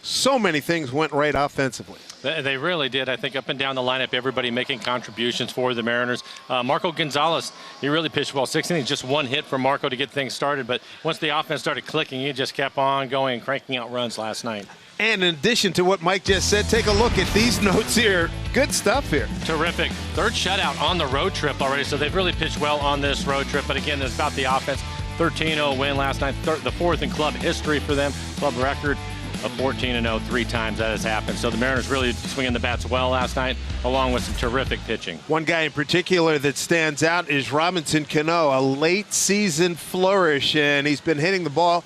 So many things went right offensively. They really did. I think up and down the lineup, everybody making contributions for the Mariners. Marco Gonzalez, he really pitched well. 6 innings, just 1 hit for Marco to get things started. But once the offense started clicking, he just kept on going and cranking out runs last night. And in addition to what Mike just said, take a look at these notes here. Good stuff here. Terrific. 3rd shutout on the road trip already, so they've really pitched well on this road trip. But again, it's about the offense. 13-0 win last night, the 4th in club history for them. Club record of 14-0 3 times that has happened. So the Mariners really swinging the bats well last night, along with some terrific pitching. One guy in particular that stands out is Robinson Cano, a late season flourish, and he's been hitting the ball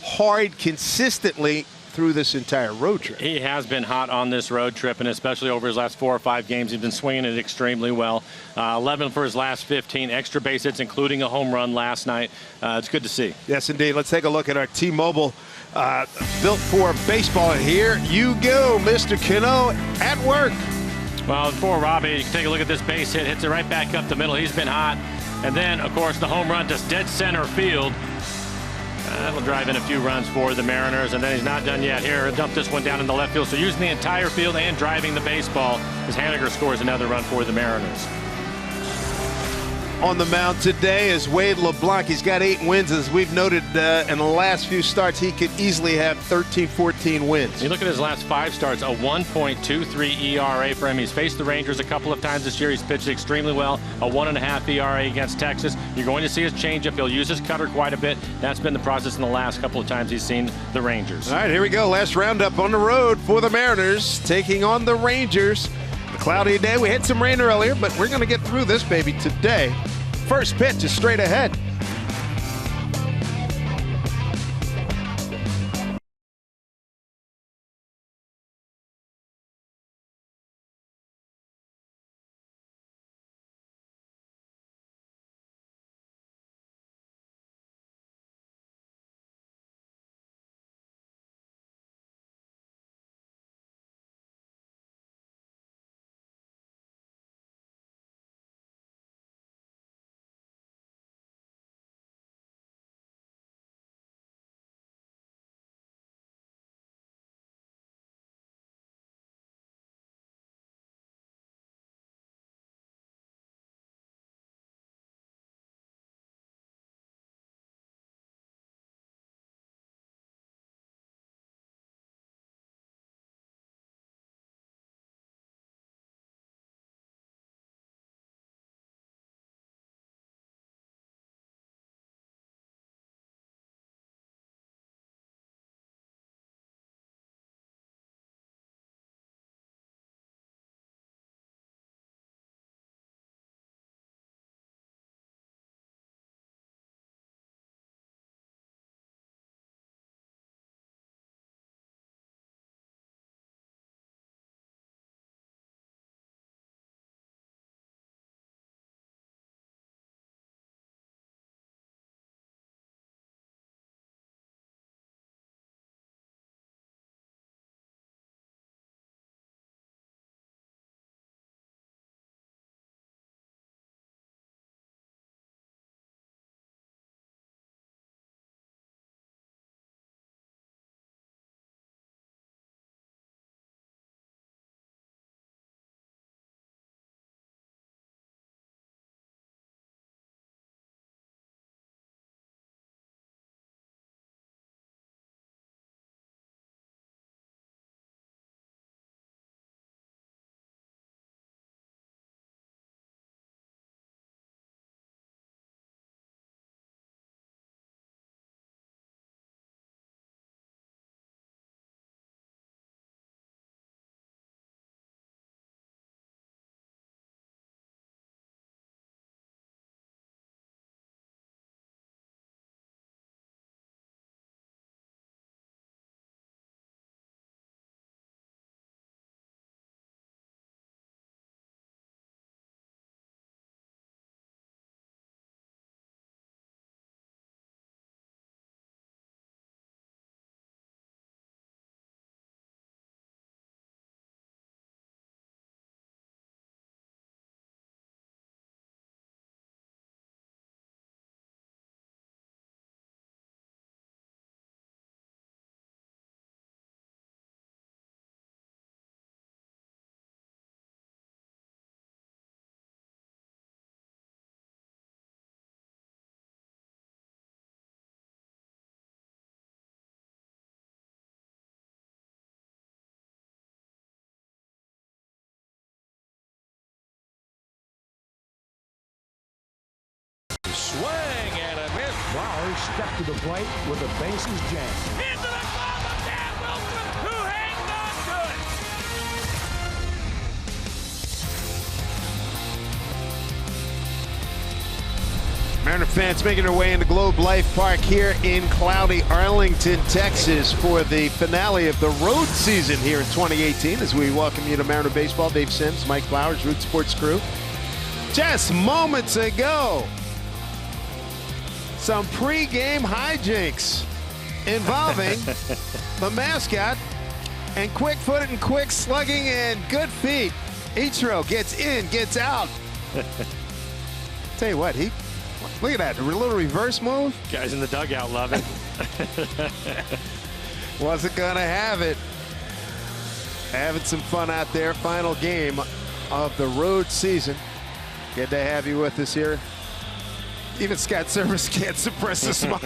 hard consistently through this entire road trip. He has been hot on this road trip, and especially over his last 4 or 5 games, he's been swinging it extremely well. 11 for his last 15, extra base hits, including a home run last night. It's good to see. Yes, indeed. Let's take a look at our T-Mobile built for baseball. And here you go, Mr. Cano at work. Well, for Robbie, you can take a look at this base hit. Hits it right back up the middle. He's been hot. And then, of course, the home run to dead center field. That'll drive in a few runs for the Mariners, and then he's not done yet. Here, dump this one down in the left field. So using the entire field and driving the baseball as Haniger scores another run for the Mariners. On the mound today is Wade LeBlanc. He's got 8 wins. As we've noted in the last few starts, he could easily have 13, 14 wins. You look at his last 5 starts, a 1.23 ERA for him. He's faced the Rangers a couple of times this year. He's pitched extremely well, a 1.5 ERA against Texas. You're going to see his changeup. He'll use his cutter quite a bit. That's been the process in the last couple of times he's seen the Rangers. All right, here we go. Last roundup on the road for the Mariners, taking on the Rangers. A cloudy day. We had some rain earlier, but we're going to get through this baby today. First pitch is straight ahead. Flowers stepped to the plate with the bases jammed. Into the glove of Dan Wilson, who hangs on to it. Mariner fans making their way into Globe Life Park here in cloudy Arlington, Texas for the finale of the road season here in 2018 as we welcome you to Mariner Baseball. Dave Sims, Mike Flowers, Root Sports crew. Just moments ago, some pre-game hijinks involving the mascot and quick-footed and quick slugging and good feet. Ichiro gets in, gets out. Tell you what, look at that, a little reverse move. Guys in the dugout love it. Wasn't gonna have it. Having some fun out there. Final game of the road season. Good to have you with us here. Even Scott Service can't suppress a smile.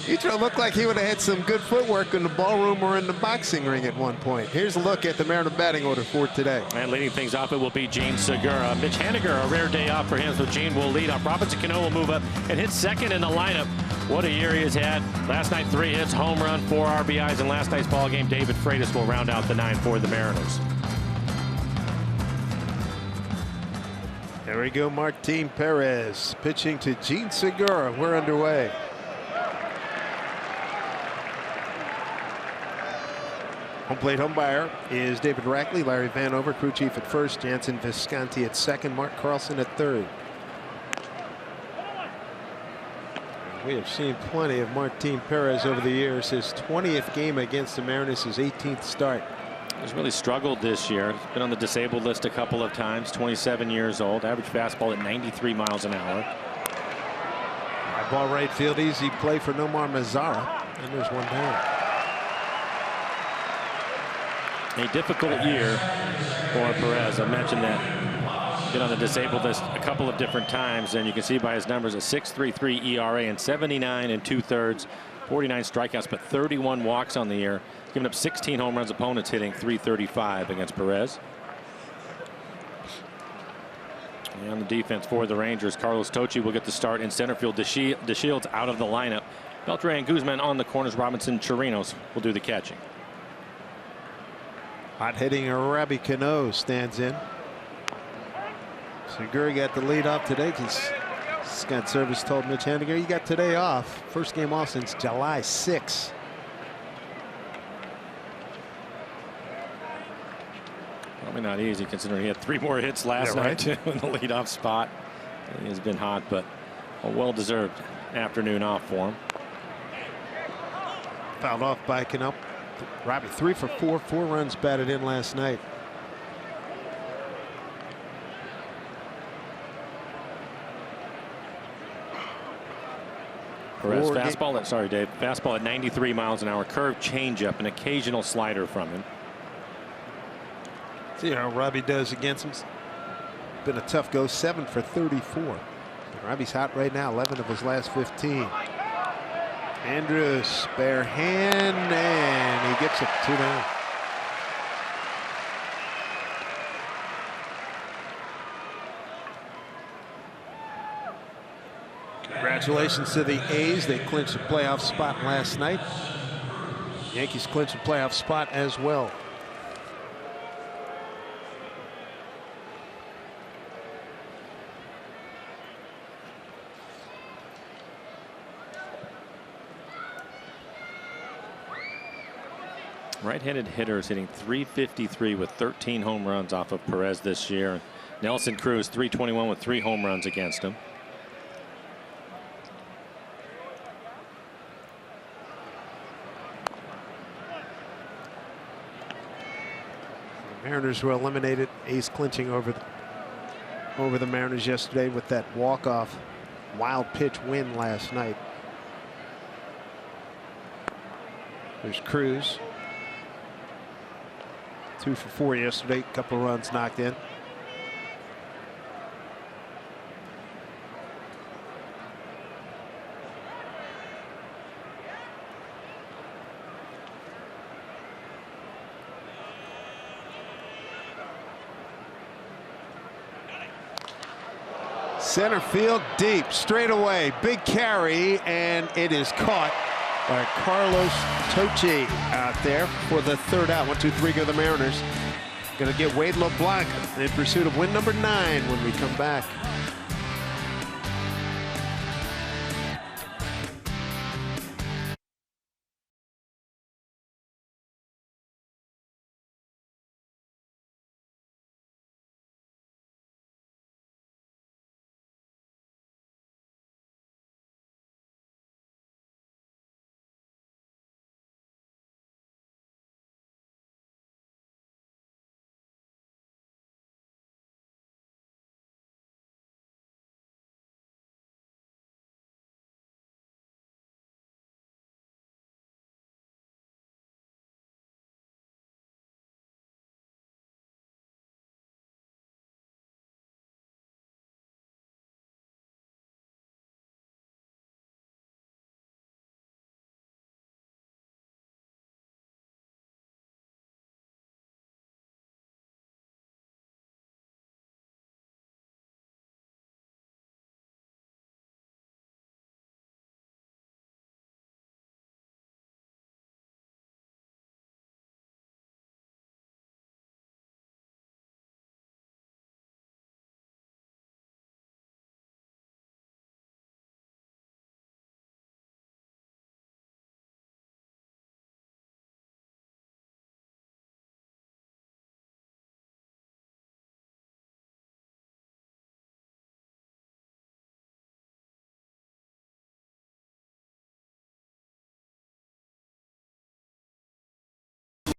Ichiro looked like he would have had some good footwork in the ballroom or in the boxing ring at one point. Here's a look at the Mariner batting order for today. And leading things off, it will be Gene Segura. Mitch Haniger, a rare day off for him, so Gene will lead off. Robinson Cano will move up and hit second in the lineup. What a year he has had. Last night, 3 hits, home run, 4 RBIs. In last night's ball game, David Freitas will round out the 9 for the Mariners. There we go, Martin Perez pitching to Gene Segura. We're underway. Home plate umpire is David Rackley, Larry Vanover, crew chief at first, Jansen Visconti at second, Mark Carlson at third. We have seen plenty of Martin Perez over the years. His 20th game against the Mariners, his 18th start. He's really struggled this year. He's been on the disabled list a couple of times. 27 years old. Average fastball at 93 miles an hour. High ball right field. Easy play for Nomar Mazara. And there's one down. A difficult year for Perez. I mentioned that. Been on the disabled list a couple of different times. And you can see by his numbers a 6.33 ERA and 79 2/3. 49 strikeouts, but 31 walks on the year. Giving up 16 home runs. Opponents hitting .335 against Perez. And on the defense for the Rangers, Carlos Tocci will get the start in center field. DeShields out of the lineup. Beltre and Guzman on the corners. Robinson, Chirinos will do the catching. Hot hitting Robbie Cano stands in. Segura got the lead off today because Scott Service told Mitch Haniger, you got today off. First game off since July 6. Probably not easy considering he had 3 more hits last night too in the leadoff spot. He has been hot, but a well-deserved afternoon off for him. Fouled off by Cano. Robbie 3 for 4, 4 runs batted in last night. Perez fastball at, sorry Dave, fastball at 93 miles an hour, curve changeup, an occasional slider from him. See how Robbie does against him. Been a tough go, 7 for 34. And Robbie's hot right now, 11 of his last 15. Andrews, bare hand, and he gets it 2 down. Congratulations to the A's. They clinched a playoff spot last night. Yankees clinched a playoff spot as well. Right-handed hitters hitting .353 with 13 home runs off of Perez this year. Nelson Cruz .321 with 3 home runs against him. The Mariners were eliminated. A's clinching over the Mariners yesterday with that walk-off wild pitch win last night. There's Cruz. 2 for 4 yesterday. A couple of runs knocked in. Center field deep, straight away, big carry, and it is caught by Carlos Tochi out there for the third out. 1-2-3 go the Mariners. Going to get Wade LeBlanc in pursuit of win number 9 when we come back.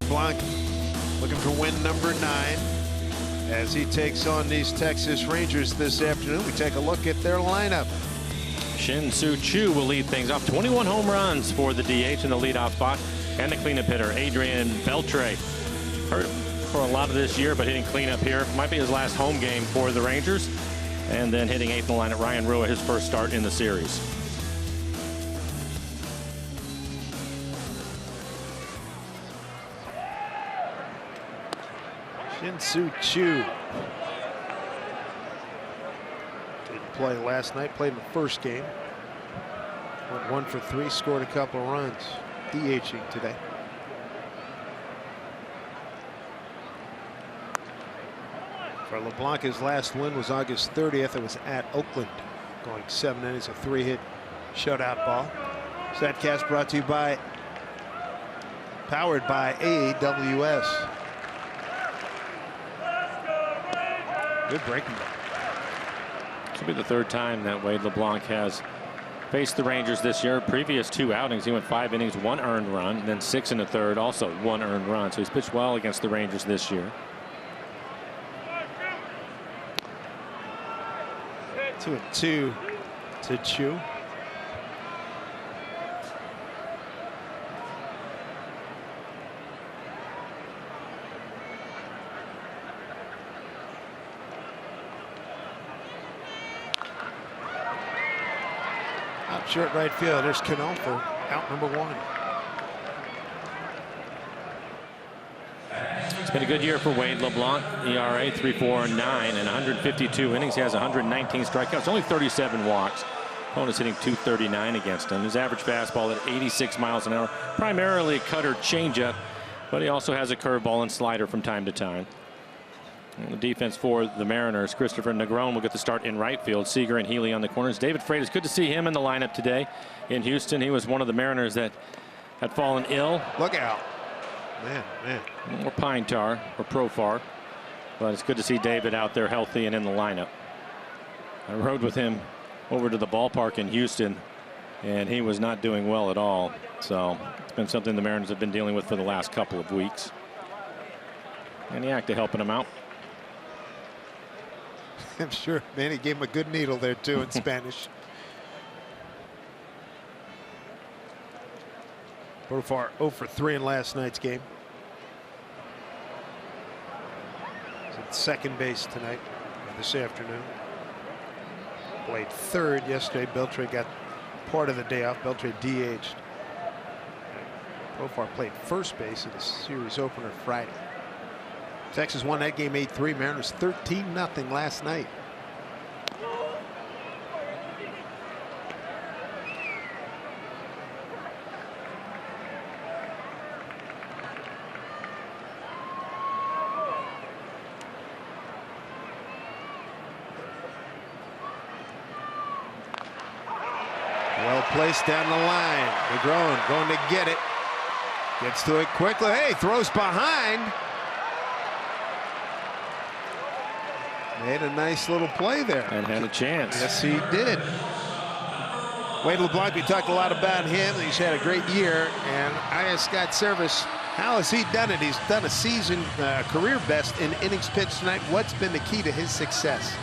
Blanc looking for win number 9 as he takes on these Texas Rangers this afternoon. We take a look at their lineup. Shin-Soo Choo will lead things off. 21 home runs for the DH in the leadoff spot. And the cleanup hitter, Adrian Beltre. Hurt for a lot of this year, but hitting cleanup here. Might be his last home game for the Rangers. And then hitting 8th in the lineup, Ryan Rua, his first start in the series. Shin-Soo Choo didn't play last night, played in the first game. Went 1 for 3, scored a couple of runs. DHing today. For LeBlanc, his last win was August 30th. It was at Oakland, going 7 innings, a 3-hit shutout ball. Statcast brought to you by, powered by AWS. Good breaking ball. This will be the third time that Wade LeBlanc has faced the Rangers this year. Previous 2 outings, he went 5 innings, 1 earned run, and then 6 1/3, also 1 earned run. So he's pitched well against the Rangers this year. 2-2 to Choo. Out short right field. There's Cano for out number 1. It's been a good year for Wade LeBlanc. ERA 3.49 and 152 innings. He has 119 strikeouts, only 37 walks. Opponent's hitting .239 against him. His average fastball at 86 miles an hour, primarily a cutter changeup, but he also has a curveball and slider from time to time. And the defense for the Mariners, Christopher Negron will get the start in right field. Seager and Healy on the corners. David Freitas, good to see him in the lineup today in Houston. He was one of the Mariners that had fallen ill. Look out. Man. Or pine tar or Profar. But it's good to see David out there healthy and in the lineup. I rode with him over to the ballpark in Houston, and he was not doing well at all. So it's been something the Mariners have been dealing with for the last couple of weeks. And he acted helping him out. I'm sure Manny gave him a good needle there too in Spanish. Profar 0 for 3 in last night's game. He's at second base tonight, this afternoon. Played third yesterday. Beltre got part of the day off. Beltre DH'd. Profar played first base in the series opener Friday. Texas won that game 8-3. Mariners 13-0 last night. place down the line. Negron going to get it. Gets to it quickly. Hey, throws behind. Made a nice little play there. And had a chance. Yes, he did. Wade LeBlanc, we talked a lot about him. He's had a great year. And IS Scott Service, how has he done it? He's done a season career best in innings pitched tonight. What's been the key to his success?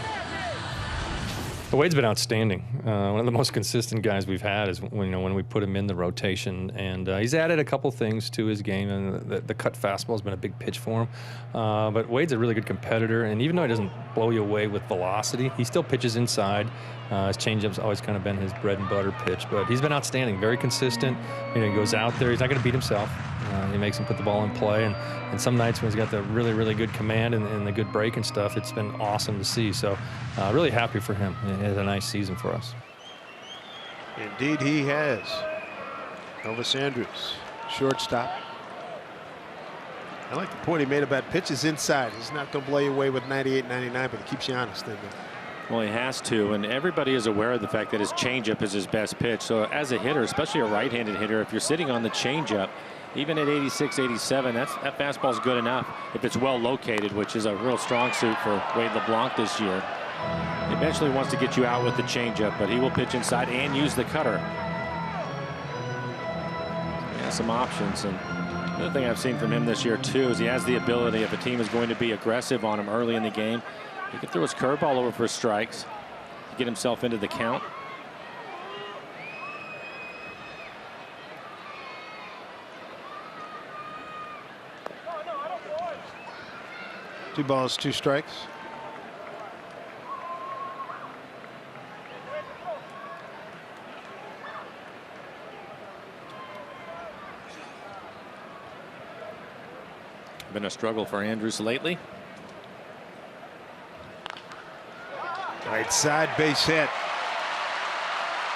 Wade's been outstanding. One of the most consistent guys we've had is when we put him in the rotation, and he's added a couple things to his game, and the cut fastball has been a big pitch for him. But Wade's a really good competitor, and even though he doesn't blow you away with velocity, he still pitches inside. His changeup's always kind of been his bread and butter pitch, but he's been outstanding, very consistent. He goes out there, he's not going to beat himself. He makes him put the ball in play, and some nights when he's got the really, really good command and the good break and stuff, it's been awesome to see. So really happy for him. He had a nice season for us. Indeed he has. Elvis Andrews, shortstop. I like the point he made about pitches inside. He's not going to blow you away with 98, 99, but he keeps you honest, doesn't he? Well, he has to, and everybody is aware of the fact that his changeup is his best pitch. So as a hitter, especially a right-handed hitter, if you're sitting on the changeup, even at 86, 87, that fastball's good enough if it's well located, which is a real strong suit for Wade LeBlanc this year. He eventually wants to get you out with the changeup, but he will pitch inside and use the cutter. He has some options, and the other thing I've seen from him this year too is he has the ability, if a team is going to be aggressive on him early in the game, he can throw his curveball over for strikes to get himself into the count. Two balls, two strikes. Been a struggle for Andrews lately. Right side base hit.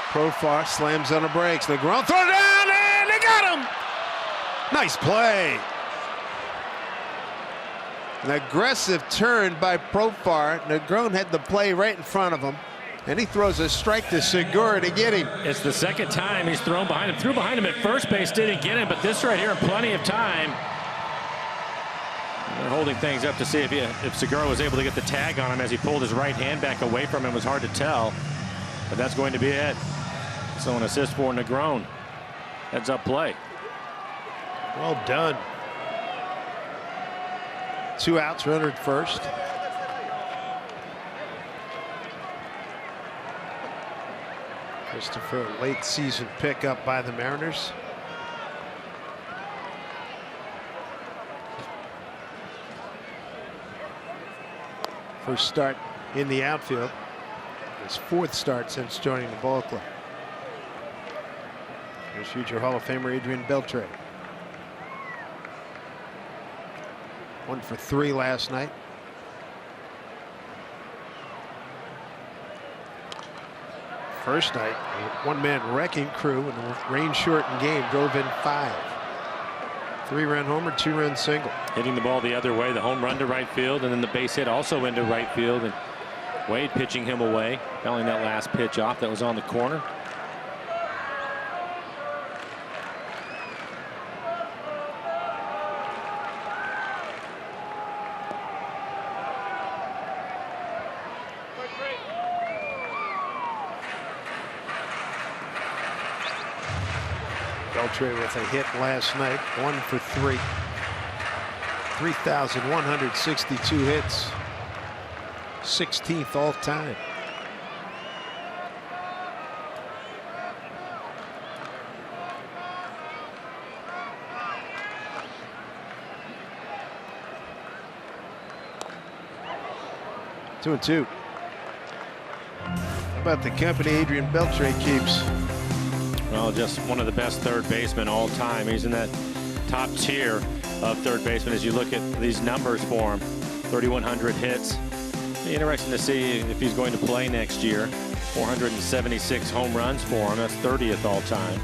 Profar slams on the brakes. Negron throw down and they got him. Nice play. An aggressive turn by Profar. Negron had the play right in front of him, and he throws a strike to Segura to get him. It's the second time he's thrown behind him. Threw behind him at first base, didn't get him, but this right here in plenty of time. They're holding things up to see if Segura was able to get the tag on him as he pulled his right hand back away from him. It was hard to tell, but that's going to be it. So an assist for Negron. Heads up play. Well done. 2 outs, runner at first. Christopher, a late season pickup by the Mariners. First start in the outfield. His 4th start since joining the ball club. Here's future Hall of Famer Adrian Beltre. 1 for 3 last night. First night, a one-man wrecking crew in the rain-shortened game drove in 5. 3-run homer, 2-run single. Hitting the ball the other way, the home run to right field, and then the base hit also into right field, and Wade pitching him away, fouling that last pitch off that was on the corner. Beltre with a hit last night, 1 for 3. 3,162 hits. 16th all time. Two and two. How about the company Adrian Beltre keeps? Well, just one of the best third basemen all time. He's in that top tier of third baseman as you look at these numbers for him. 3,100 hits. Be interesting to see if he's going to play next year. 476 home runs for him. That's 30th all time.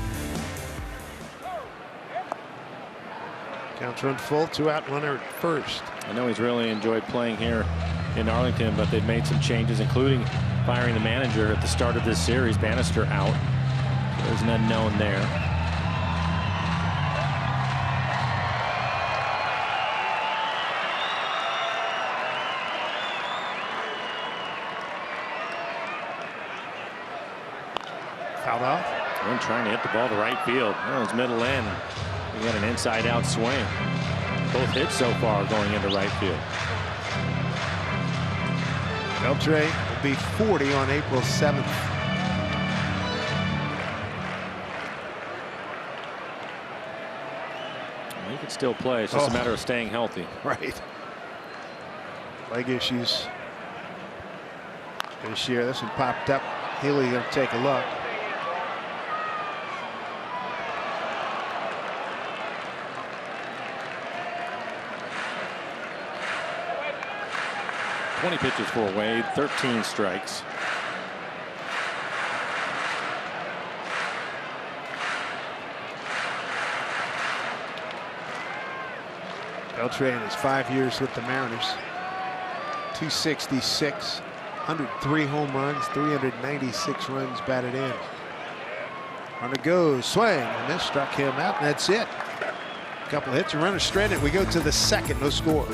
Count run full, 2 out, runner at first. I know he's really enjoyed playing here in Arlington, but they've made some changes, including firing the manager at the start of this series. Bannister out. There's an unknown there. Fouled off. And trying to hit the ball to right field. Well, it's middle end. We got an inside-out swing. Both hits so far going into right field. Beltre will be 40 on April 7th. He can still play. It's just a matter of staying healthy. Right. Leg issues this year. This one popped up. Healy going to take a look. $20 pitches for Wade, 13 strikes. Beltre in his 5 years with the Mariners. 266, 103 home runs, 396 runs batted in. Runner goes, swing, and this struck him out, and that's it. A couple hits, a runner straight in. We go to the second, no score.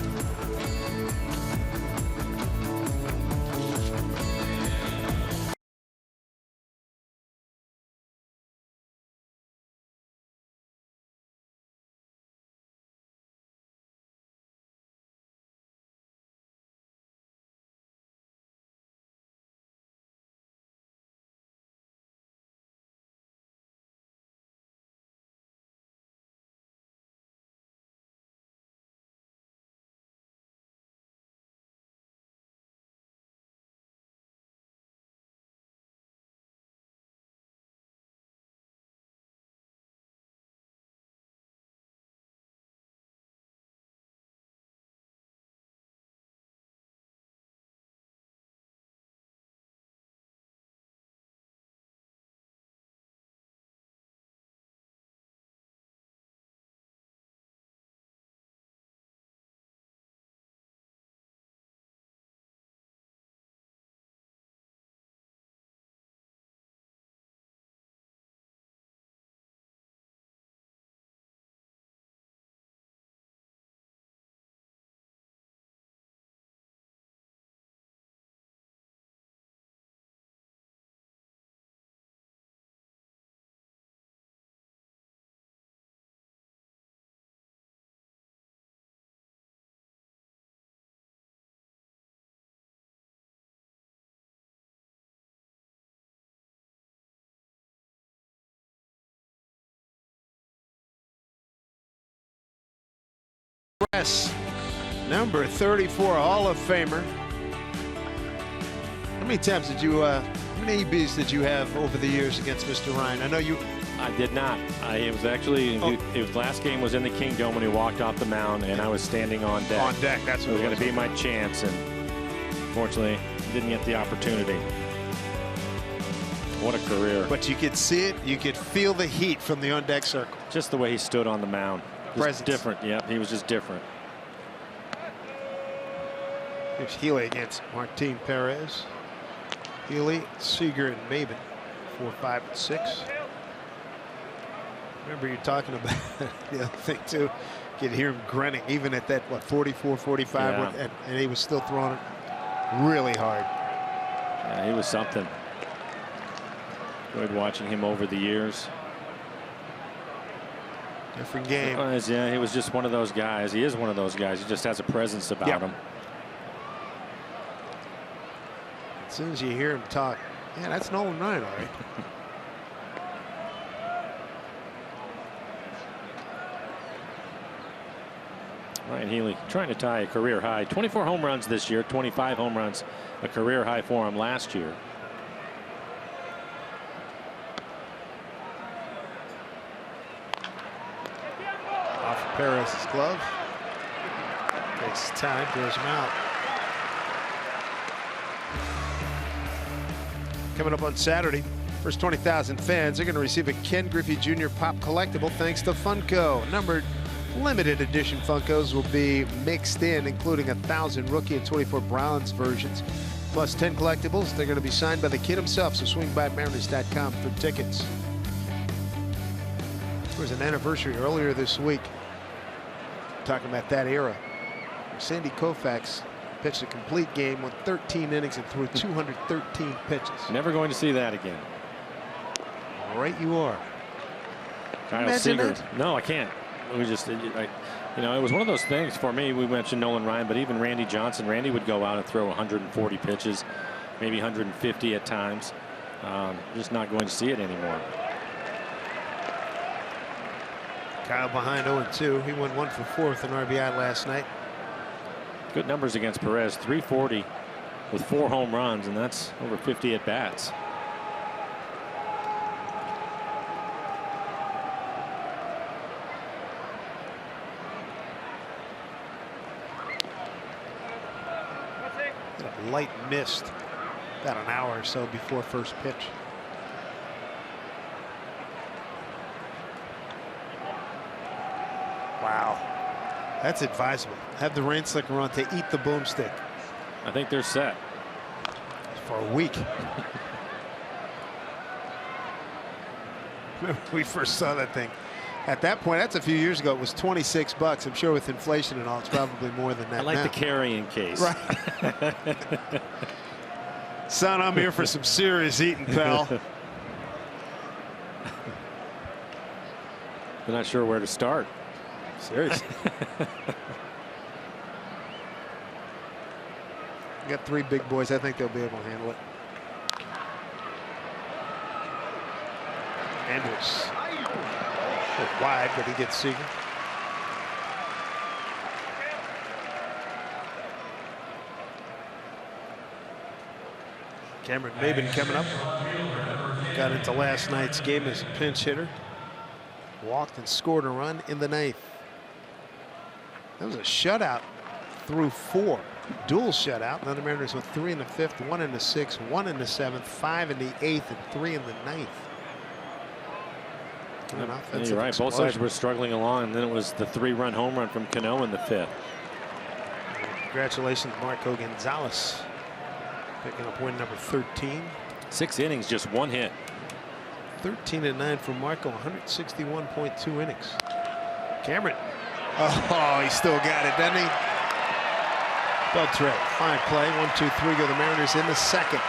Number 34 Hall of Famer. How many times did you how many EBs did you have over the years against Mr. Ryan? I know you. I did not. It was actually his last game was in the Kingdome when he walked off the mound, and I was standing on deck. On deck, that's what it was going to be my chance, and fortunately didn't get the opportunity. What a career. But you could see it, you could feel the heat from the on-deck circle. Just the way he stood on the mound. Just different. Yep, he was just different. Here's Healy against Martin Perez. Healy, Seager, and Maben, 4, 5, and 6. Remember you talking about the other thing too. You could hear him grunting even at that, what, 44, 45, yeah. and he was still throwing it really hard. Yeah, he was something. Enjoyed watching him over the years. Different game. Yeah, he was just one of those guys. He is one of those guys. He just has a presence about him. As soon as you hear him talk, yeah, that's Nolan Ryan, all right. Ryan Healy trying to tie a career high. 24 home runs this year, 25 home runs, a career high for him last year. Off of Perez's glove. Takes his time, throws him out. Coming up on Saturday, first 20,000 fans are going to receive a Ken Griffey Jr. Pop collectible thanks to Funko. Numbered limited edition Funkos will be mixed in, including 1,000 rookie and 24 bronze versions, plus 10 collectibles. They're going to be signed by the kid himself, so swing by Mariners.com for tickets. There was an anniversary earlier this week, talking about that era. Sandy Koufax pitched a complete game, went 13 innings and threw 213 pitches. Never going to see that again. Right you are. Kyle Seager. No, I can't. We just, you know, it was one of those things for me. We mentioned Nolan Ryan, but even Randy Johnson. Randy would go out and throw 140 pitches, maybe 150 at times. Just not going to see it anymore. Kyle behind 0-2. He went 1 for 4 with an RBI last night. Good numbers against Perez. 340 with 4 home runs, and that's over 50 at bats. A light mist about an hour or so before first pitch. Wow, that's advisable. Have the rain slicker on to eat the boomstick. I think they're set for a week. Remember we first saw that thing. At that point, that's a few years ago, it was 26 bucks. I'm sure with inflation and all, it's probably more than that. I like now. the carrying case. Right. Son, I'm here for some serious eating, pal. They're not sure where to start. Seriously. You got 3 big boys. I think they'll be able to handle it. Andrews. Wide, but he gets Seager. Cameron Maben coming up. Got into last night's game as a pinch hitter. Walked and scored a run in the 9th. That was a shutout through 4. Dual shutout. Now the Mariners with 3 in the 5th, 1 in the 6th, 1 in the 7th, 5 in the 8th, and 3 in the 9th. Yeah, you're right. Both sides were struggling along, and then it was the 3-run home run from Cano in the 5th. Congratulations, Marco Gonzalez, picking up win number 13. 6 innings, just 1 hit. 13-9 for Marco, 161.2 innings. Cameron. Oh, he still got it, doesn't he? Beltre, fine play. 1, 2, 3 go the Mariners in the 2nd.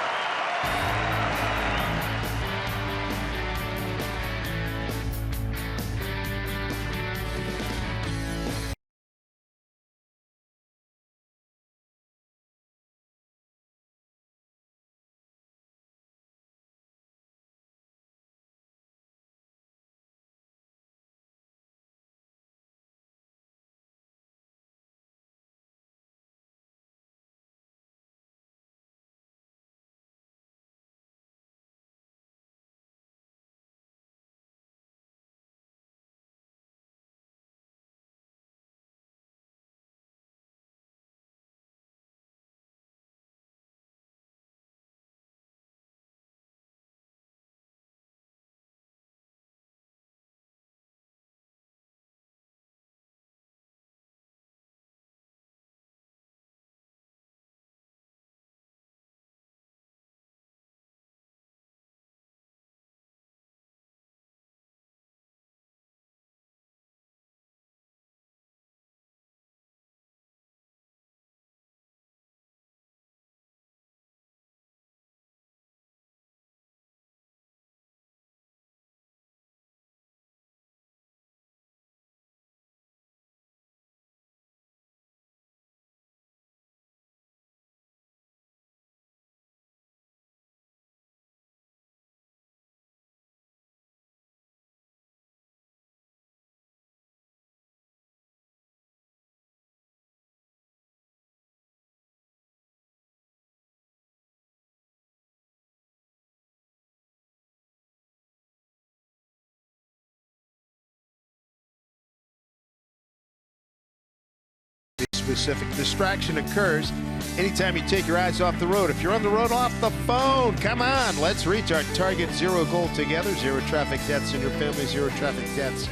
Specific distraction occurs anytime you take your eyes off the road. If you're on the road, off the phone, come on, let's reach our target. 0 goal together. 0 traffic deaths in your family. 0 traffic deaths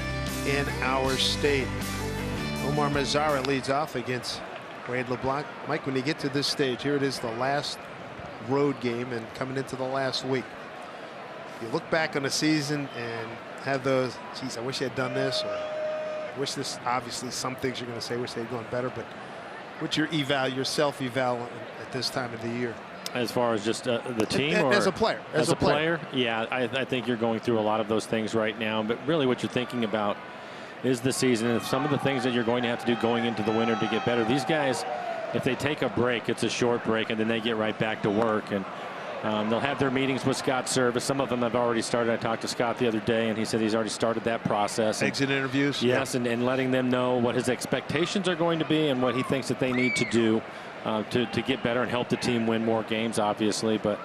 in our state. Omar Mazzara leads off against Wade LeBlanc. Mike, when you get to this stage, here it is, the last road game and coming into the last week. You look back on the season and have those, geez, I wish I had done this, or I wish this, obviously some things you're going to say, wish they had gone better, but what's your eval, your self-eval at this time of the year? As far as just the team, or as a player? As a player, yeah, I think you're going through a lot of those things right now. But really, what you're thinking about is the season and some of the things that you're going to have to do going into the winter to get better. These guys, if they take a break, it's a short break, and then they get right back to work. And they'll have their meetings with Scott Service. Some of them have already started. I talked to Scott the other day, and he said he's already started that process. Exit interviews? Yes, yeah. and letting them know what his expectations are going to be and what he thinks that they need to do to get better and help the team win more games, obviously. But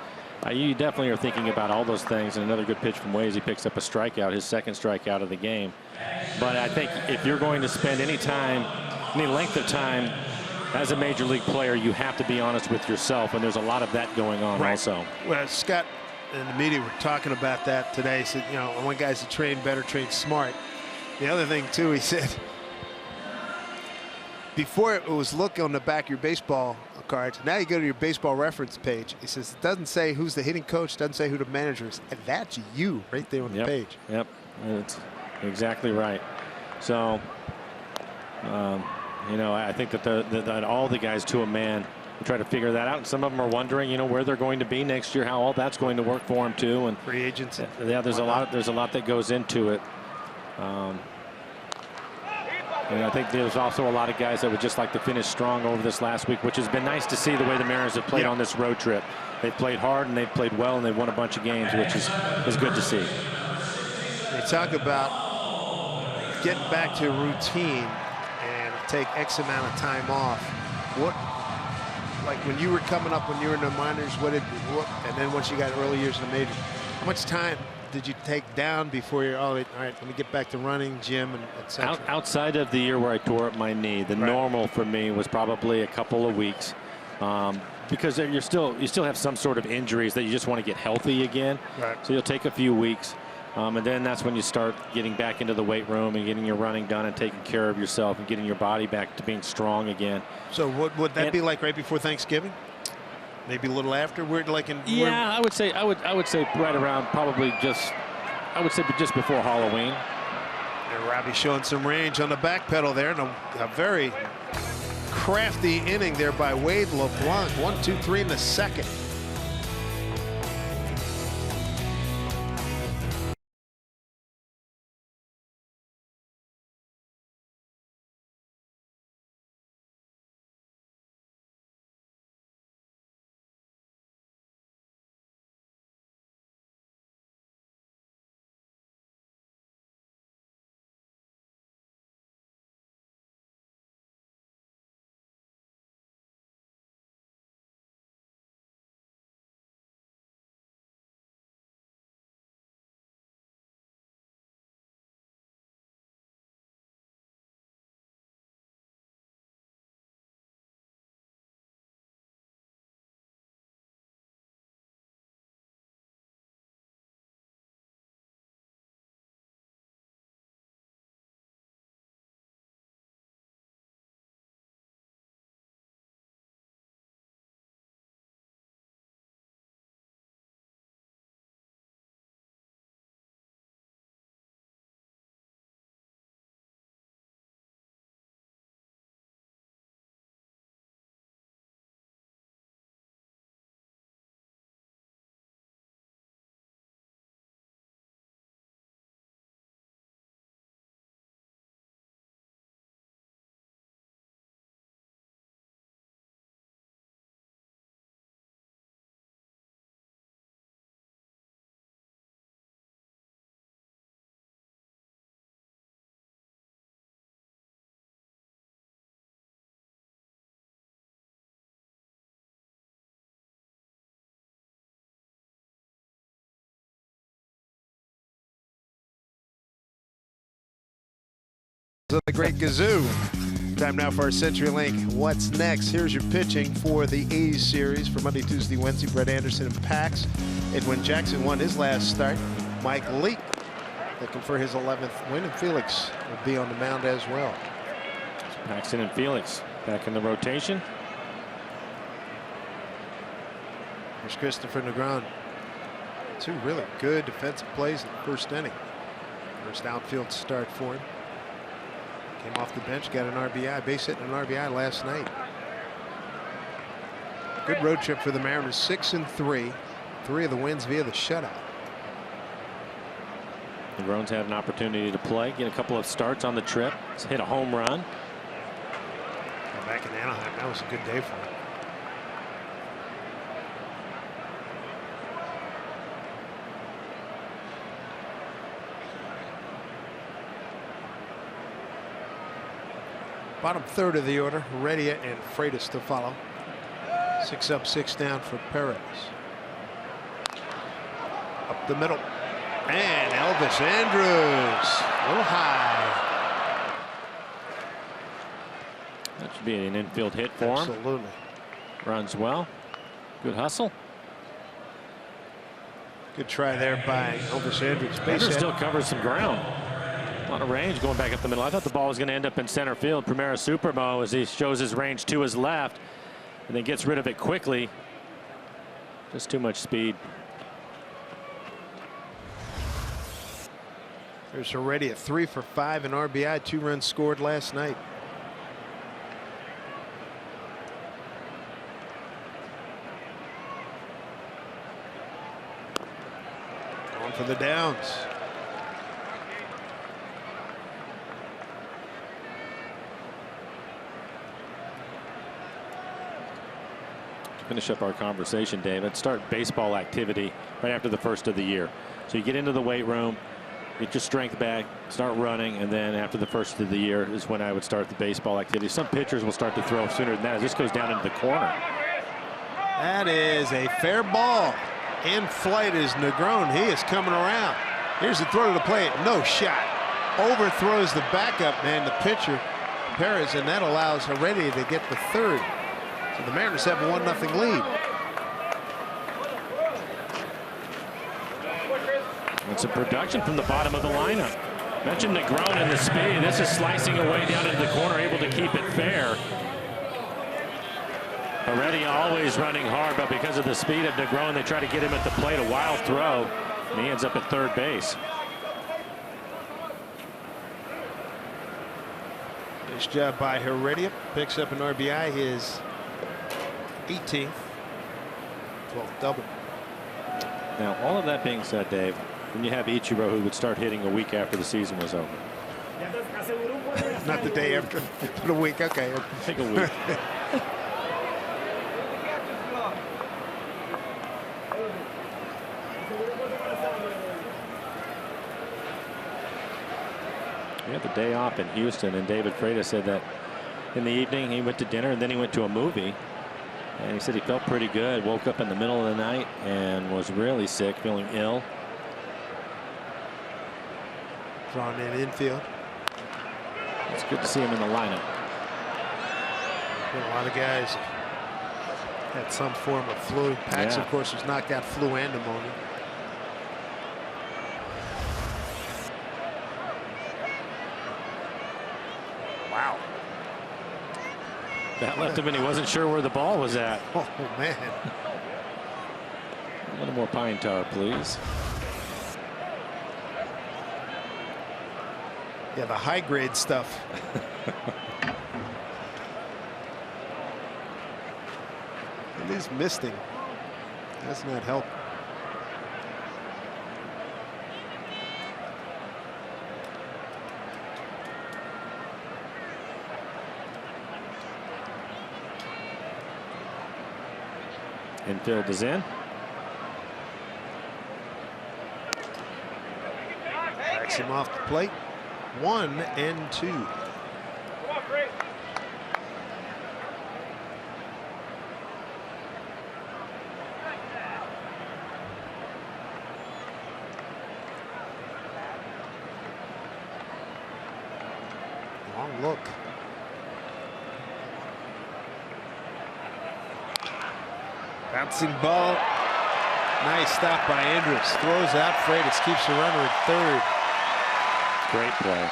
you definitely are thinking about all those things. And another good pitch from Waze. He picks up a strikeout, his second strikeout of the game. But I think if you're going to spend any time, any length of time, as a major league player, you have to be honest with yourself, and there's a lot of that going on also. Well, Scott and the media were talking about that today. He said, you know, I want guys to train better, train smart. The other thing, too, he said, before it was look on the back of your baseball cards, now you go to your baseball reference page. He says, it doesn't say who's the hitting coach, doesn't say who the manager is. And that's you right there on the page. Yep, that's exactly right. So, you know, I think that all the guys to a man try to figure that out. And some of them are wondering, you know, where they're going to be next year, how all that's going to work for them too. And free agents. Yeah, there's a lot that goes into it. And I think there's also a lot of guys that would just like to finish strong over this last week, which has been nice to see the way the Mariners have played on this road trip. They've played hard and they've played well and they've won a bunch of games, which is good to see. They talk about getting back to a routine and take X amount of time off. What, like when you were coming up, when you were in the minors, and then once you got early years in the majors, how much time did you take down before you're all right, let me get back to running, gym, and etc.? Outside of the year where I tore up my knee, the normal for me was probably a couple of weeks, because you still have some sort of injuries that you just want to get healthy again. Right. So you'll take a few weeks, and then that's when you start getting back into the weight room and getting your running done and taking care of yourself and getting your body back to being strong again. So what would that be like right before Thanksgiving? Maybe a little after. We're like in. Yeah, I would say right around probably just before Halloween. And Robbie showing some range on the back pedal there, and a very crafty inning there by Wade LeBlanc. 1, 2, 3 in the second. The great Gazoo. Time now for our CenturyLink What's Next. Here's your pitching for the A's series for Monday, Tuesday, Wednesday. Brett Anderson and Pax. Edwin Jackson won his last start. Mike Leake looking for his 11th win, and Felix will be on the mound as well. Paxton and Felix back in the rotation. There's Christopher Negron. Two really good defensive plays in the first inning. First outfield start for him. Came off the bench, got an RBI, base hit and an RBI last night. Good road trip for the Mariners, 6-3. 3 of the wins via the shutout. The Roans had an opportunity to play, get a couple of starts on the trip. He's hit a home run. Back in Anaheim, that was a good day for him. Bottom third of the order, Heredia and Freitas to follow. 6 up, 6 down for Perez. Up the middle. And Elvis Andrus, a little high. That should be an infield hit for him. Absolutely. Runs well. Good hustle. Good try there by Elvis Andrus. Andrus still covers some ground. A lot of range going back up the middle. I thought the ball was going to end up in center field. Primera Supermo, as he shows his range to his left and then gets rid of it quickly. Just too much speed. There's already a 3 for 5 in RBI, 2 runs scored last night. Going for the downs. To finish up our conversation, David, start baseball activity right after the first of the year. So you get into the weight room, get your strength back, start running, and then after the first of the year is when I would start the baseball activity. Some pitchers will start to throw sooner than that. As this goes down into the corner. That is a fair ball. In flight is Negron. He is coming around. Here's the throw to the plate. No shot. Overthrows the backup man, the pitcher, Perez, and that allows Heredia to get the third. So the Mariners have a 1-0 lead. And some production from the bottom of the lineup. Mentioned Negron and the speed. This is slicing away down into the corner, able to keep it fair. Heredia always running hard, but because of the speed of Negron, they try to get him at the plate. A wild throw, and he ends up at third base. Nice job by Heredia. Picks up an RBI, his 18th. 12th double. Now, all of that being said, Dave, when you have Ichiro, who would start hitting a week after the season was over. Not the day after, but a week. Okay. Take a week. We had the day off in Houston, and David Freitas said that in the evening he went to dinner and then he went to a movie. And he said he felt pretty good, woke up in the middle of the night and was really sick, feeling ill. Drawn in infield. It's good to see him in the lineup. A lot of guys had some form of flu. Pax, of course, was knocked out flu and pneumonia. Wow. That left him and he wasn't sure where the ball was at. Oh, man. A little more pine tar, please. Yeah, the high grade stuff. At least misting. That's not help. Infield is in. Backs him off the plate. 1-2. Long look. Bouncing ball. Nice stop by Andrus. Throws out Freitas. Keeps the runner at third. Great play.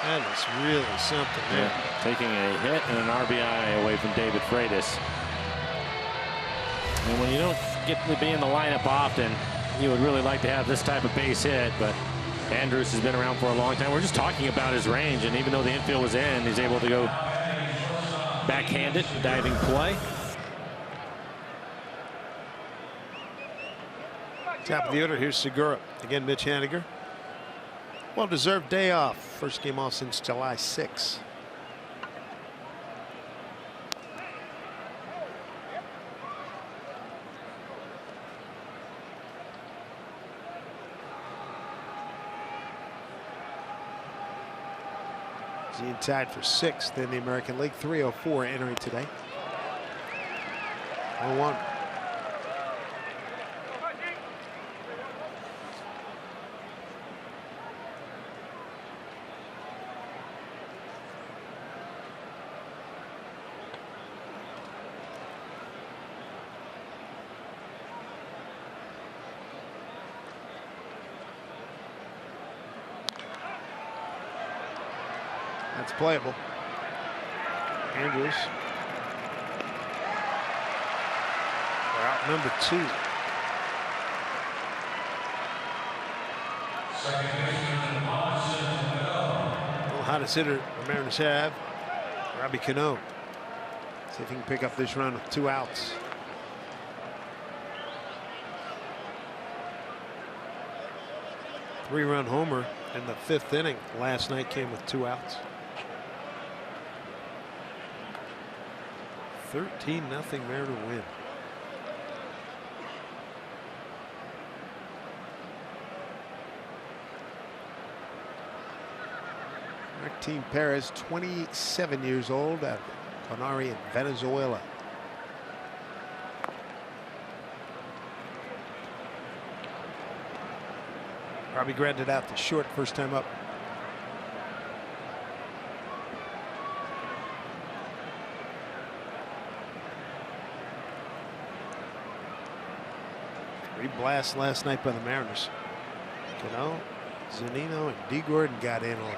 That is really something there. Yeah, taking a hit and an RBI away from David Freitas. And when you don't get to be in the lineup often, you would really like to have this type of base hit, but Andrews has been around for a long time. We're just talking about his range, and even though the infield was in, he's able to go backhanded, diving play. Top of the order, here's Segura. Again, Mitch Haniger. Well-deserved day off. First game off since July 6. He's tied for 6th in the American League. 304 entering today. 0-1. That's playable. Andrews. We're out number 2. Well, hottest hitter the Mariners have, Robbie Cano. See if he can pick up this run with 2 outs. Three-run homer in the 5th inning last night came with 2 outs. 13-0 Mariner win. Martin Perez, 27 years old, out of Panari in Venezuela. Robbie grounded out to short first time up. Blast last night by the Mariners. Cano, Zunino, and D. Gordon got in on it.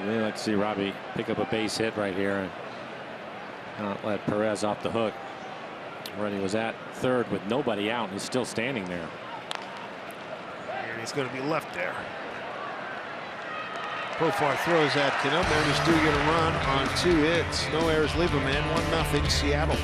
Really like to see Robbie pick up a base hit right here and not let Perez off the hook. When he was at third with nobody out, and he's still standing there. And he's going to be left there. Profar throws at Cano. Mariners do get a run on 2 hits. No errors leave a man. 1-0 Seattle.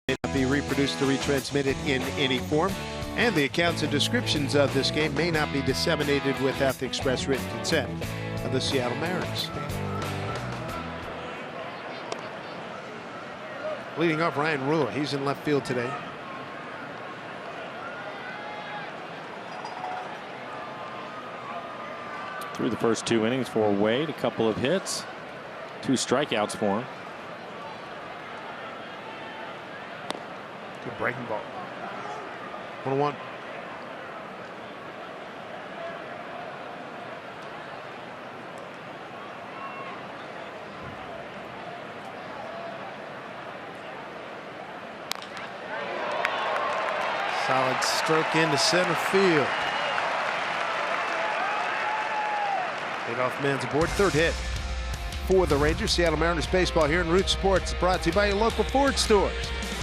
May not be reproduced or retransmitted in any form. And the accounts and descriptions of this game may not be disseminated without the express written consent of the Seattle Mariners. Leading off, Ryan Rua. He's in left field today. Through the first 2 innings for Wade, a couple of hits, 2 strikeouts for him. Good breaking ball. 1-1. Solid stroke into center field. Leadoff man's aboard. Third hit for the Rangers. Seattle Mariners baseball here in Root Sports, brought to you by your local Ford stores.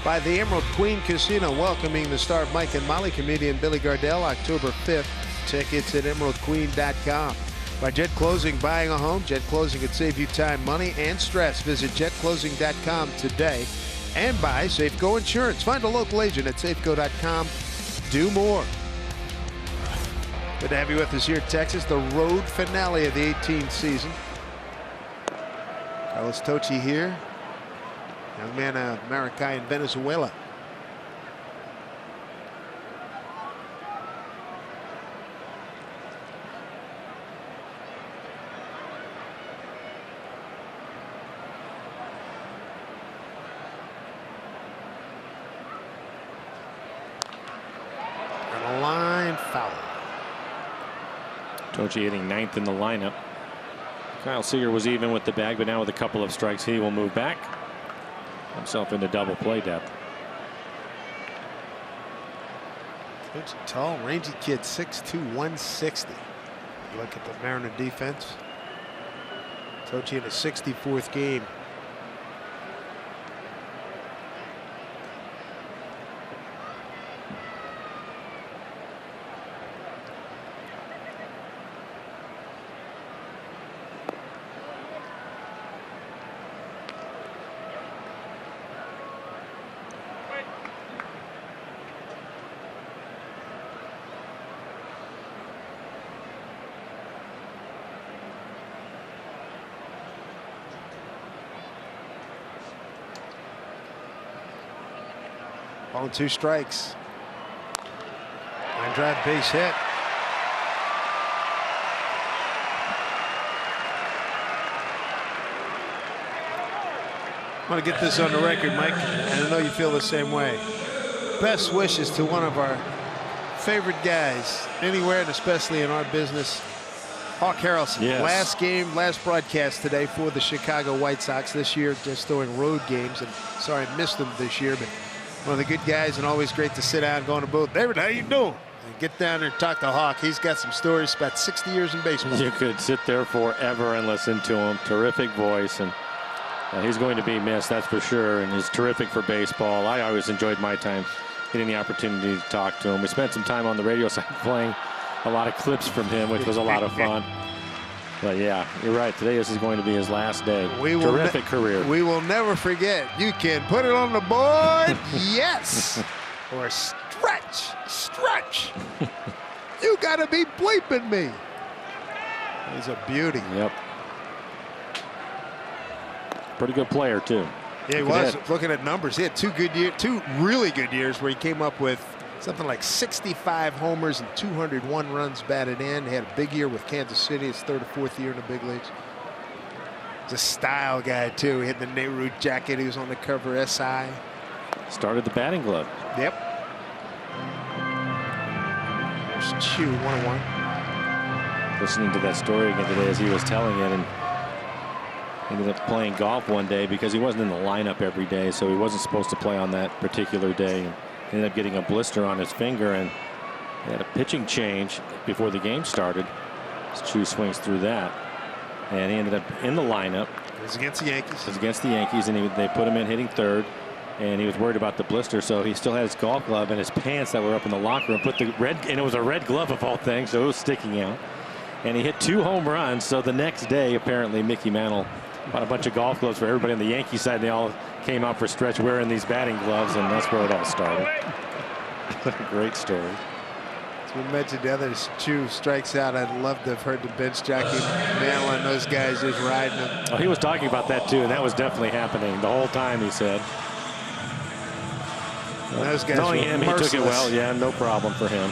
By the Emerald Queen Casino, welcoming the star of Mike and Molly, comedian Billy Gardell, October 5th. Tickets at emeraldqueen.com. By Jet Closing, buying a home. Jet Closing could save you time, money, and stress. Visit jetclosing.com today. And by Safeco Insurance. Find a local agent at safeco.com. Do more. Good to have you with us here at Texas, the road finale of the 18th season. Carlos Tochi here, young man of Maracay in Venezuela. And a line foul. Tochi hitting 9th in the lineup. Kyle Seager was even with the bag, but now with a couple of strikes, he will move back himself into double play depth. Tochi, tall, rangy kid, 6'2", 160. Look at the Mariner defense. Tochi in his 64th game. On 2 strikes. Line drive, base hit. I want to get this on the record, Mike, and I know you feel the same way. Best wishes to one of our favorite guys anywhere, and especially in our business, Hawk Harrelson. Yes. Last game, last broadcast today for the Chicago White Sox this year, just throwing road games, and sorry I missed them this year, but one of the good guys, and always great to sit down and go on the booth. David, how you doing? And get down there and talk to Hawk. He's got some stories, about 60 years in baseball. You could sit there forever and listen to him. Terrific voice, and he's going to be missed, that's for sure, and he's terrific for baseball. I always enjoyed my time getting the opportunity to talk to him. We spent some time on the radio side playing a lot of clips from him, which was a lot of fun. But yeah, you're right. Today this is going to be his last day. Terrific career. We will never forget. You can put it on the board, yes, or stretch. You got to be bleeping me. He's a beauty. Yep. Pretty good player too. Yeah, he was. Looking at numbers, he had 2 really good years where he came up with something like 65 homers and 201 runs batted in. He had a big year with Kansas City, his 3rd or 4th year in the big leagues. He's a style guy, too. He had the Nehru jacket. He was on the cover of SI. Started the batting glove. Yep. There's Chu, 1-1. Listening to that story again today as he was telling it, and ended up playing golf one day because he wasn't in the lineup every day, so he wasn't supposed to play on that particular day. And ended up getting a blister on his finger, and he had a pitching change before the game started. Chu swings through that, and he ended up in the lineup. It was against the Yankees. It was against the Yankees, and they put him in hitting 3rd, and he was worried about the blister, so he still had his golf glove and his pants that were up in the locker room. Put the red, and it was a red glove of all things, so it was sticking out. And he hit 2 home runs. So the next day, apparently, Mickey Mantle bought a bunch of golf gloves for everybody on the Yankee side, and they all came out for stretch wearing these batting gloves, and that's where it all started. Great story. As we mentioned, the other Chu strikes out. I'd love to have heard the bench jockey Mantle and those guys just riding him. Well, he was talking about that too, and that was definitely happening the whole time, he said. And those guys Knowing were him, he took it merciless. well. Yeah, no problem for him.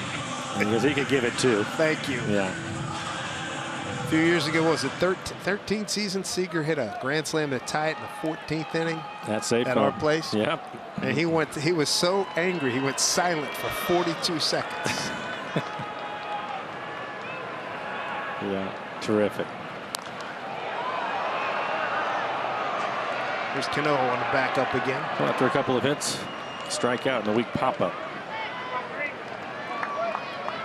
Because he could give it too. Thank you. Yeah. A few years ago, what was it 13th season? Seager hit a grand slam to tie it in the 14th inning. That's safe at our place. Yep. And he was so angry he went silent for 42 seconds. Yeah, terrific. Here's Cano on the back up again. Well, after a couple of hits, strike out in a weak pop-up.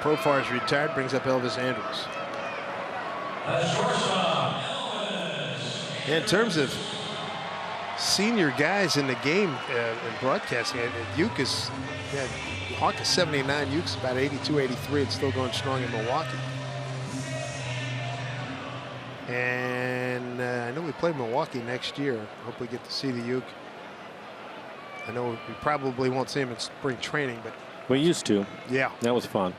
Profar is retired, brings up Elvis Andrews. In terms of senior guys in the game in broadcasting, Uke is, Hawk is 79, Uke's about 82, 83, and still going strong in Milwaukee. And I know we play Milwaukee next year. Hope we get to see the Uke. I know we probably won't see him in spring training, but We used to. yeah, That was fun.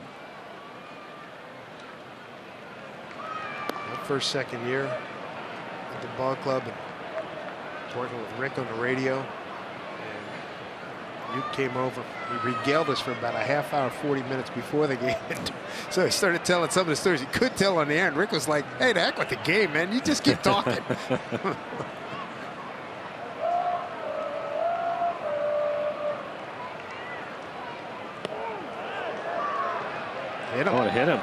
first, second year at the ball club and working with Rick on the radio. And Uke came over. He regaled us for about a half hour, 40 minutes before the game. So he started telling some of the stories he could tell on the air. And Rick was like, hey, the heck with the game, man. You just keep talking. Hit him. Oh, to hit him.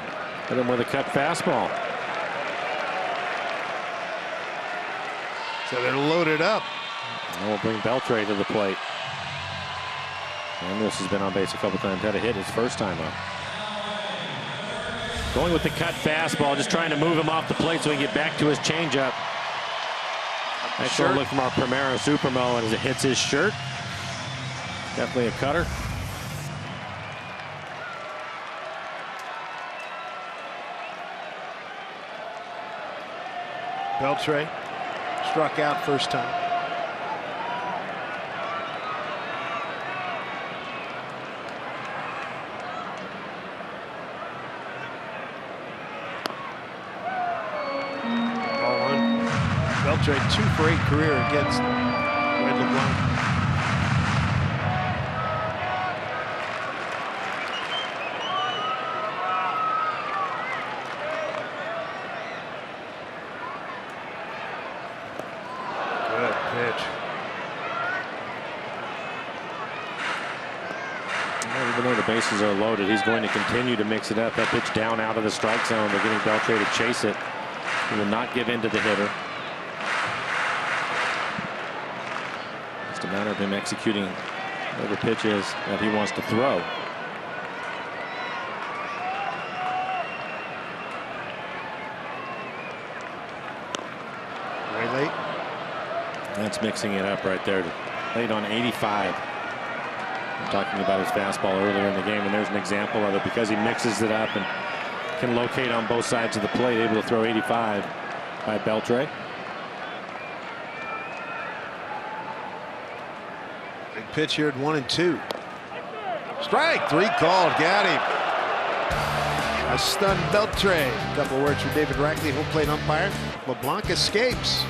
Hit him with a cut fastball. So they're loaded up. And we'll bring Beltre to the plate. Andrews has been on base a couple times. Had a hit his first time up. Going with the cut fastball, just trying to move him off the plate so he can get back to his changeup. Nice little look from our Primera Supermo, and as it hits his shirt. Definitely a cutter. Beltre struck out first time. Ball one. Beltre 2 for 8 career against Red LeBlanc. Even though the bases are loaded, he's going to continue to mix it up. That pitch down out of the strike zone. They're getting Beltre to chase it. He will not give in to the hitter. Just a matter of him executing whatever pitch is that he wants to throw. Way late. That's mixing it up right there. Late on 85. I'm talking about his fastball earlier in the game, and there's an example of it because he mixes it up and can locate on both sides of the plate, able to throw 85 by Beltre. Big pitch here at 1-2. Strike 3 called. Got him. A stunned Beltre. A couple words from David Rackley, home plate umpire. LeBlanc escapes.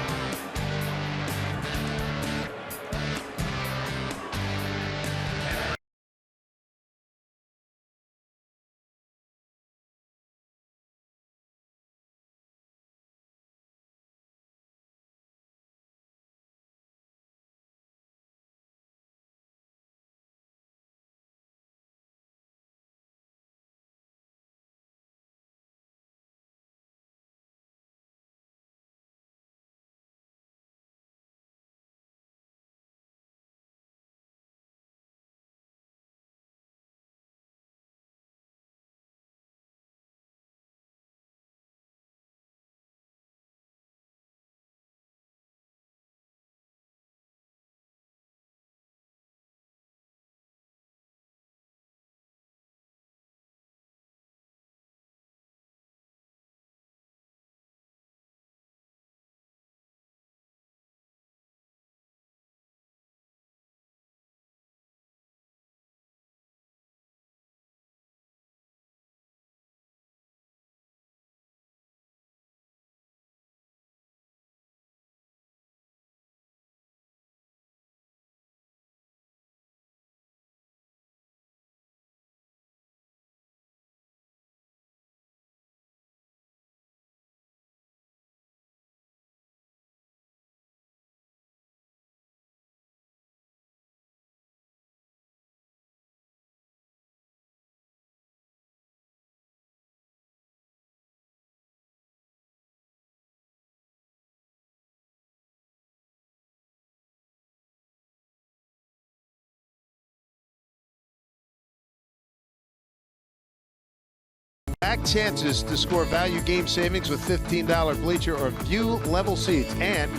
Back chances to score value game savings with $15 bleacher or view level seats and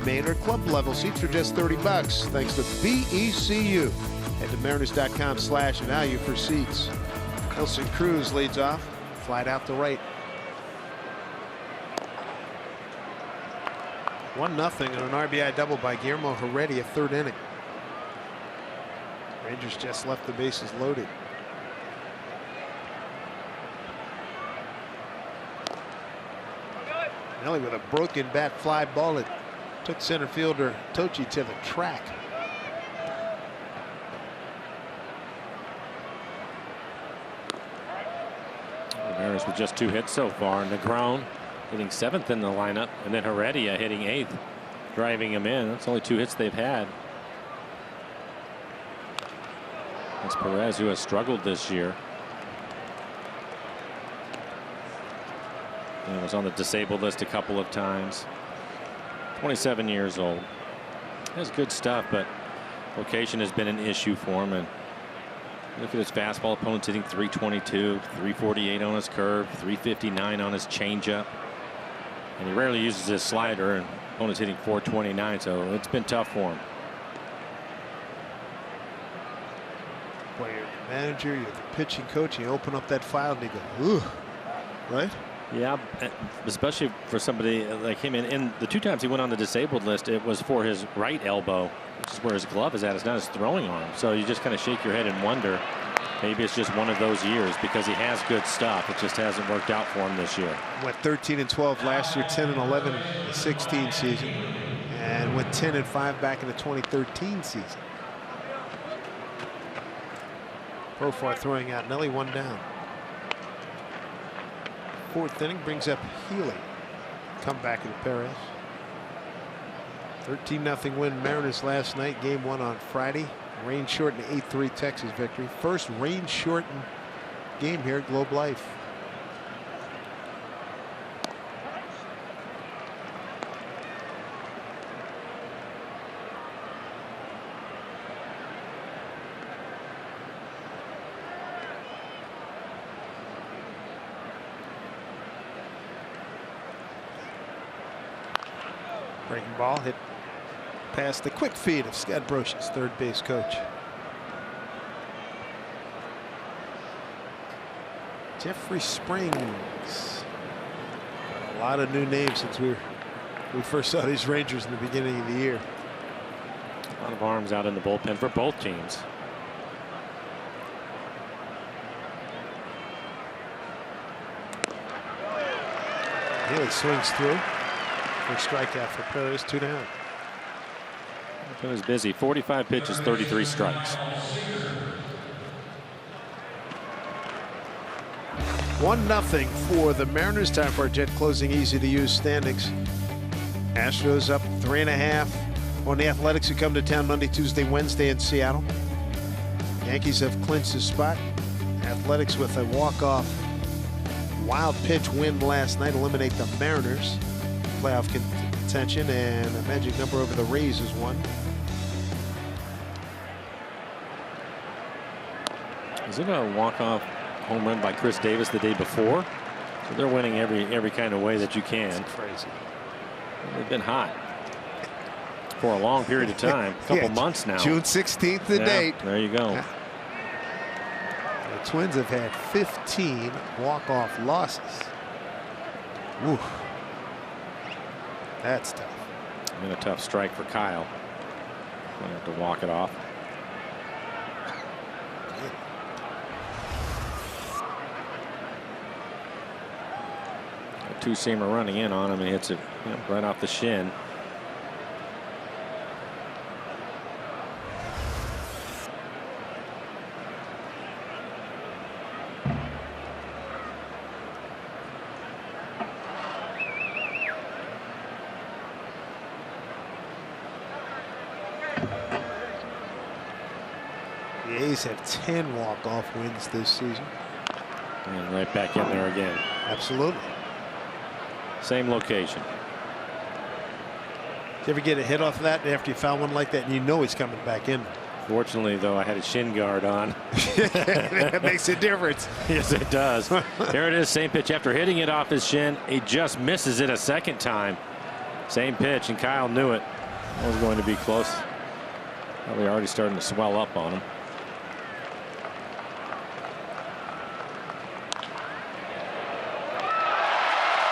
Maynard Club level seats for just $30 thanks to BECU. Head to mariners.com/value for seats. Wilson Cruz leads off, flat out to right. 1-0 on an RBI double by Guillermo Heredia, third inning. Rangers just left the bases loaded. Nelly with a broken bat fly ball. It took center fielder Tochi to the track. The Mariners with just 2 hits so far. Negron hitting 7th in the lineup, and then Heredia hitting 8th, driving him in. That's only 2 hits they've had. It's Perez, who has struggled this year. And was on the disabled list a couple of times. 27 years old. Has good stuff, but location has been an issue for him. And look at his fastball. Opponents hitting 322, 348 on his curve, 359 on his changeup. And he rarely uses his slider, and opponents hitting 429, so it's been tough for him. Boy, you're the manager, you're the pitching coach, you open up that file and you go, ooh, right? Yeah, especially for somebody like him. And the 2 times he went on the disabled list, it was for his right elbow, which is where his glove is at. It's not his throwing arm. So you just kind of shake your head and wonder, maybe it's just one of those years, because he has good stuff. It just hasn't worked out for him this year. Went 13-12 last year, 10-11 in the 16 season, and went 10-5 back in the 2013 season. Profar throwing out. Nelly, 1 down. 4th inning brings up Healy. Come back into Perez. 13-0 win Mariners last night. Game 1 on Friday. Rain shortened 8-3 Texas victory. First rain shortened game here at Globe Life. Breaking ball hit past the quick feed of Scott Brocious, third base coach. Jeffrey Springs. A lot of new names since we first saw these Rangers in the beginning of the year. A lot of arms out in the bullpen for both teams. Healy swings through. First strikeout for Perez, 2 down. It was busy. 45 pitches, 33 strikes. 1-0 for the Mariners. Time for our Jet closing easy to use standings. Astros up 3.5 on the Athletics, who come to town Monday, Tuesday, Wednesday in Seattle. Yankees have clinched his spot. Athletics with a walk-off wild pitch win last night eliminate the Mariners. Playoff contention, and a magic number over the Rays is 1. Is it a walk-off home run by Chris Davis the day before? So they're winning every kind of way that you can. That's crazy. They've been hot for a long period of time, a couple months now. June 16th, the date. There you go. The Twins have had 15 walk-off losses. Woo. That's tough. And a tough strike for Kyle. Gonna have to walk it off. A 2-seamer running in on him, and he hits it right off the shin. The A's have 10 walk-off wins this season. And right back in there again. Absolutely. Same location. You ever get a hit off of that after you foul one like that and you know he's coming back in? Fortunately, though, I had a shin guard on. That makes a difference. Yes, it does. There it is, same pitch. After hitting it off his shin, he just misses it a second time. Same pitch, and Kyle knew it. That was going to be close. Probably already starting to swell up on him.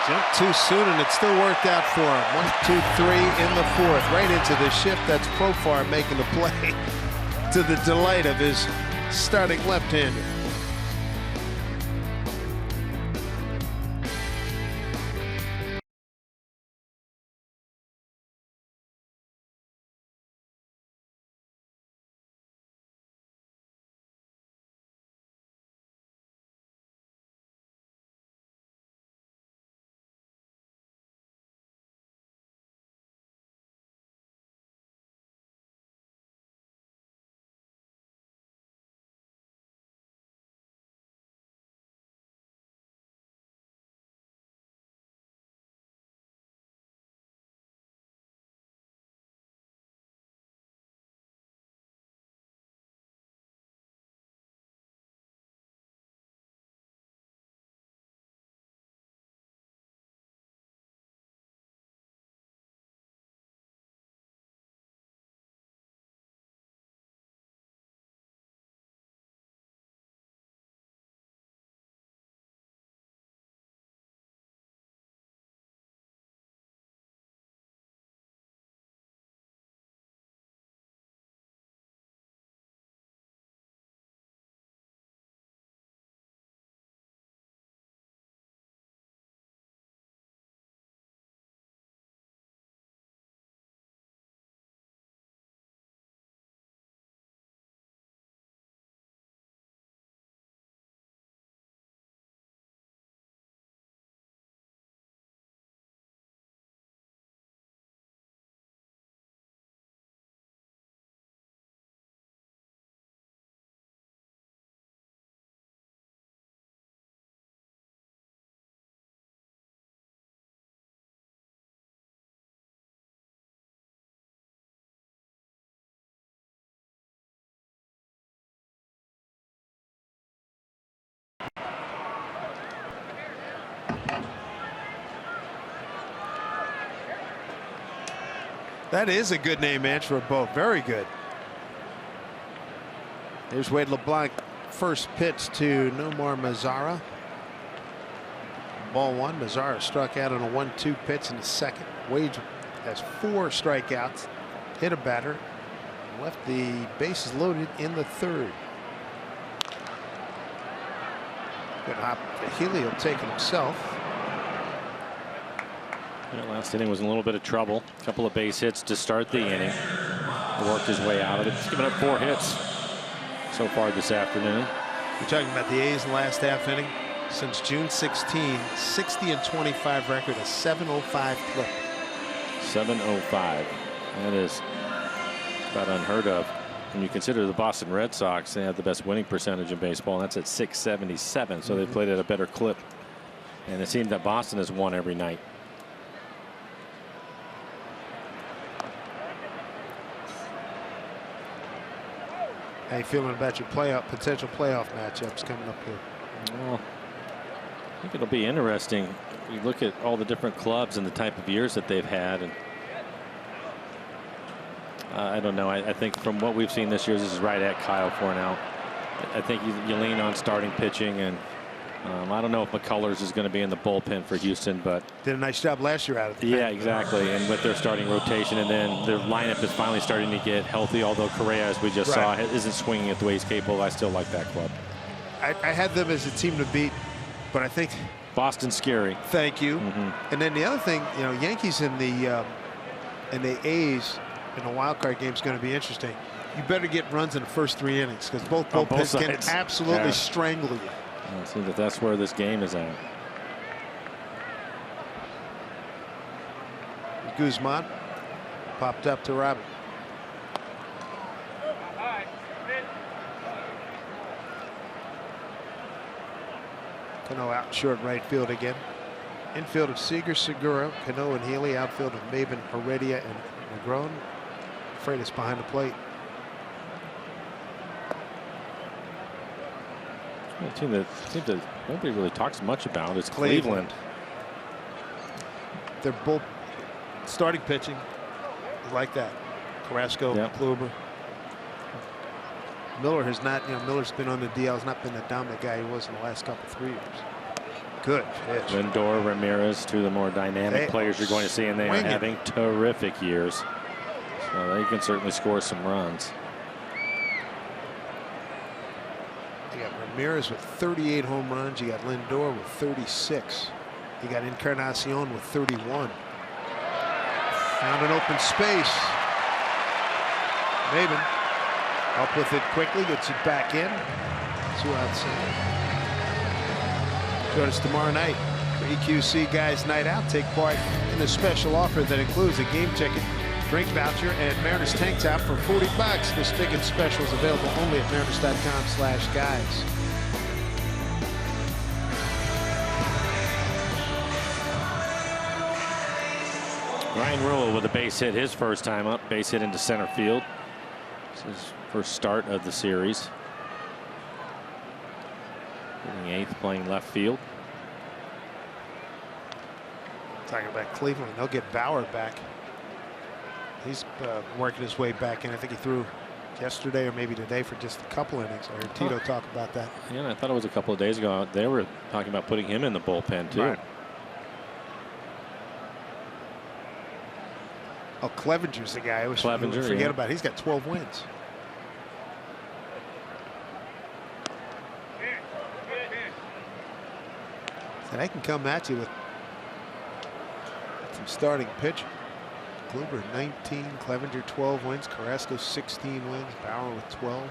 Jumped too soon, and it still worked out for him. 1, 2, 3 in the fourth, right into the shift. That's Profar making the play to the delight of his starting left-hander. That is a good name, Manfred. Both very good. Here's Wade LeBlanc. First pitch to Nomar Mazara. Ball one. Mazara struck out on a 1-2 pitch in the second. Wade has 4 strikeouts. Hit a batter. Left the bases loaded in the third. Good hop. Healy will take it himself. That last inning was in a little bit of trouble. A couple of base hits to start the inning. Worked his way out of it. He's given up 4 hits so far this afternoon. You're talking about the A's in the last half inning. Since June 16, 60-25 record, a 705 clip. 705. That is about unheard of. When you consider the Boston Red Sox, they have the best winning percentage in baseball, and that's at 677. So they played at a better clip. And it seems that Boston has won every night. How you feeling about your potential playoff matchups coming up here? Well, I think it'll be interesting. You look at all the different clubs and the type of years that they've had, and I don't know. I think from what we've seen this year, this is right at Kyle for now. I think you lean on starting pitching, and I don't know if McCullers is going to be in the bullpen for Houston, but did a nice job last year out of the yeah, exactly. And with their starting rotation, and then their lineup is finally starting to get healthy. Although Correa, as we just saw, isn't swinging it the way he's capable. I still like that club. I had them as a team to beat, but I think Boston's scary. Thank you. And then the other thing, you know, Yankees and the A's in the wild card game is going to be interesting. You better get runs in the first 3 innings because both bullpens can absolutely strangle you. It seems that that's where this game is at. Guzman popped up to Robin. Cano out in short right field again. Infield of Seager, Segura, Cano, and Healy. Outfield of Maven, Heredia, and Negron. Freitas behind the plate. The team that nobody really talks much about is Cleveland. They're both starting pitching. I like that. Carrasco, Yep. Kluber. Miller has not, Miller's been on the DL. Has not been the dominant guy he was in the last couple 3 years. Good pitch. Lindor, Ramirez, two of the more dynamic players you're going to see, and they are having terrific years. So they can certainly score some runs. You got Ramirez with 38 home runs. You got Lindor with 36. You got Encarnacion with 31. Found an open space. Maben up with it quickly, gets it back in. 2 outs. Join us tomorrow night for EQC Guys Night Out. Take part in the special offer that includes a game ticket, drink voucher, and Mariners tank top for $40. This ticket special is available only at mariners.com/guys. Ryan Rule with a base hit his first time up, base hit into center field. This is his first start of the series. Hitting 8th, playing left field. Talking about Cleveland, they'll get Bauer back. He's working his way back in. I think he threw yesterday or maybe today for just a couple innings. I heard Tito talk about that. Yeah, I thought it was a couple of days ago. They were talking about putting him in the bullpen too. Right. Oh, Clevenger's the guy I always forget about. He's got 12 wins. So they can come at you with some starting pitch. Kluber 19, Clevenger 12 wins, Carrasco 16 wins, Bauer with 12.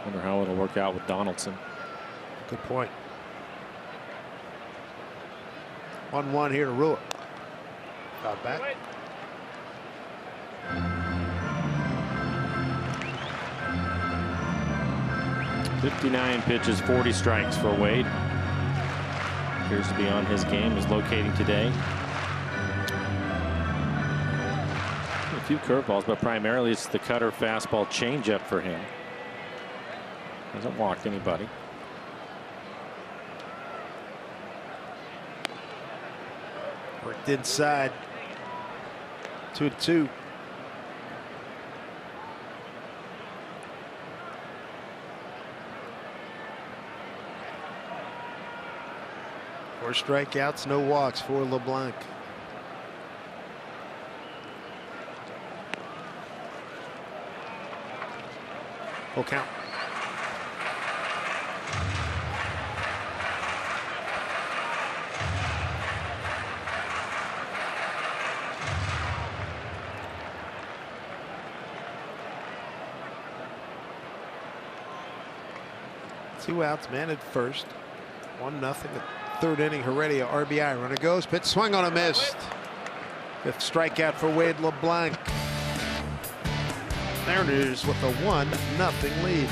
Wonder how it'll work out with Donaldson. Good point. 1-1 here to Rule. Got back. 59 pitches, 40 strikes for Wade. Appears to be on his game, is locating today. A few curveballs, but primarily it's the cutter, fastball, changeup for him. Hasn't walked anybody. Worked inside. 2-2. Four strikeouts, no walks for LeBlanc. Full count. Two outs, man at first. 1-0. Third inning, Heredia RBI. Runner goes, pitch swung on a missed. Fifth strikeout for Wade LeBlanc. Mariners with a 1-0 lead.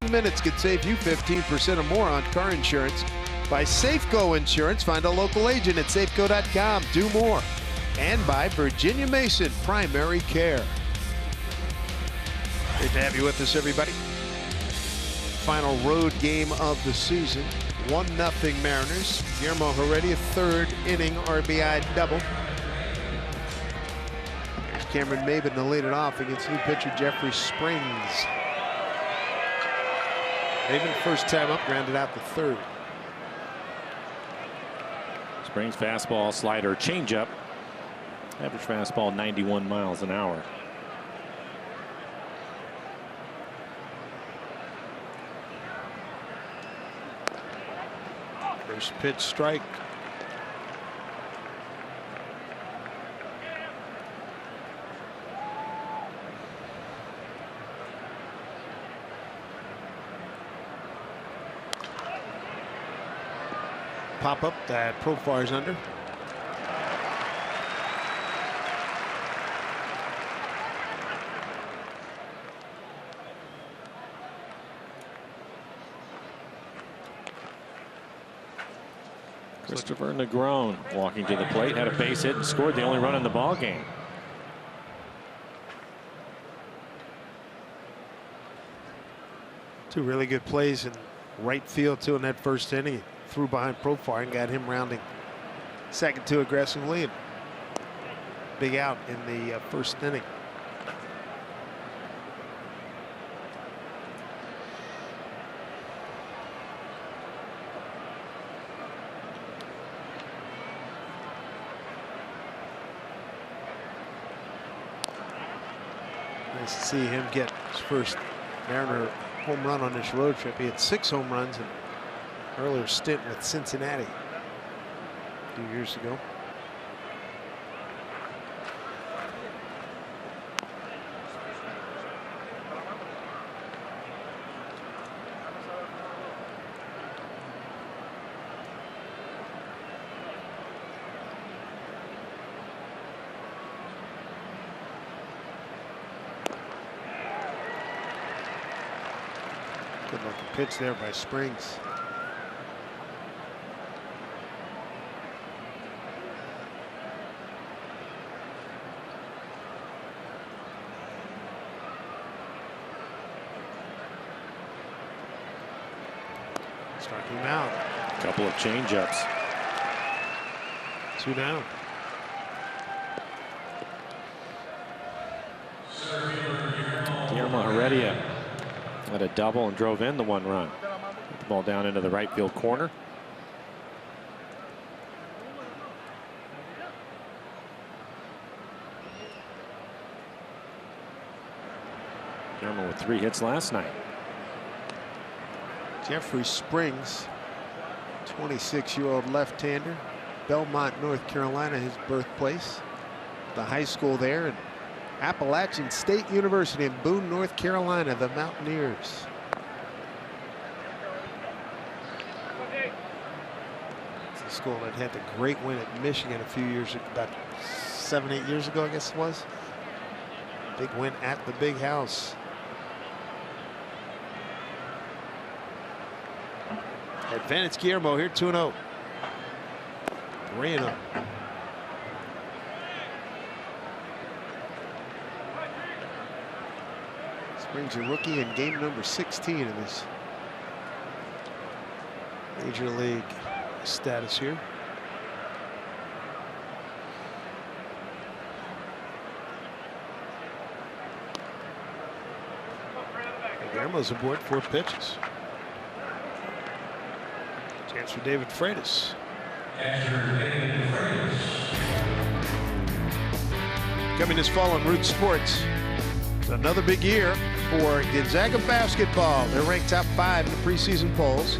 minutes could save you 15% or more on car insurance. By Safeco Insurance, find a local agent at safeco.com. Do more. And by Virginia Mason Primary Care. Great to have you with us, everybody. Final road game of the season. 1-0 Mariners. Guillermo Heredia, third inning RBI double. There's Cameron Maben to lead it off against new pitcher Jeffrey Springs. Maben, first time up, grounded out the third. Springs fastball, slider, changeup. Average fastball 91 miles an hour. First pitch strike. Pop up, that Profar's under. Christopher Negron walking to the plate, had a base hit and scored the only run in the ball game. Two really good plays in right field too in that first inning. Threw behind Profar and got him rounding second too aggressively. And big out in the first inning. Nice to see him get his first Mariner home run on this road trip. He had 6 home runs in an earlier stint with Cincinnati a few years ago. Good looking pitch there by Springs. Striking him out. A couple of changeups. 2 down. Guillermo Heredia had a double and drove in the 1 run. Put the ball down into the right field corner. Guillermo with 3 hits last night. Jeffrey Springs, 26-year-old left-hander, Belmont, North Carolina, his birthplace. The high school there, and Appalachian State University in Boone, North Carolina, the Mountaineers. It's a school that had the great win at Michigan a few years ago, about 7, 8 years ago, I guess it was. Big win at the Big House. Advantage Guillermo here, 2-0. 3-0. Springs a rookie in game number 16 of his major league status here. Guillermo's aboard 4 pitches. Chance for David Freitas. Coming this fall on Root Sports. It's another big year for Gonzaga basketball. They're ranked top 5 in the preseason polls.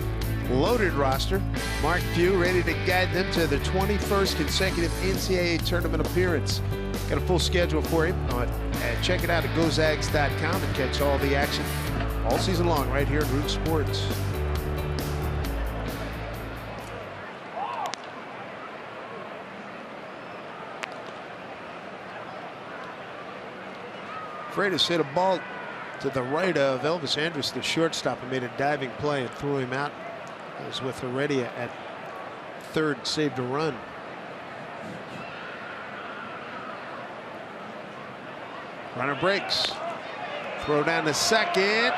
Loaded roster. Mark Pugh ready to guide them to their 21st consecutive NCAA tournament appearance. Got a full schedule for you. Check it out at gozags.com and catch all the action all season long right here at Root Sports. Freitas hit a ball to the right of Elvis Andrus, the shortstop, and made a diving play and threw him out. It was with Heredia at third, saved a run. Runner breaks. Throw down to second.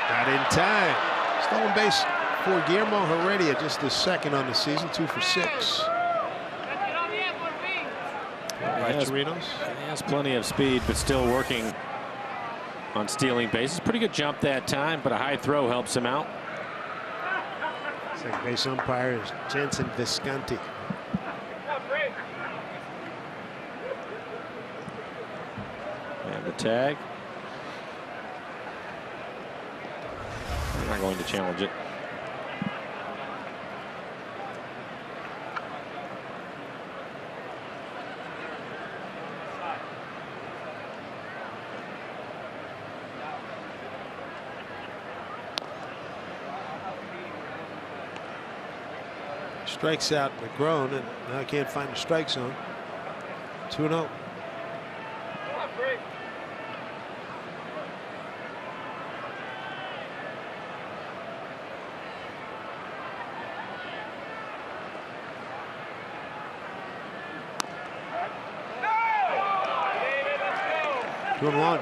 Not in time. Stolen base for Guillermo Heredia, just his second on the season, 2 for 6. He has plenty of speed, but still working on stealing bases. Pretty good jump that time, but a high throw helps him out. Second base umpire is Jensen Visconti. And the tag. They're not going to challenge it. Strikes out McGrone, and now I can't find the strike zone. 2-0. Two and one.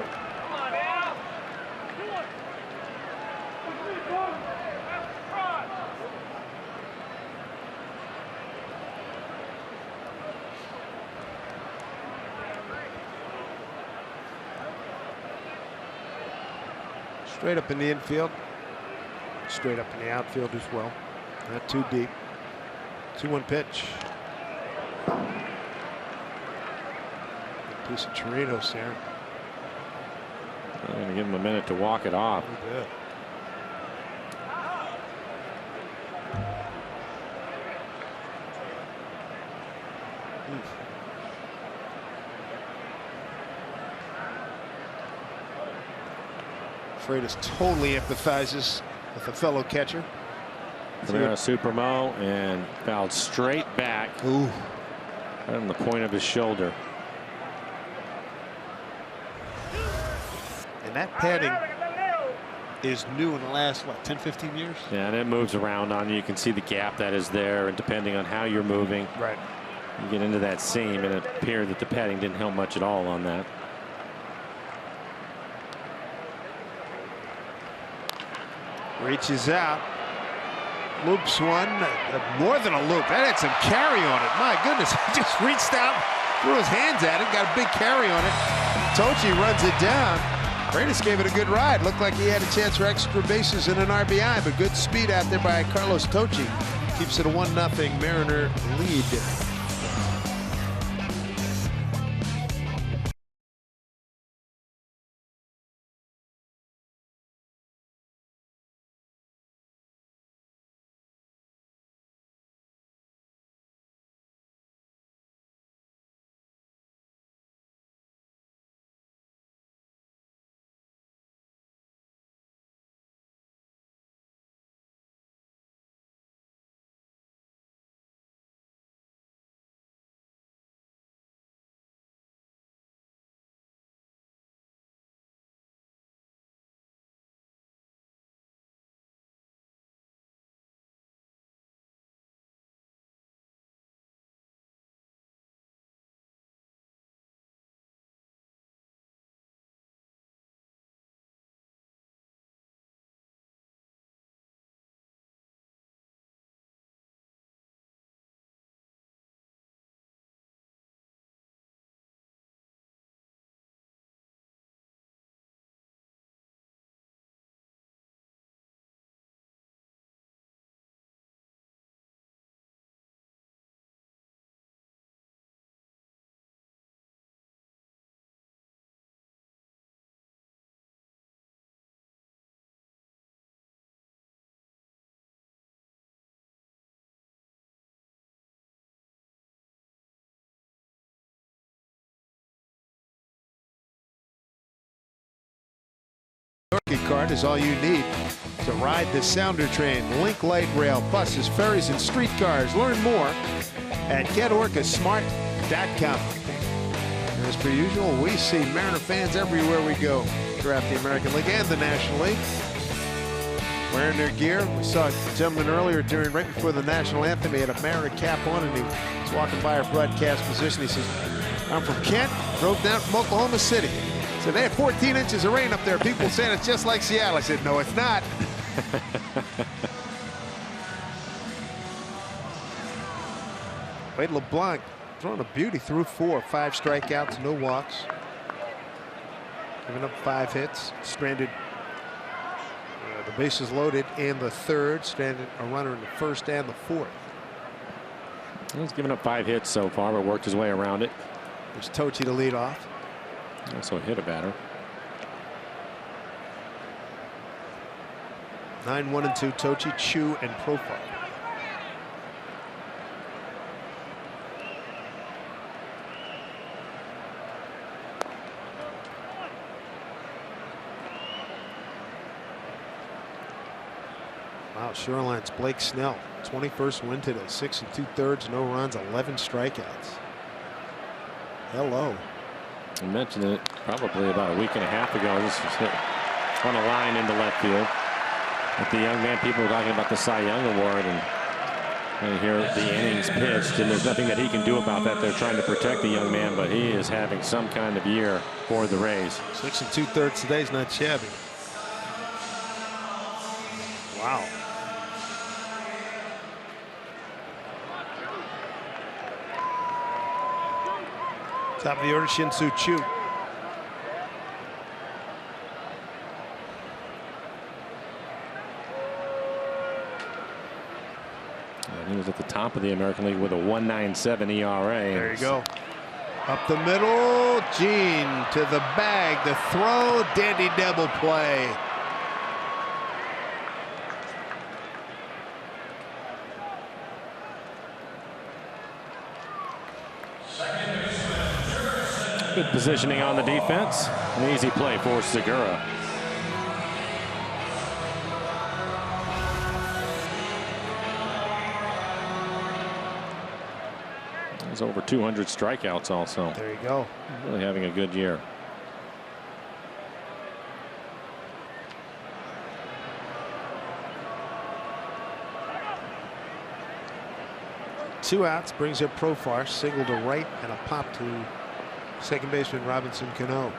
Straight up in the infield, straight up in the outfield as well. Not too deep. 2-1 pitch. Good piece of Chirinos there. I'm going to give him a minute to walk it off. Good. Freitas totally empathizes with a fellow catcher. Primera Supermo and fouled straight back. Ooh. Right on the point of his shoulder. And that padding is new in the last, what, 10, 15 years? Yeah, and it moves around on you. You can see the gap that is there, and depending on how you're moving, right, you get into that seam, and it appeared that the padding didn't help much at all on that. Reaches out, loops one, more than a loop. That had some carry on it. My goodness, he just reached out, threw his hands at it, got a big carry on it. Tochi runs it down. Freitas gave it a good ride. Looked like he had a chance for extra bases and an RBI, but good speed out there by Carlos Tochi. Keeps it a 1-0 Mariner lead. Card is all you need to ride the Sounder train, Link Light Rail, buses, ferries, and streetcars. Learn more at GetOrcaSmart.com. As per usual, we see Mariner fans everywhere we go. throughout the American League and the National League. Wearing their gear. We saw a gentleman earlier right before the national anthem. He had a Mariner cap on, and he was walking by our broadcast position. He says, I'm from Kent, drove down from Oklahoma City. So they had 14 inches of rain up there. People saying it's just like Seattle. I said, no, it's not. Wade LeBlanc throwing a beauty through 4, 5 strikeouts, no walks. Giving up 5 hits, stranded the bases loaded in the 3rd, stranded a runner in the 1st and the 4th. He's given up 5 hits so far, but worked his way around it. There's Tochi to lead off. Also hit a batter. 9-1-2, Tochi, Chu, and Profar. Wow, Shoreline's Blake Snell, 21st win today, 6 2/3, no runs, 11 strikeouts. Hello. I mentioned it probably about a week and a half ago. This was hit on a line into left field. With the young man, people were talking about the Cy Young Award, and here the innings pitched, and there's nothing that he can do about that. They're trying to protect the young man, but he is having some kind of year for the Rays. 6 2/3 today is not shabby. Wow. Top of the order, Shin-Soo Choo. And he was at the top of the American League with a 1.97 ERA. There you go. Up the middle, Gene to the bag, the throw, dandy double play. Good positioning on the defense. An easy play for Segura. He's over 200 strikeouts also. There you go. Really having a good year. Two outs, brings up Profar, single to right and a pop to second baseman Robinson Cano.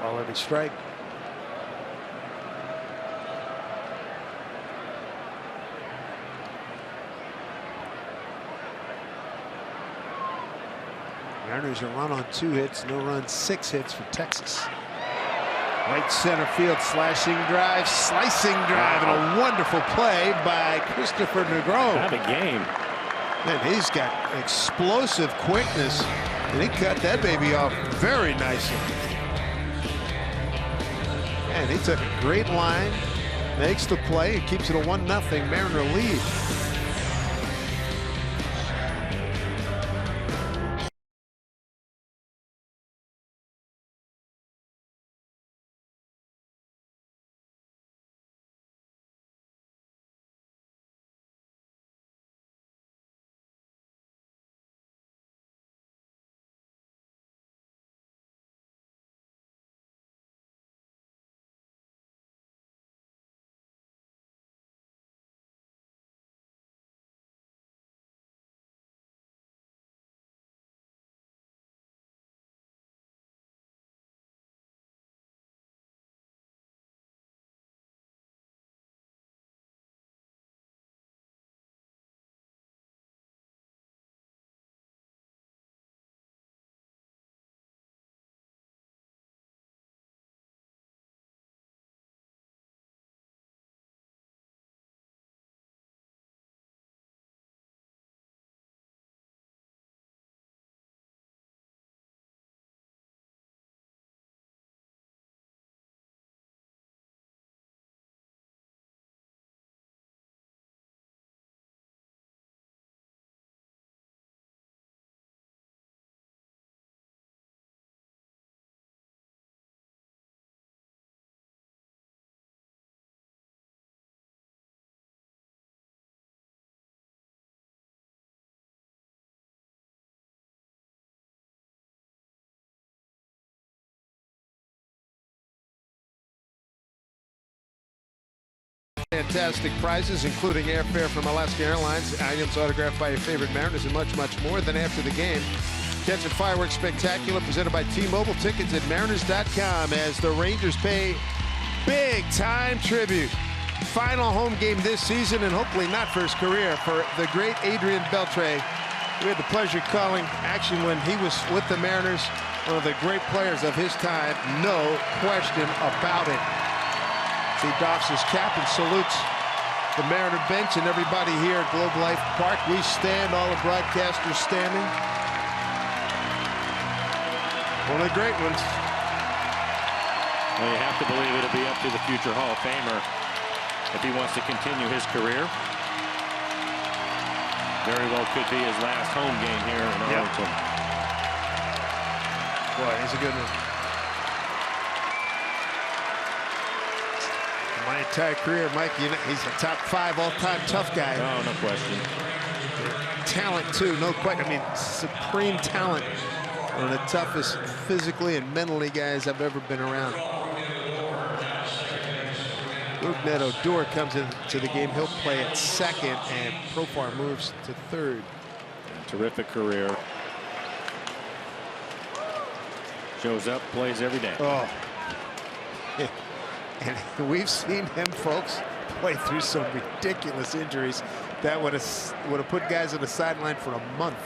Quality strike. Mariners a run on 2 hits, no runs, 6 hits for Texas. Right center field, slashing drive, slicing drive, and a wonderful play by Christopher Negron. Have a game. Man, he's got explosive quickness, and he cut that baby off very nicely. And he took a great line, makes the play, and keeps it a 1-0 Mariner lead. Fantastic prizes, including airfare from Alaska Airlines, items autographed by your favorite Mariners, and much, much more. Then after the game, catch a fireworks spectacular presented by T-Mobile. Tickets at Mariners.com as the Rangers pay big-time tribute. Final home game this season, and hopefully not for his career, for the great Adrian Beltre. We had the pleasure of calling action when he was with the Mariners. One of the great players of his time, no question about it. He doffs his cap and salutes the Mariner bench and everybody here at Globe Life Park. We stand, all the broadcasters standing. One of the great ones. Well, you have to believe it'll be up to the future Hall of Famer if he wants to continue his career. Very well could be his last home game here in Arlington. Boy, he's a good one. My entire career, Mike, you know, he's a top 5 all-time tough guy. Oh, no question. Talent, too, no question. I mean, supreme talent. One of the toughest physically and mentally guys I've ever been around. Rougned Odor comes into the game. He'll play at second, and Profar moves to third. Terrific career. Shows up, plays every day. Oh. And we've seen him, folks, play through some ridiculous injuries that would have put guys on the sideline for a month.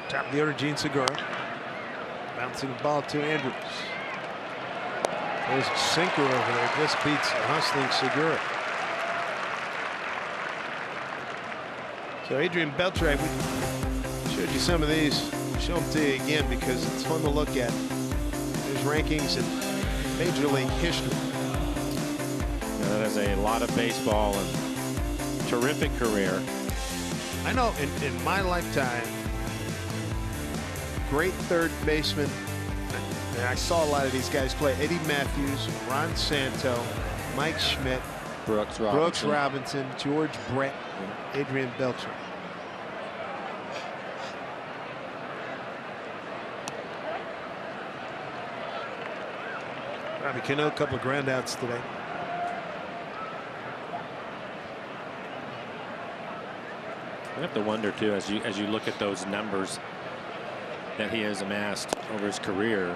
Top of the order, Gene Segura. Bouncing the ball to Andrews. There's a sinker over there. Just beats a hustling Segura. So Adrian Beltre, we showed you some of these. Show them to you again because it's fun to look at. There's rankings in Major League history. Yeah, that is a lot of baseball and terrific career. I know in my lifetime, great third baseman, and I saw a lot of these guys play. Eddie Matthews, Ron Santo, Mike Schmidt, Brooks Robinson, George Brett, Adrian Beltre. Robbie Cano, a couple of groundouts today. You have to wonder too, as you look at those numbers that he has amassed over his career.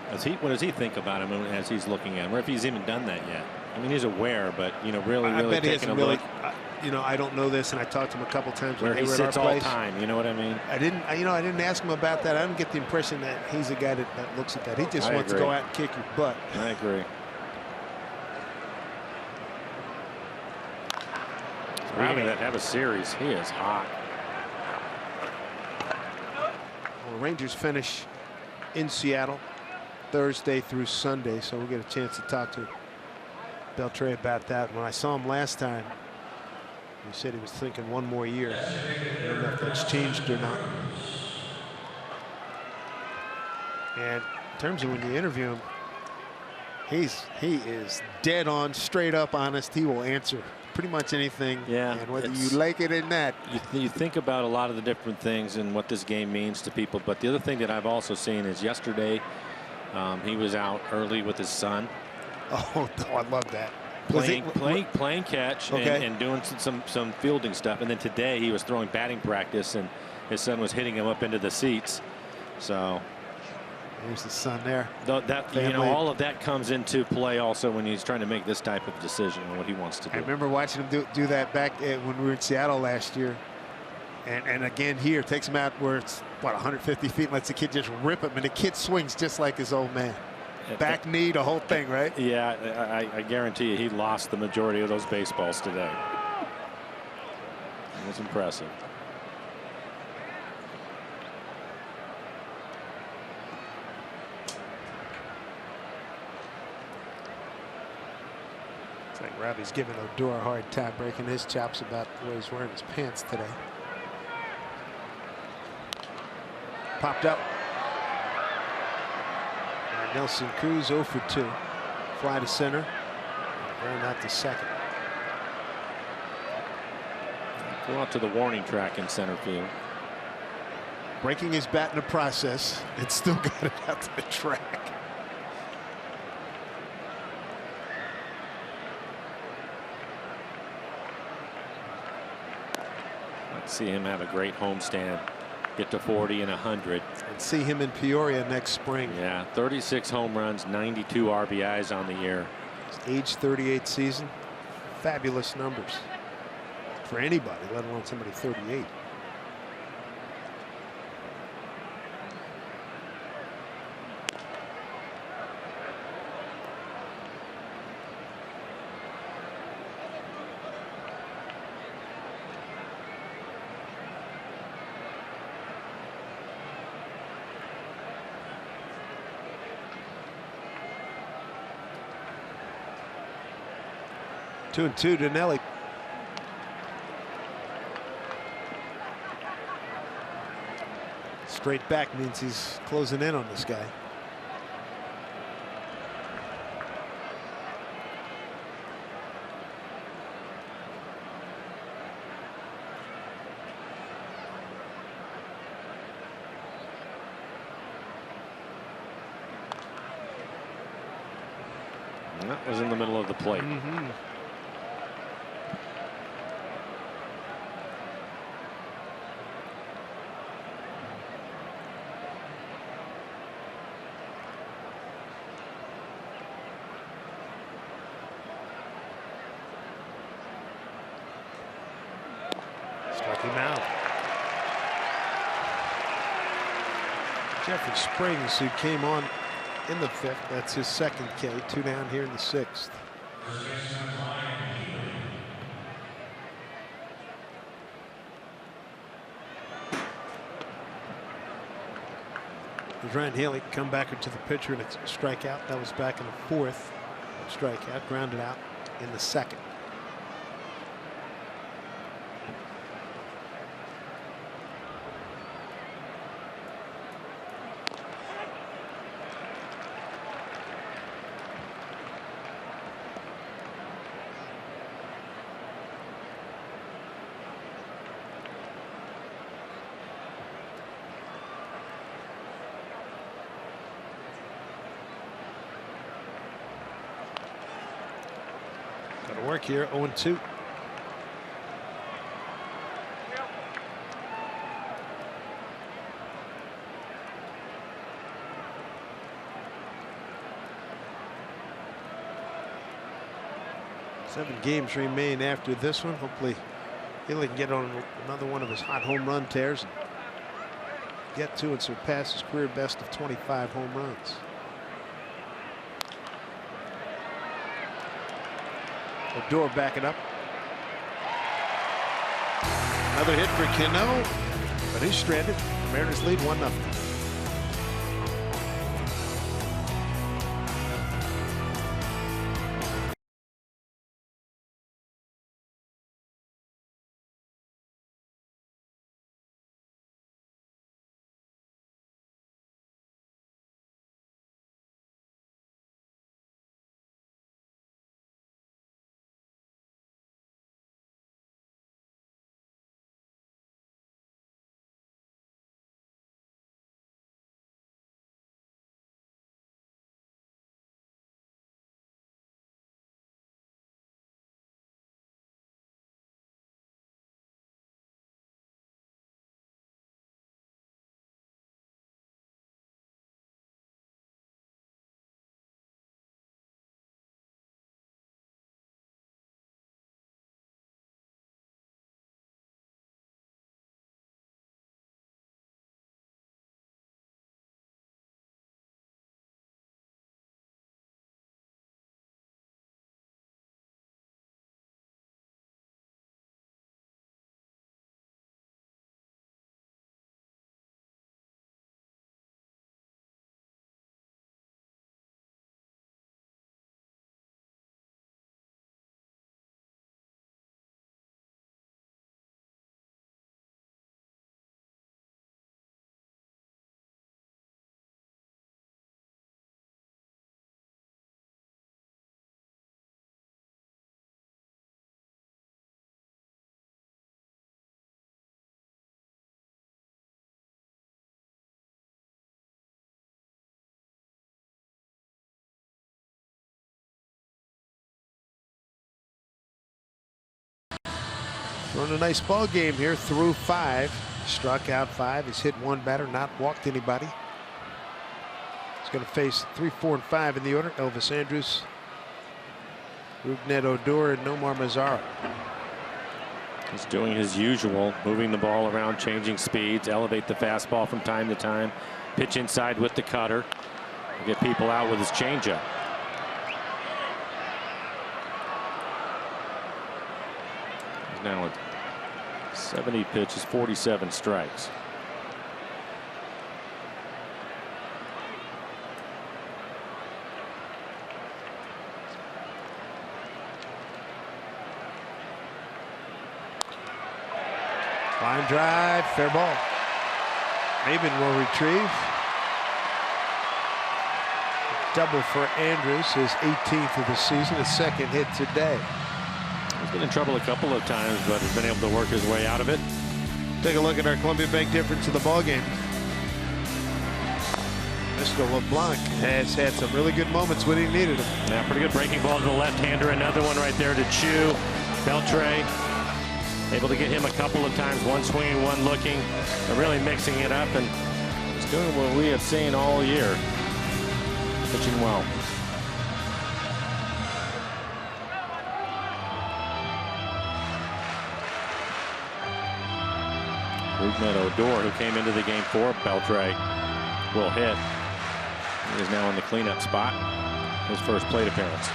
What does he think about him as he's looking at him, or if he's even done that yet? I mean, he's aware, but you know, really taking a look. You know, I don't know this, and I talked to him a couple times where when he they were at sits our all place. time. You know what I mean? I didn't ask him about that. I don't get the impression that he's a guy that looks at that. He just wants to go out and kick your butt. I agree. Speaking of that, have a series. He is hot. Well, Rangers finish in Seattle Thursday through Sunday, so we'll get a chance to talk to Beltre about that. When I saw him last time, he said he was thinking one more year. I don't know if that's changed or not. And in terms of when you interview him, he is dead on, straight up honest. He will answer pretty much anything. Yeah, and whether you like it or not. You think about a lot of the different things and what this game means to people. But the other thing that I've also seen is yesterday he was out early with his son. Oh, I love that. Playing catch and doing some fielding stuff. And then today he was throwing batting practice, and his son was hitting him up into the seats. So there's the son there. You know, all of that comes into play also when he's trying to make this type of decision on what he wants to do. I remember watching him do that back when we were in Seattle last year. And again here, takes him out where it's, what, 150 feet, and lets the kid just rip him. And the kid swings just like his old man. Back knee, the whole thing, right? Yeah, I guarantee you he lost the majority of those baseballs today. It was impressive. It's like Robbie's giving Odor a hard time breaking his chops about the way he's wearing his pants today. Popped up. Nelson Cruz 0 for 2. Fly to center. Ground out to second. Go out to the warning track in center field. breaking his bat in the process and still got it out to the track. Let's see him have a great homestand. Get to 40 and 100. And see him in Peoria next spring. Yeah, 36 home runs, 92 RBIs on the year. Age 38 season. Fabulous numbers for anybody, let alone somebody 38. Two and two to Nelly. Straight back means he's closing in on this guy. And that was in the middle of the plate. Struck him out. Jeffrey Springs, who came on in the 5th, that's his 2nd K, 2 down here in the 6th. Ryan Haley come back into the pitcher and it's a strikeout. That was back in the 4th. Strikeout, grounded out in the 2nd. Got to work here, 0-2. Seven games remain after this one. Hopefully Haley can get on another one of his hot home run tears and get to and surpass his career best of 25 home runs. Odor backing up. Another hit for Cano, but he's stranded. Mariners lead 1-0. Throwing a nice ball game here through 5. Struck out 5. He's hit 1 batter, not walked anybody. He's going to face 3, 4, and 5 in the order. Elvis Andrus, Rougned Odor, and Nomar Mazara. He's doing his usual, moving the ball around, changing speeds, elevate the fastball from time to time, pitch inside with the cutter, get people out with his changeup. He's now at 70 pitches, 47 strikes. Line drive, fair ball. Maben will retrieve. Double for Andrus, his 18th of the season, his 2nd hit today. He's been in trouble a couple of times, but has been able to work his way out of it. Take a look at our Columbia Bank difference in the ballgame. Mr. LeBlanc has had some really good moments when he needed them. Yeah, pretty good breaking ball to the left-hander. Another one right there to Chew. Beltre able to get him a couple of times, one swinging, one looking, really mixing it up, and he's doing what we have seen all year, pitching well. Rougned Odor, who came into the game for Beltre, will hit. He is now in the cleanup spot, his first plate appearance.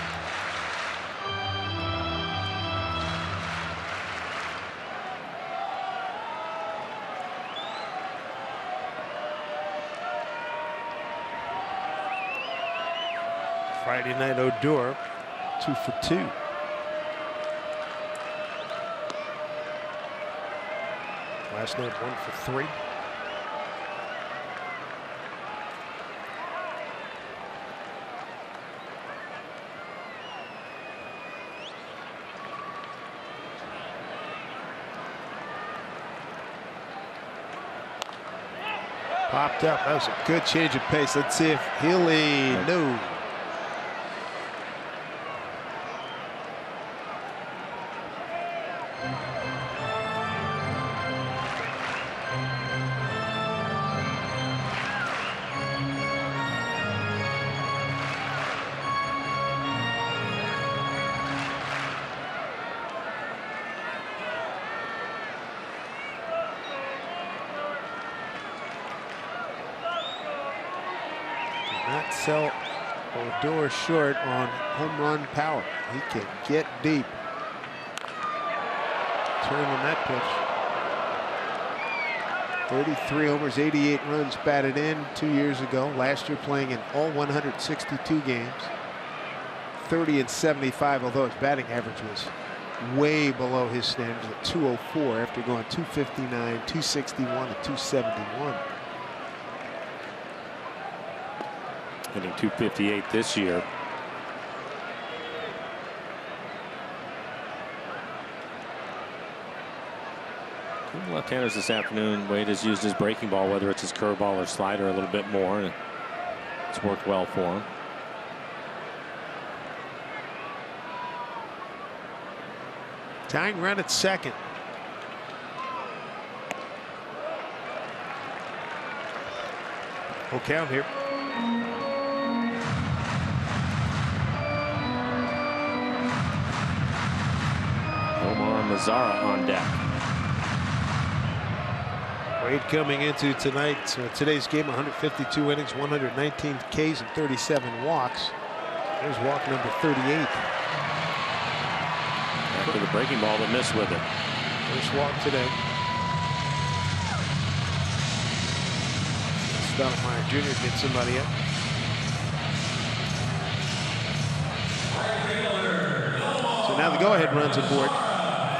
Friday night Odor, 2 for 2. Last night 1 for 3. Popped up. That was a good change of pace. Let's see if Healy. No. Not sell Odor short on home run power. He can get deep. Turn on that pitch. 33 homers, 88 runs batted in 2 years ago. Last year playing in all 162 games. 30 and 75, although his batting average was way below his standards at 204 after going 259, 261, and 271. Hitting 258 this year. Left-handers this afternoon. Wade has used his breaking ball, whether it's his curveball or slider, a little bit more, and it's worked well for him. Tying run at second. Full count here. Nomar Mazara on deck. Wade coming into today's game, 152 innings, 119 Ks, and 37 walks. There's walk number 38. After the breaking ball, but missed with it. First walk today. Stoudemire Jr. gets somebody up. So now the go-ahead runs aboard.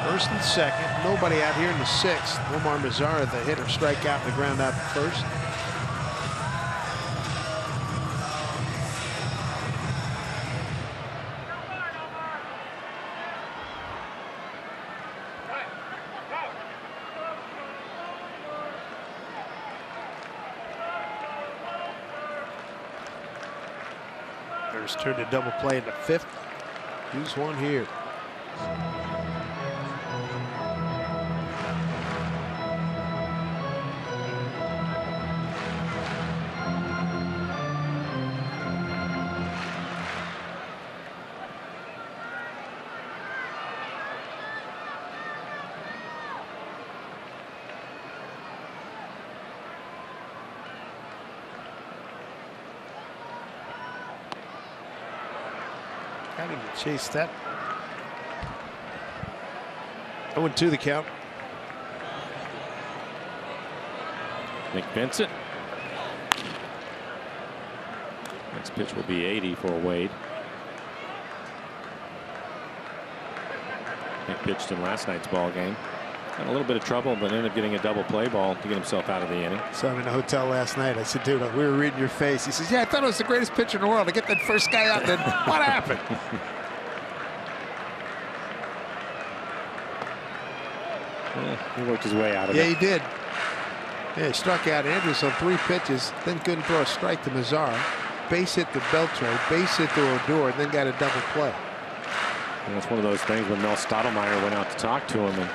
First and second. Nobody out here in the 6th. Nomar Mazara, the hitter, strike out and the ground out first. There's turned a double play in the 5th. Use one here. Can't even chase that. 0-2 the count. Nick Vincent. Next pitch will be 80 for Wade. Nick pitched in last night's ball game. Had a little bit of trouble, but ended up getting a double play ball to get himself out of the inning. Saw him in the hotel last night. I said, dude, we were reading your face. He says, yeah, I thought it was the greatest pitcher in the world to get that first guy out. Then what happened? He worked his way out of it. Yeah, he did. Yeah, he struck out Andrews on 3 pitches, then couldn't throw a strike to Mazzara. Base hit to Beltre, base hit to Odor, and then got a double play. And that's one of those things when Mel Stottlemyre went out to talk to him, and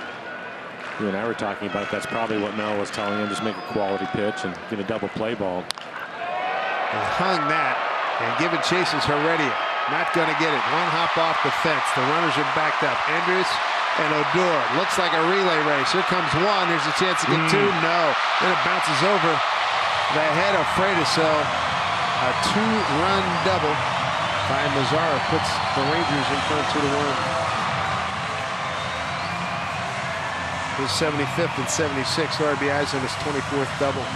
you and I were talking about that's probably what Mel was telling him, just make a quality pitch and get a double play ball. And hung that, and given chases Heredia. Not going to get it. One hop off the fence. The runners are backed up. Andrews and Odor. Looks like a relay race. Here comes one. There's a chance to get 2. No. Then it bounces over the head of Freitas. A 2-run double by Mazzara puts the Rangers in front 2-1. His 75th and 76th RBIs on his 24th double.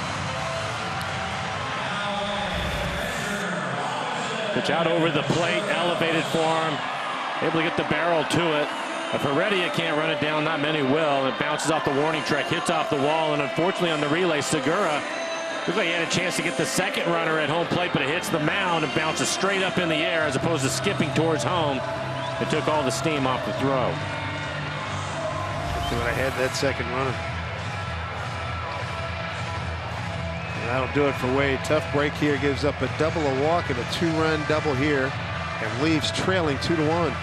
Pitch out over the plate, elevated form, able to get the barrel to it. If Heredia can't run it down, not many will. It bounces off the warning track, hits off the wall, and unfortunately on the relay, Segura looked like he had a chance to get the second runner at home plate, but it hits the mound and bounces straight up in the air as opposed to skipping towards home. It took all the steam off the throw. I had that second runner. And that'll do it for Wade. Tough break here. Gives up a double, a walk, and a 2-run double here, and leaves trailing 2-1.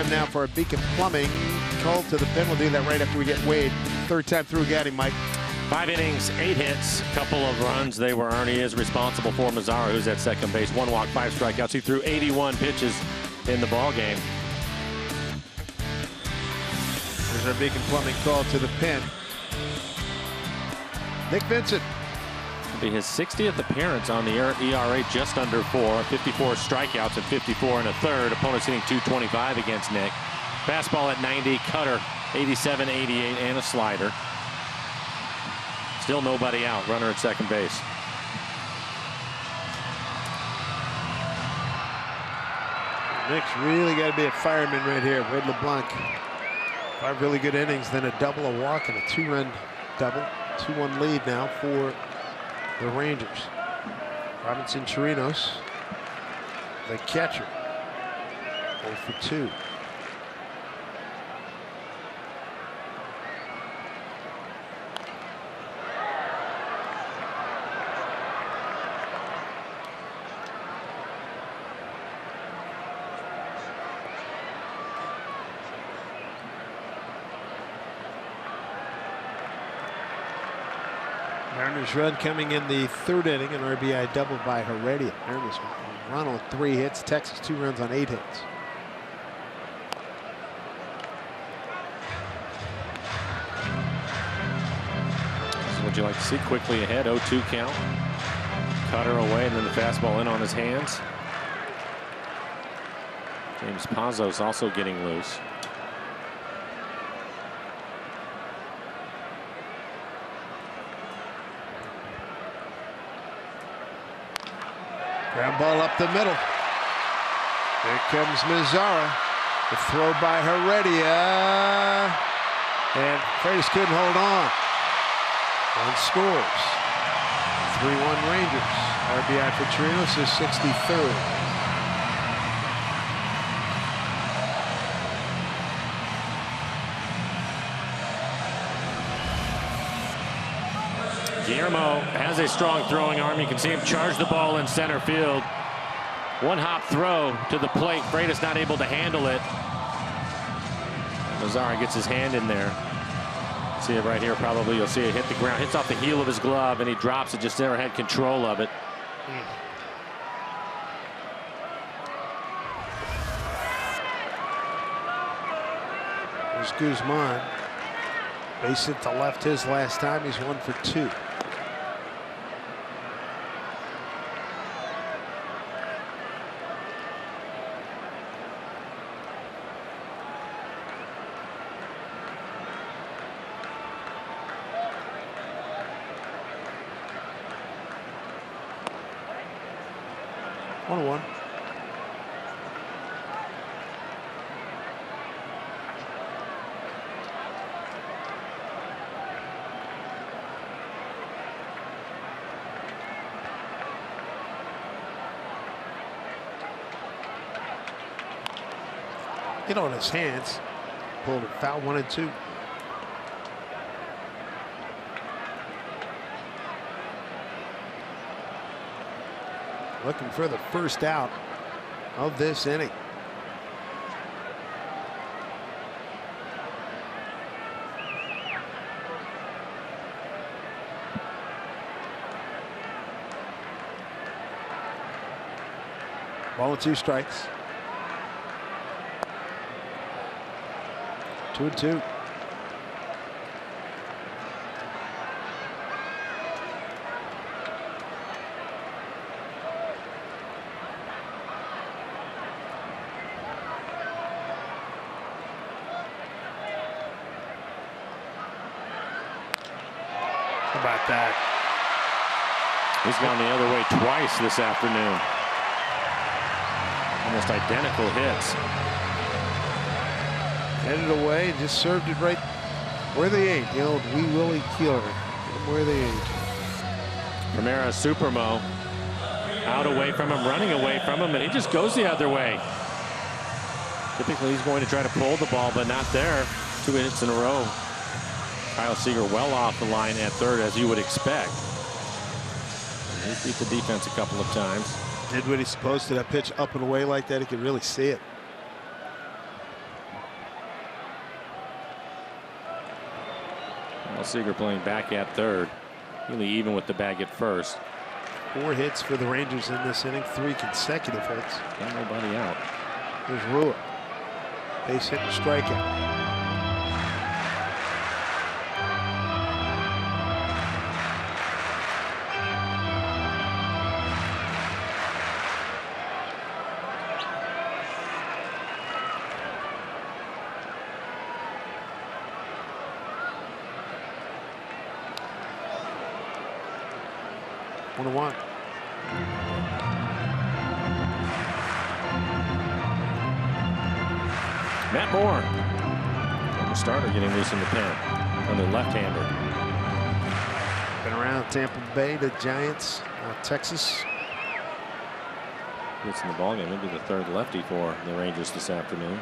Now for a Beacon Plumbing call to the pen. We'll do that right after we get Wade. Third time through, got him, Mike. 5 innings, 8 hits, couple of runs. They were earned. He is responsible for Mazzara, who's at second base. 1 walk, 5 strikeouts. He threw 81 pitches in the ball game. There's our Beacon Plumbing call to the pen. Nick Vincent. It'll be his 60th appearance on the ERA, just under 4. 54 strikeouts and 54 and a third. Opponents hitting .225 against Nick. Fastball at 90, cutter 87, 88, and a slider. Still nobody out. Runner at second base. Nick's really got to be a fireman right here. Wade LeBlanc. 5 really good innings, then a double, a walk, and a 2-run double. 2-1 lead now for the Rangers. Robinson Chirinos, the catcher, 0 for 2. Mariners run coming in the 3rd inning, an RBI double by Heredia. Mariners run on 3 hits, Texas 2 runs on 8 hits. This is what you like to see. Quickly ahead, 0-2 count. Cutter away, and then the fastball in on his hands. James Pazos also getting loose. Ground ball up the middle. There comes Mazzara. The throw by Heredia. And Freitas couldn't hold on. One scores. 3-1 Rangers. RBI for Trinos, his 63rd. Guillermo has a strong throwing arm. You can see him charge the ball in center field. One hop throw to the plate. Freitas not able to handle it. Mazzara gets his hand in there. See it right here, probably. You'll see it hit the ground. Hits off the heel of his glove, and he drops it. Just never had control of it. There's Guzman. Base hit to left his last time. He's 1 for 2. One. Hit on his hands. Pulled it foul, 1 and 2. Looking for the first out of this inning. Ball and 2 strikes. 2-2. How about that? He's gone the other way twice this afternoon. Almost identical hits. Headed away and just served it right where they ate. The old Wee Willie Keeler. Where they ate. Primera Supermo out away from him, running away from him, and he just goes the other way. Typically he's going to try to pull the ball, but not there. 2 hits in a row. Kyle Seager well off the line at third, as you would expect. He beat the defense a couple of times. Did what he's supposed to. That pitch up and away like that, he could really see it. Kyle Seager playing back at third. Really even with the bag at first. 4 hits for the Rangers in this inning, 3 consecutive hits. Got nobody out. There's Rua. Base hit and strikeout. One. Matt Moore, former starter, getting loose in the pen on the left-hander. Been around Tampa Bay, the Giants, Texas. Gets in the ballgame. Maybe the 3rd lefty for the Rangers this afternoon.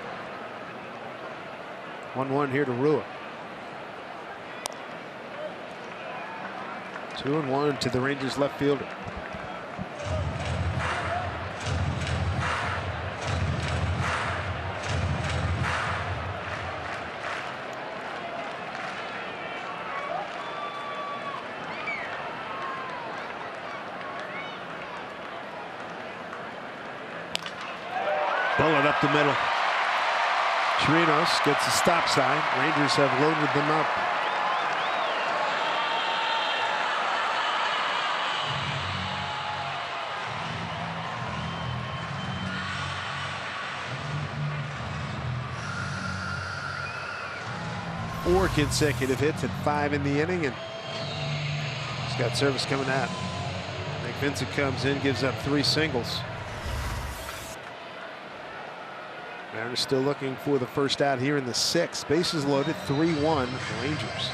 1-1 here to Rua. 2-1 to the Rangers left fielder. Pull it up the middle. Chirinos gets a stop sign. Rangers have loaded them up. Four consecutive hits at 5 in the inning, and he's got service coming out. Nick Vincent comes in, gives up 3 singles. Mariners still looking for the first out here in the 6th. Bases loaded, 3-1 Rangers.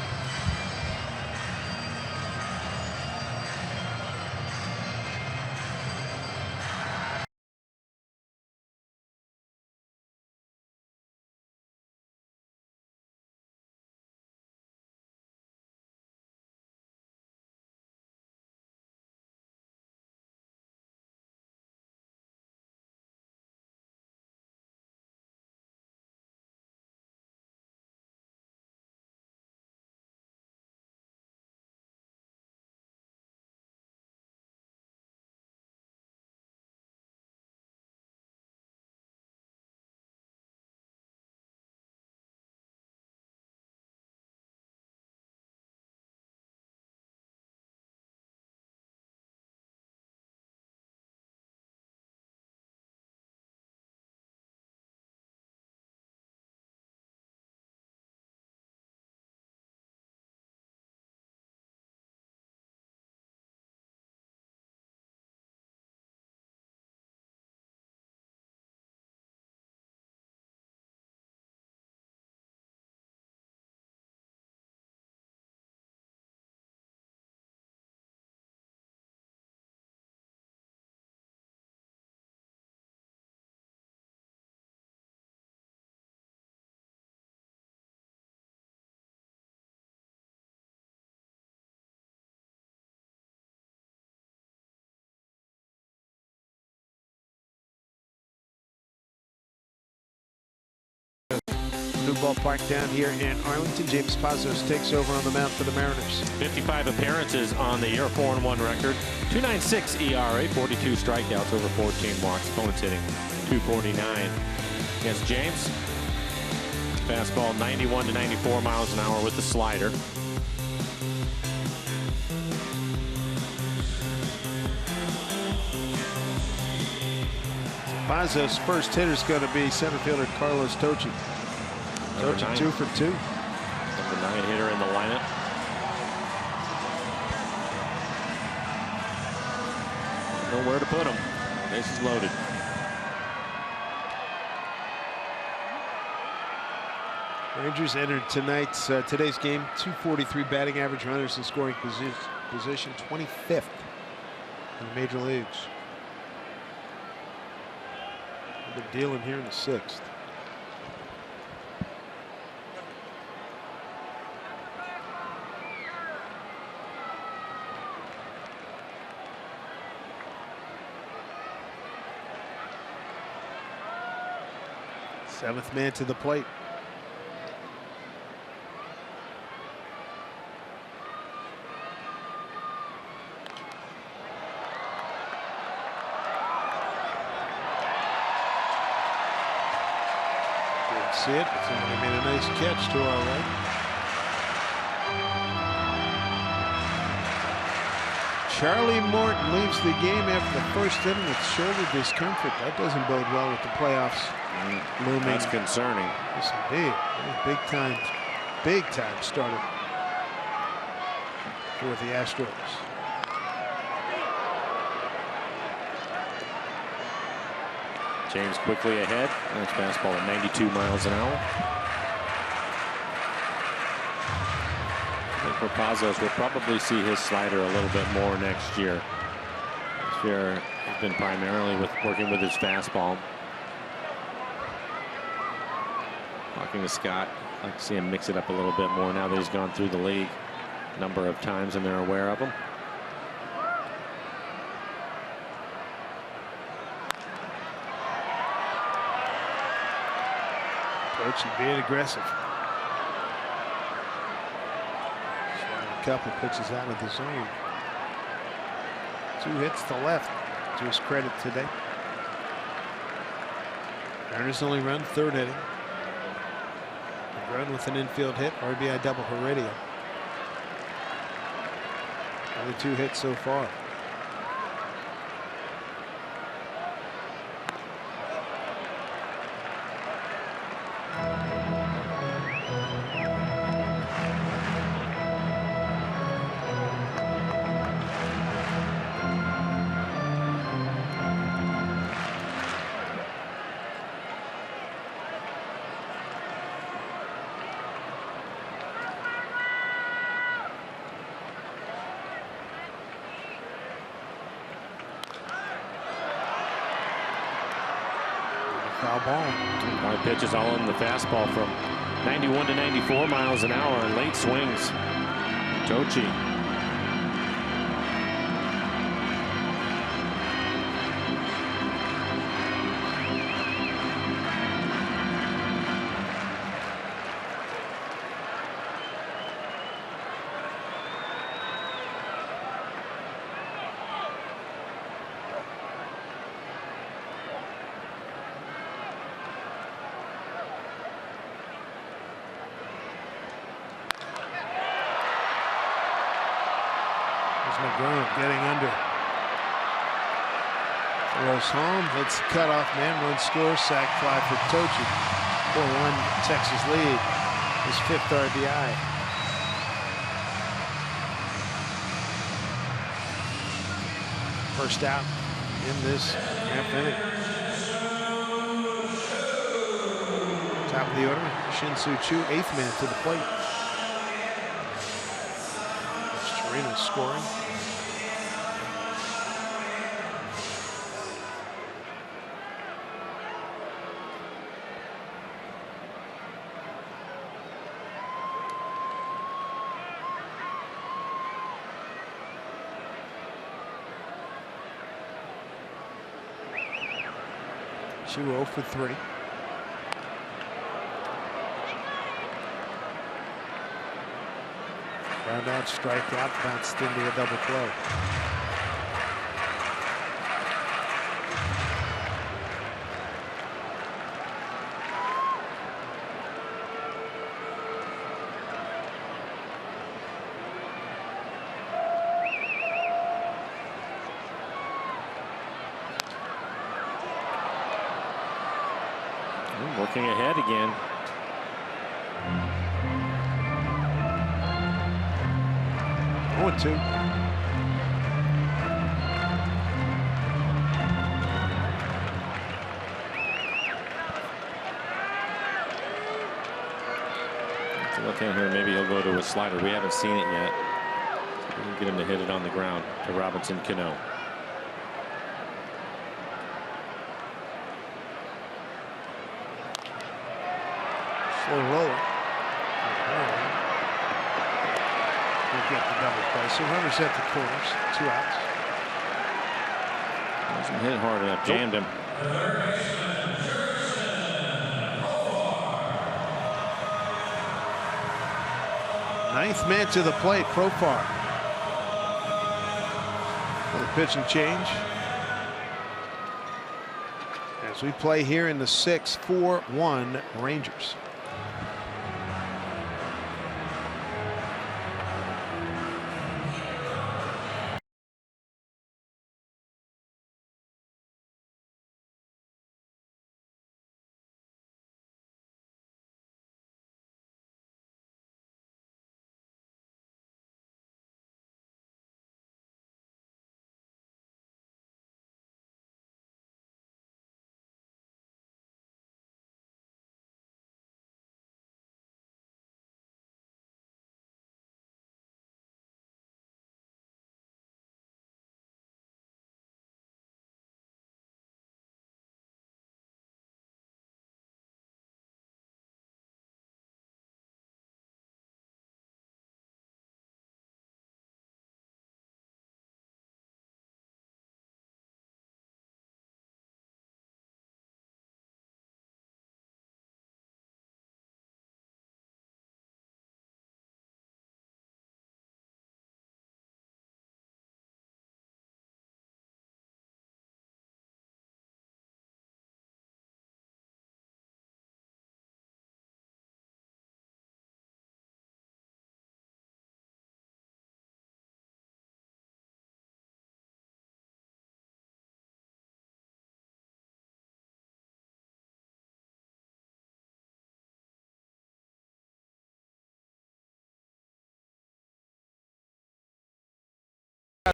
New ballpark down here in Arlington. James Pazos takes over on the mound for the Mariners. 55 appearances on the year, 4-1 record, 2.96 ERA, 42 strikeouts, over 14 walks. Opponents hitting .249 against James. Fastball 91 to 94 miles an hour with the slider. Pazos' first hitter is going to be center fielder Carlos Tocci. Tocci 2 for 2. Number 9 hitter in the lineup. Nowhere to put him. Bases loaded. Rangers entered today's game, 243 batting average, runners in scoring position, 25th in the major leagues. They're dealing here in the 6th. Seventh man to the plate. Didn't see it, but somebody made a nice catch to our right. Charlie Morton leaves the game after the first inning with shoulder discomfort. That doesn't bode well with the playoffs looming. That's concerning. Yes, indeed. Big time starter for the Astros. James quickly ahead. That's fastball at 92 miles an hour. I think for Pazos, we'll probably see his slider a little bit more next year. This year, he's been primarily working with his fastball. Talking to Scott, I'd like to see him mix it up a little bit more now that he's gone through the league a number of times and they're aware of him. Coach being aggressive. A couple pitches out of the zone. 2 hits to left to his credit today. Mariners only run 3rd inning. Run with an infield hit, RBI double Heredia. Only 2 hits so far. Foul ball. High pitches all in the fastball from 91 to 94 miles an hour and late swings. Tochi. McGroom getting under. Throws home, hits the cutoff man, run scores, sac fly for Tochi. 4-1 Texas lead. His 5th RBI. First out in this half inning. Top of the order, Shin-Soo Choo, 8th man to the plate. Torino scoring. Choo 0 for 3. Ground out, strikeout, bounced into a double play. Looking ahead again. One, 2. To look at here, maybe he'll go to a slider. We haven't seen it yet. We can get him to hit it on the ground to Robinson Cano. Slow roller. We'll get the double play. So runners at the corners, 2 outs. Wasn't hit hard enough, jammed him. Ninth man to the plate, Profar. The pitch and change. As we play here in the 6th, 4-1 Rangers.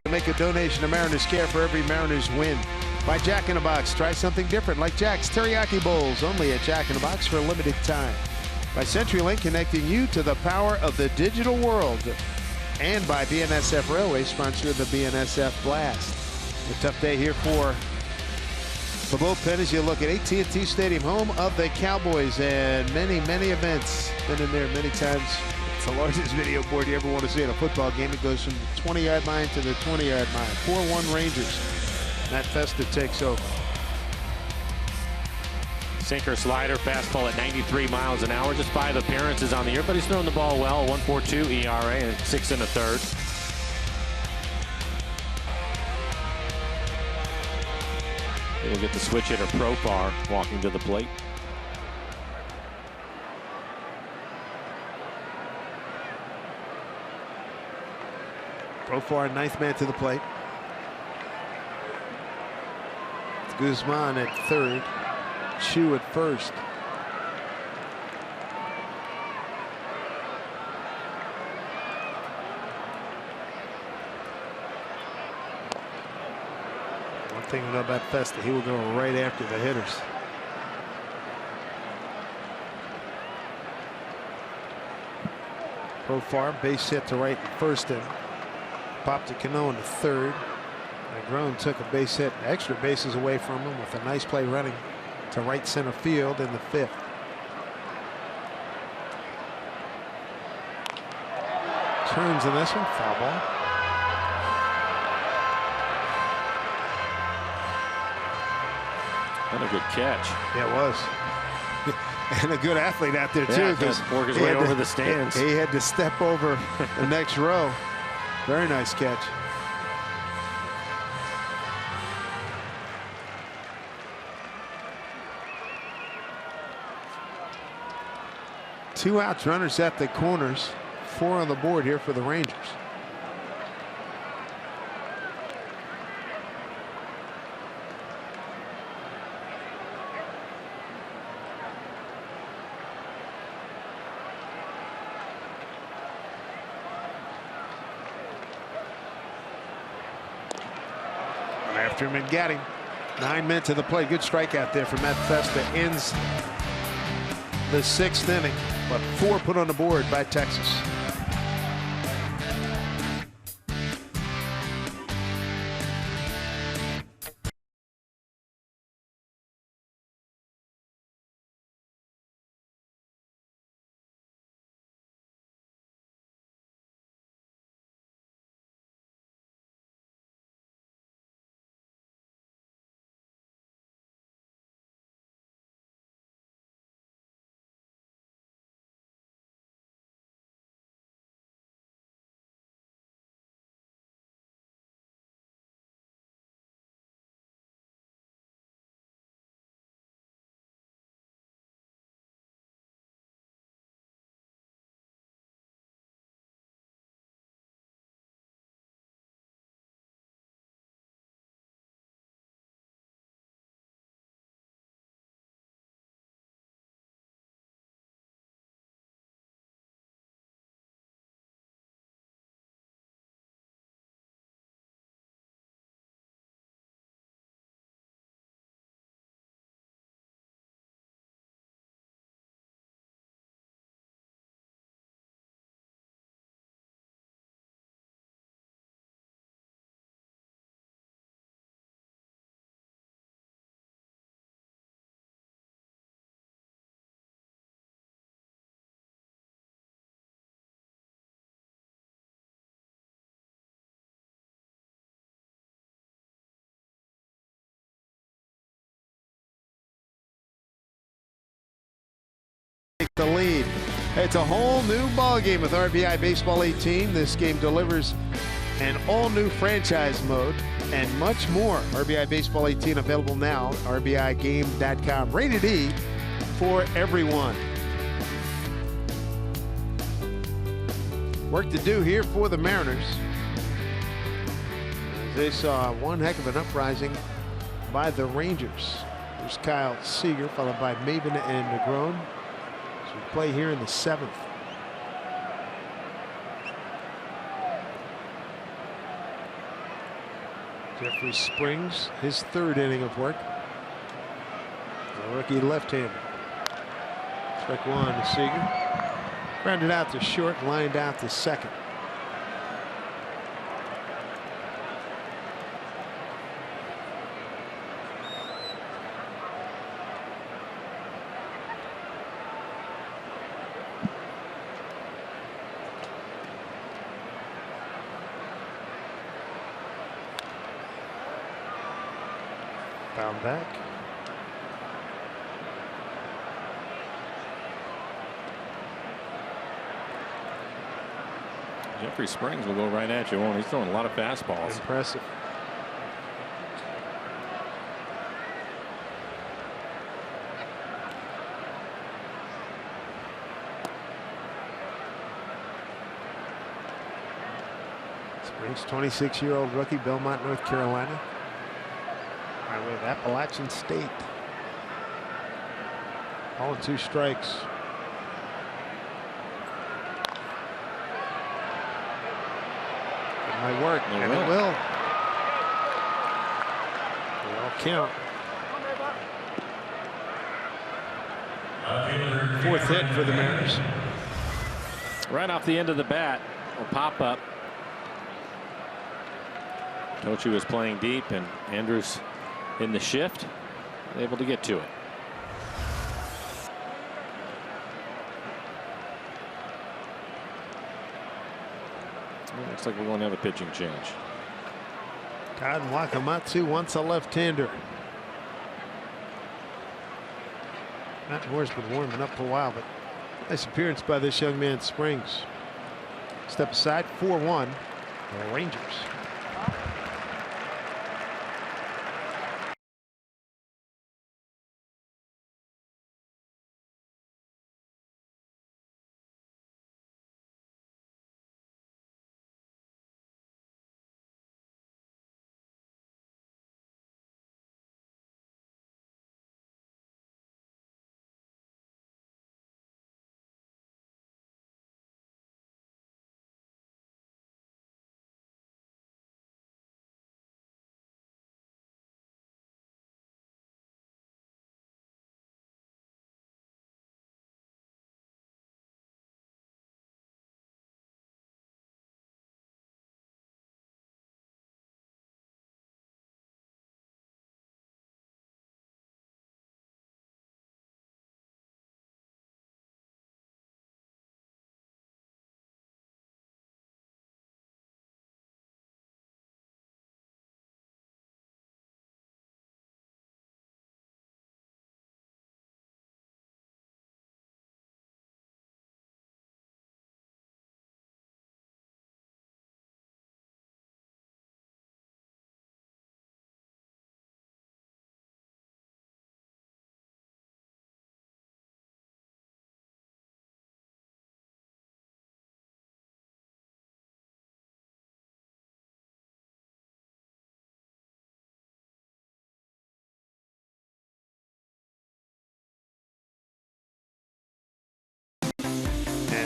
to make a donation to Mariners Care for every Mariners win. By Jack in the Box, try something different like Jack's Teriyaki Bowls, only at Jack in the Box for a limited time. By CenturyLink, connecting you to the power of the digital world. And by BNSF Railway, sponsor of the BNSF Blast. A tough day here for the bullpen as you look at AT Stadium, home of the Cowboys, and many events. Been in there many times. It's the largest video board you ever want to see in a football game. It goes from the 20-yard line to the 20-yard line. 4-1 Rangers. Matt Festa takes over. Sinker, slider, fastball at 93 miles an hour. Just 5 appearances on the year, but he's thrown the ball well. 1.42 ERA and 6 1/3. We'll get the switch hitter Profar walking to the plate. Profar, ninth man to the plate. Guzman at third. Chu at first. One thing to know about Festa, he will go right after the hitters. Profar, base hit to right and first in. Popped to Cano in the third. Negron took a base hit, extra bases away from him with a nice play running to right center field in the fifth. Turns in this one, foul ball. And a good catch. Yeah, it was. And a good athlete out there too, because work his way over the stands. He had to step over the next row. Very nice catch. Two outs, runners at the corners. 4 on the board here for the Rangers. After him and got him. 9 men to the plate. Good strikeout there for Matt Festa. Ends the 6th inning, but 4 put on the board by Texas. The lead. It's a whole new ball game with RBI Baseball 18. This game delivers an all-new franchise mode and much more. RBI Baseball 18 available now. RBIGame.com. Rated E for everyone. Work to do here for the Mariners. As they saw one heck of an uprising by the Rangers. There's Kyle Seager, followed by Maven and Negron. So we play here in the 7th. Jeffrey Springs, his third inning of work. A rookie left-hander. Strike one to Seager. Grounded out to short, lined out to second. Found back. Jeffrey Springs will go right at you, won't he? He's throwing a lot of fastballs. Impressive. Springs, 26-year-old rookie, Belmont, North Carolina. By way of Appalachian State. All in 2 strikes. It might work, and it will. They all count. 4th hit for the Mariners. Right off the end of the bat, a pop up. Tochi was playing deep, and Andrews in the shift, able to get to it. Well, looks like we're going to have a pitching change. Todd Wakamatsu wants a left-hander. Matt Moore's been warming up for a while, but nice appearance by this young man, Springs. Step aside, 4-1, the Rangers.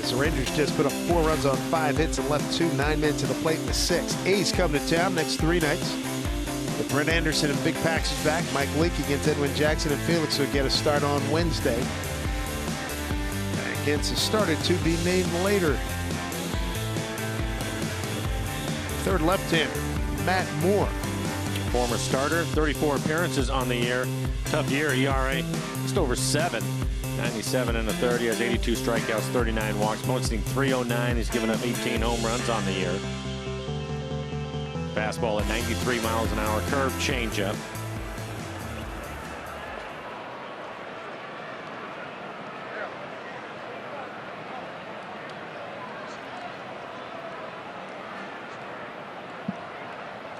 The Rangers just put up 4 runs on 5 hits and left 9 men to the plate in the 6th. A's come to town next 3 nights. With Brent Anderson and Big Pax's back, Mike Leake against Edwin Jackson, and Felix will get a start on Wednesday against a starter to be named later. 3rd left-hander, Matt Moore. Former starter, 34 appearances on the year. Tough year, ERA just over 7. 97 in the 3rd. He has 82 strikeouts, 39 walks, posting .309. He's given up 18 home runs on the year. Fastball at 93 miles an hour, curve changeup.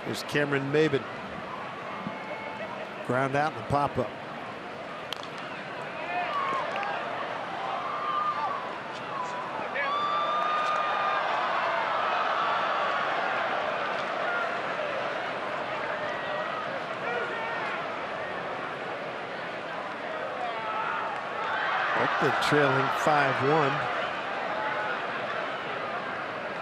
Here's Cameron Maben. Ground out and a pop-up. Oakland trailing 5-1.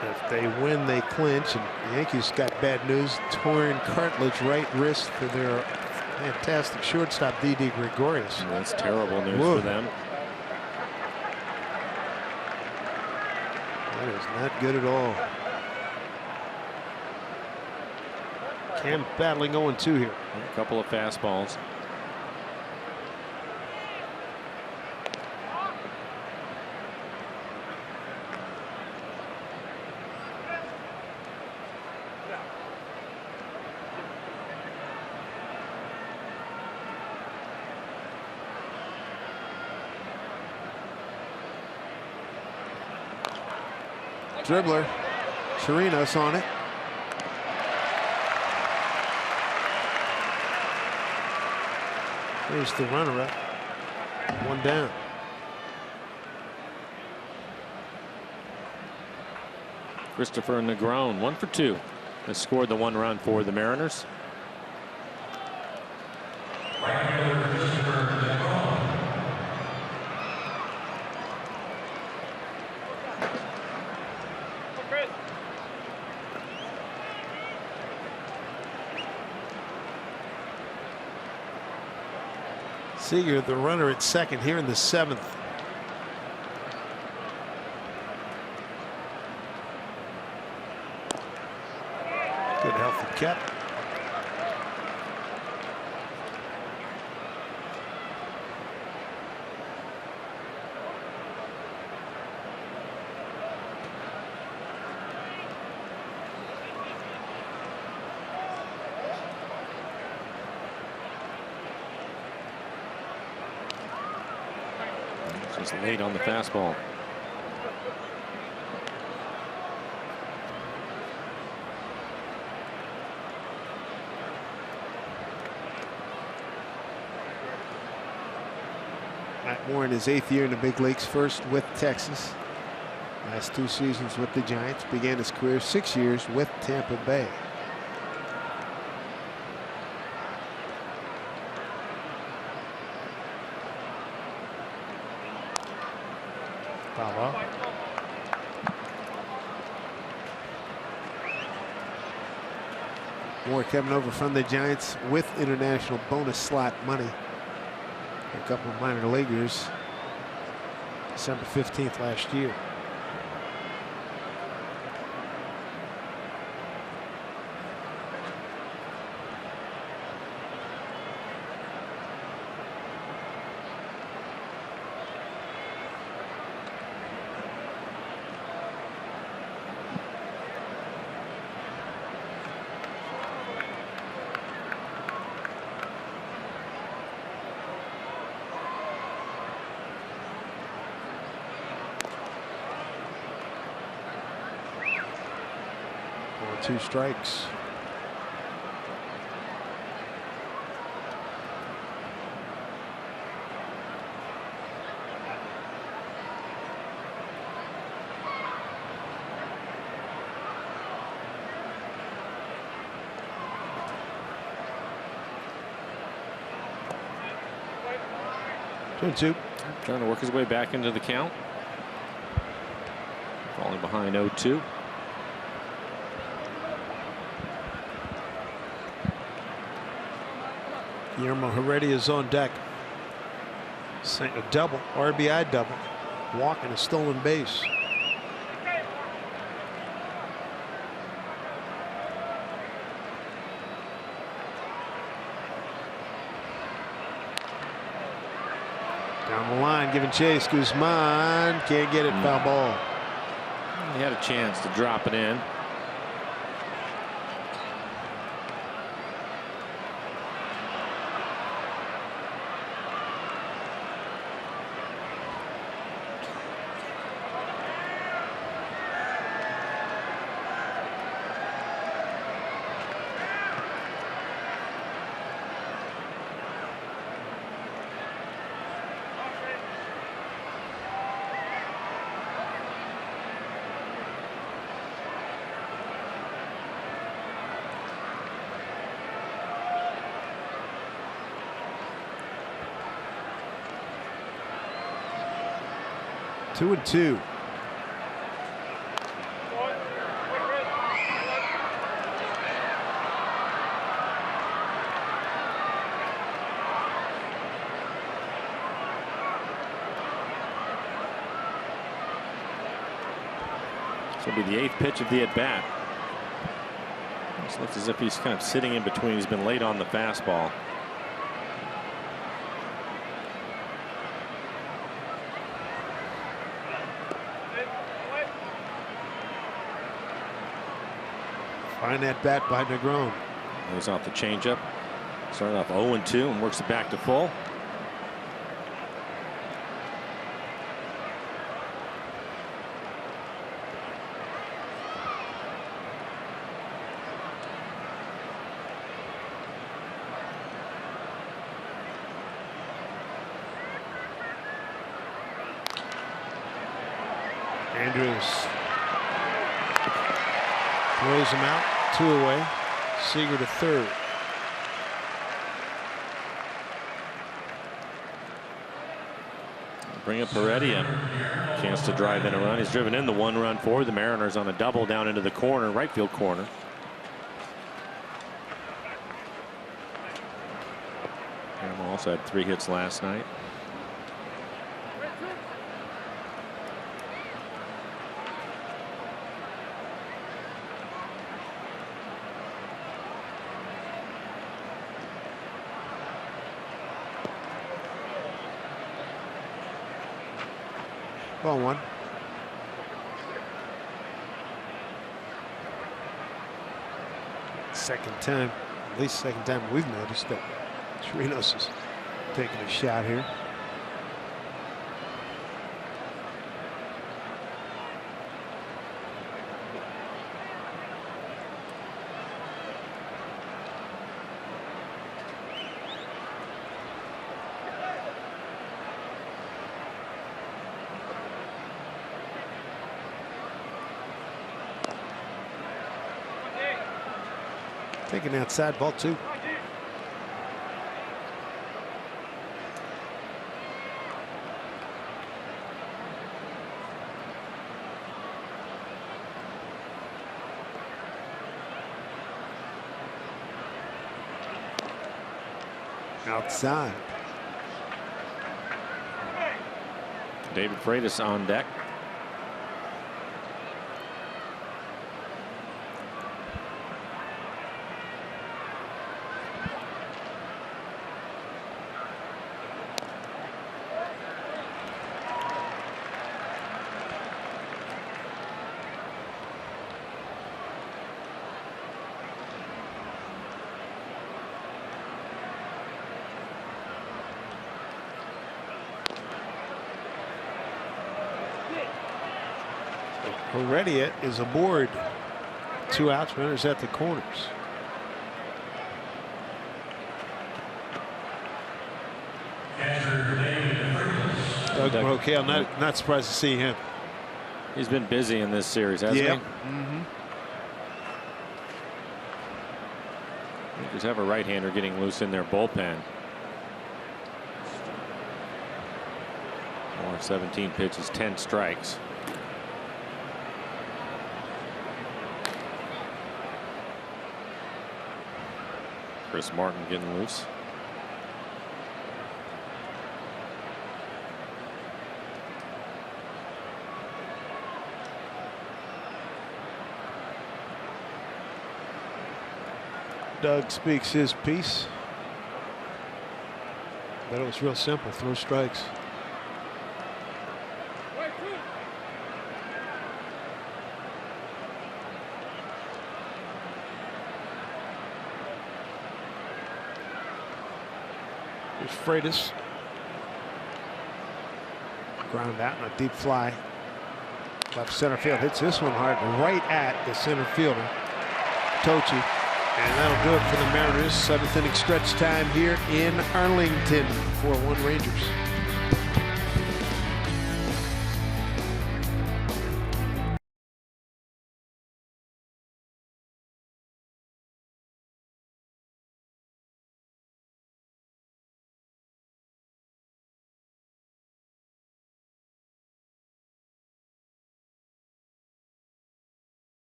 If they win, they clinch, and the Yankees got bad news. Torn cartilage right wrist for their fantastic shortstop, Didi Gregorius. That's terrible news Whoa. for them. That is not good at all. Cam battling 0-2 here. A couple of fastballs. Dribbler, Chirinos on it. Here's the runner up. One down. Christopher Negron, 1 for 2, has scored the 1 run for the Mariners. Seager, the runner at second here in the 7th. Good healthy catch. Just late on the fastball. Matt Moore in his 8th year in the big leagues, first with Texas. Last 2 seasons with the Giants. Began his career 6 years with Tampa Bay. Bravo. Moore coming over from the Giants with international bonus slot money. A couple of minor leaguers. December 15th last year. Two strikes. Two. Trying to work his way back into the count. Falling behind 0-2. Guillermo Heredia is on deck. A double, RBI double. Walk and a stolen base. Down the line, giving chase. Guzman can't get it. Foul ball. He had a chance to drop it in. Two. will be the 8th pitch of the at bat. It looks as if he's kind of sitting in between. He's been late on the fastball. Fine at bat by Negron. Goes off the changeup. Started off 0-2 and works it back to full. Andrews throws him out, 2 away. Seager to third. Bring up Heredia. Chance to drive in a run. He's driven in the 1 run for the Mariners on a double down into the corner, right field corner. Campbell also had 3 hits last night. Ball 1. Second time, at least second time we've noticed that Chirinos is taking a shot here. Taking outside, ball 2. Outside. David Freitas on deck. Heredia is aboard. 2 outs, runners at the corners. Doug Brocail, not surprised to see him. He's been busy in this series, hasn't he? Just have a right-hander getting loose in their bullpen. 17 pitches, 10 strikes. Chris Martin getting loose. Doug speaks his piece. But it was real simple. Throw strikes. Here's Freitas. Ground out and a deep fly. Left center field. Hits this one hard right at the center fielder, Tochi. And that'll do it for the Mariners. 7th inning stretch time here in Arlington. 4-1 Rangers.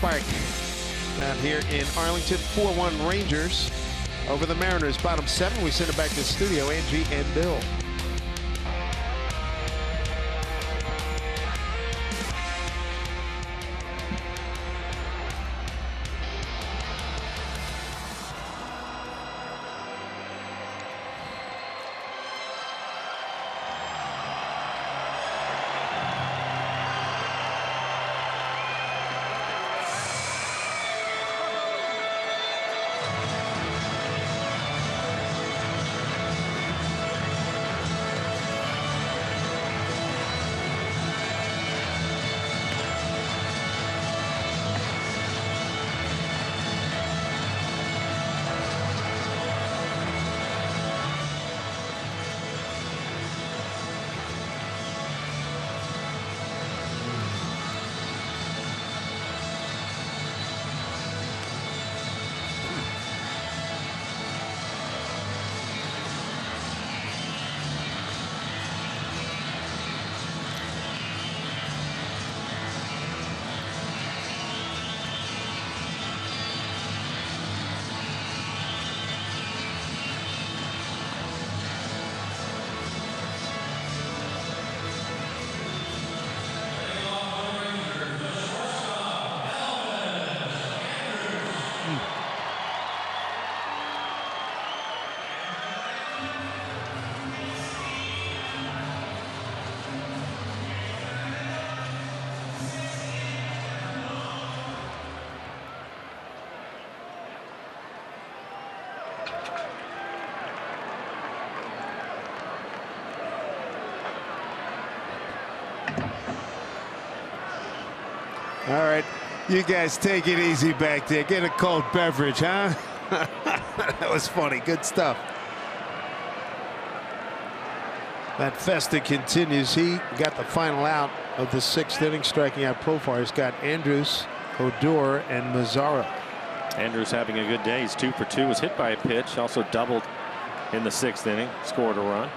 Park out here in Arlington. 4-1 Rangers over the Mariners. Bottom 7. We send it back to the studio. Angie and Bill. All right, you guys take it easy back there. Get a cold beverage, huh? That was funny. Good stuff. That festa continues. He got the final out of the 6th inning, striking out profile. He's got Andrews, Odor, and Mazzara. Andrews having a good day. He's 2 for 2. Was hit by a pitch. Also doubled in the 6th inning. Scored a run.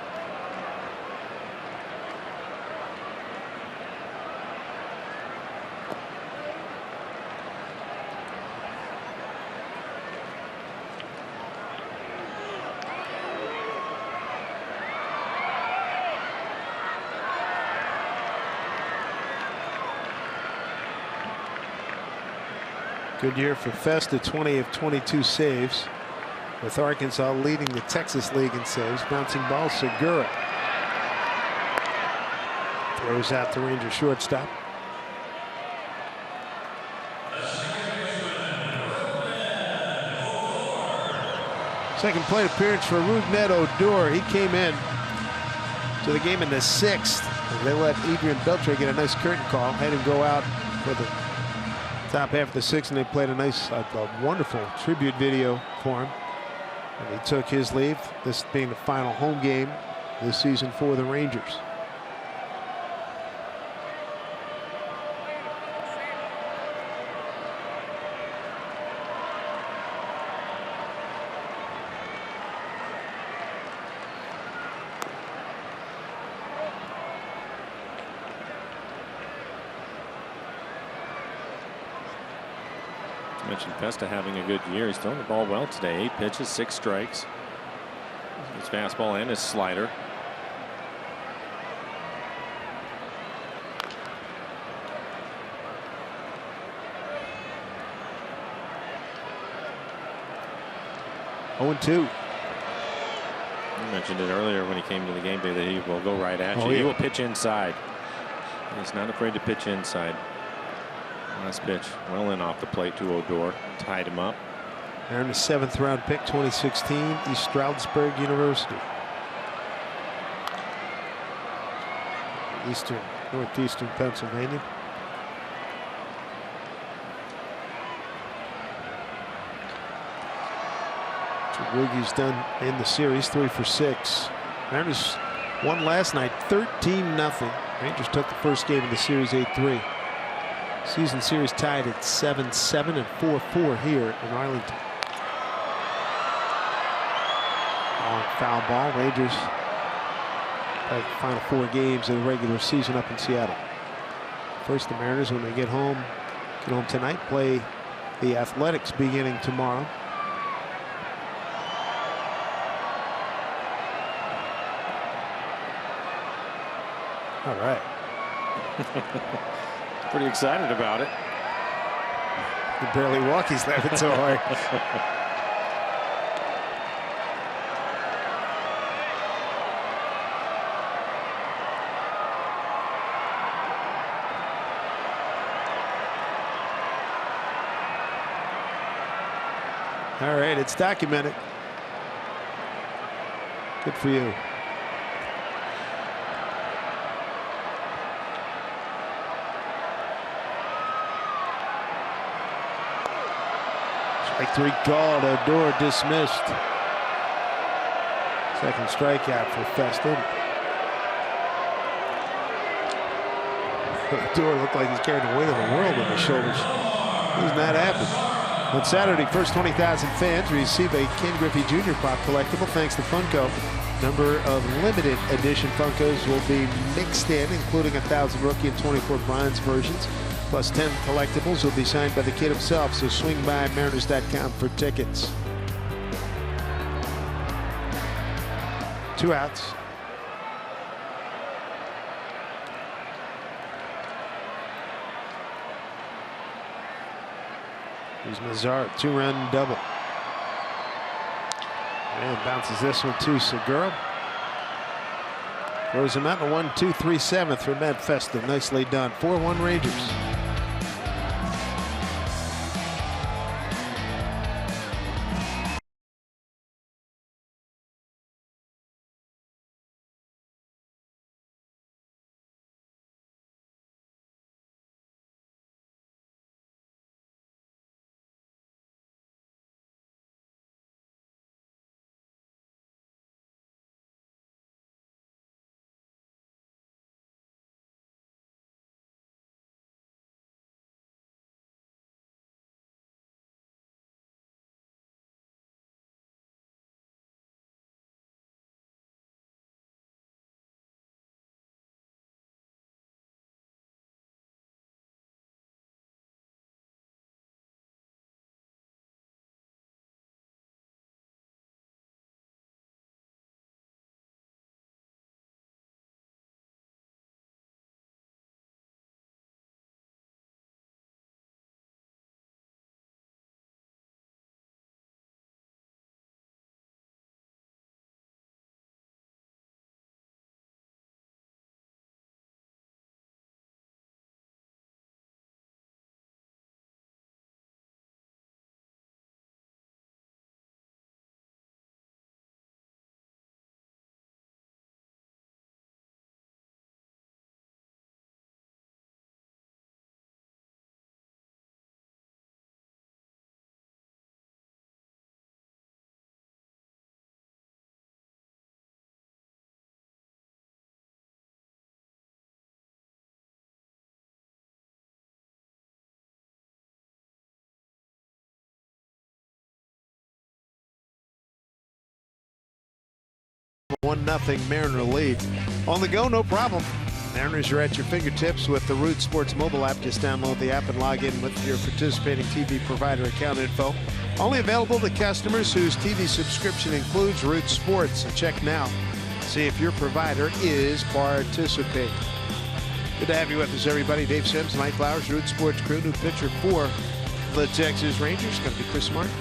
Good year for Festa, 20 of 22 saves, with Arkansas leading the Texas League in saves. Bouncing ball, Segura throws out the Ranger shortstop. Second plate appearance for Rougned Odor. He came in to the game in the 6th. They let Adrian Beltre get a nice curtain call. Had him go out for the top half of the 6th, and they played a wonderful tribute video for him. And he took his leave, this being the final home game this season for the Rangers. Mentioned Festa having a good year. He's throwing the ball well today. 8 pitches, 6 strikes. His fastball and his slider. Oh, 2. You mentioned it earlier when he came to the game day that he will go right at you. Yeah. He will pitch inside. He's not afraid to pitch inside. Last pitch well in off the plate to Odor. Tied him up. Earned a 7th round pick, 2016, East Stroudsburg University. Northeastern Pennsylvania. Wiggy's done in the series, 3 for 6. Mariners won last night, 13-0. Rangers took the first game of the series, 8-3. Season series tied at 7-7 and 4-4 here in Arlington. On foul ball, Rangers play the final 4 games of the regular season up in Seattle. First, the Mariners, when they get home, Get home tonight, play the Athletics beginning tomorrow. All right. Pretty excited about it. He can barely walk. He's laughing so hard. All right, it's documented. Good for you. Strike 3 called. Odor dismissed. Second strikeout for Feston. Odor looked like he's carrying the weight of the world on his shoulders. He's not happy. On Saturday, first 20,000 fans receive a Ken Griffey Jr. Pop collectible thanks to Funko. Number of limited edition Funkos will be mixed in, including 1,000 rookie and 24 bronze versions, plus 10 collectibles will be signed by the kid himself, so swing by Mariners.com for tickets. 2 outs. Here's Mazar, 2-run double. And bounces this one to Segura. Throws him out in a 1-2-3 seventh for Matt Festa. Nicely done. 4-1 Rangers. One 1-0 Mariner lead. On the go, no problem. Mariners are at your fingertips with the Root Sports mobile app. Just download the app and log in with your participating TV provider account info. Only available to customers whose TV subscription includes Root Sports. So check now. See if your provider is participating. Good to have you with us, everybody. Dave Sims, Mike Flowers, Root Sports crew. New pitcher for the Texas Rangers. Going to be Chris Martin.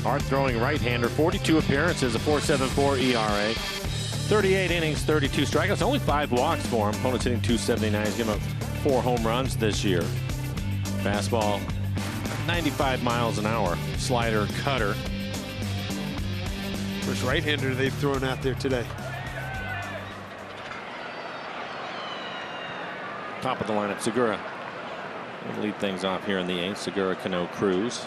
Hard throwing right-hander, 42 appearances, a 4.74 ERA, 38 innings, 32 strikeouts, only 5 walks for him. Opponent's hitting .279. He's given up 4 home runs this year. Fastball, 95 miles an hour. Slider, cutter. First right-hander they've thrown out there today. Top of the lineup, Segura. We'll lead things off here in the 8th. Segura, Cano, Cruz.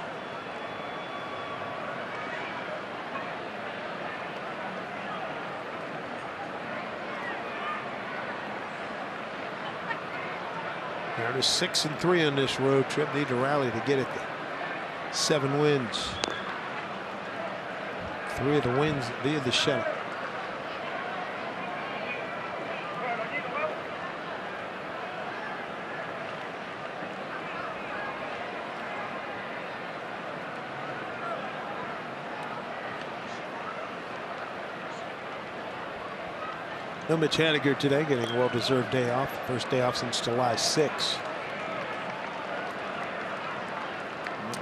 Mariners 6-3 on this road trip. Need to rally to get it to 7 wins. 3 of the wins via the shutout. No Mitch Haniger today, getting a well-deserved day off. First day off since July 6.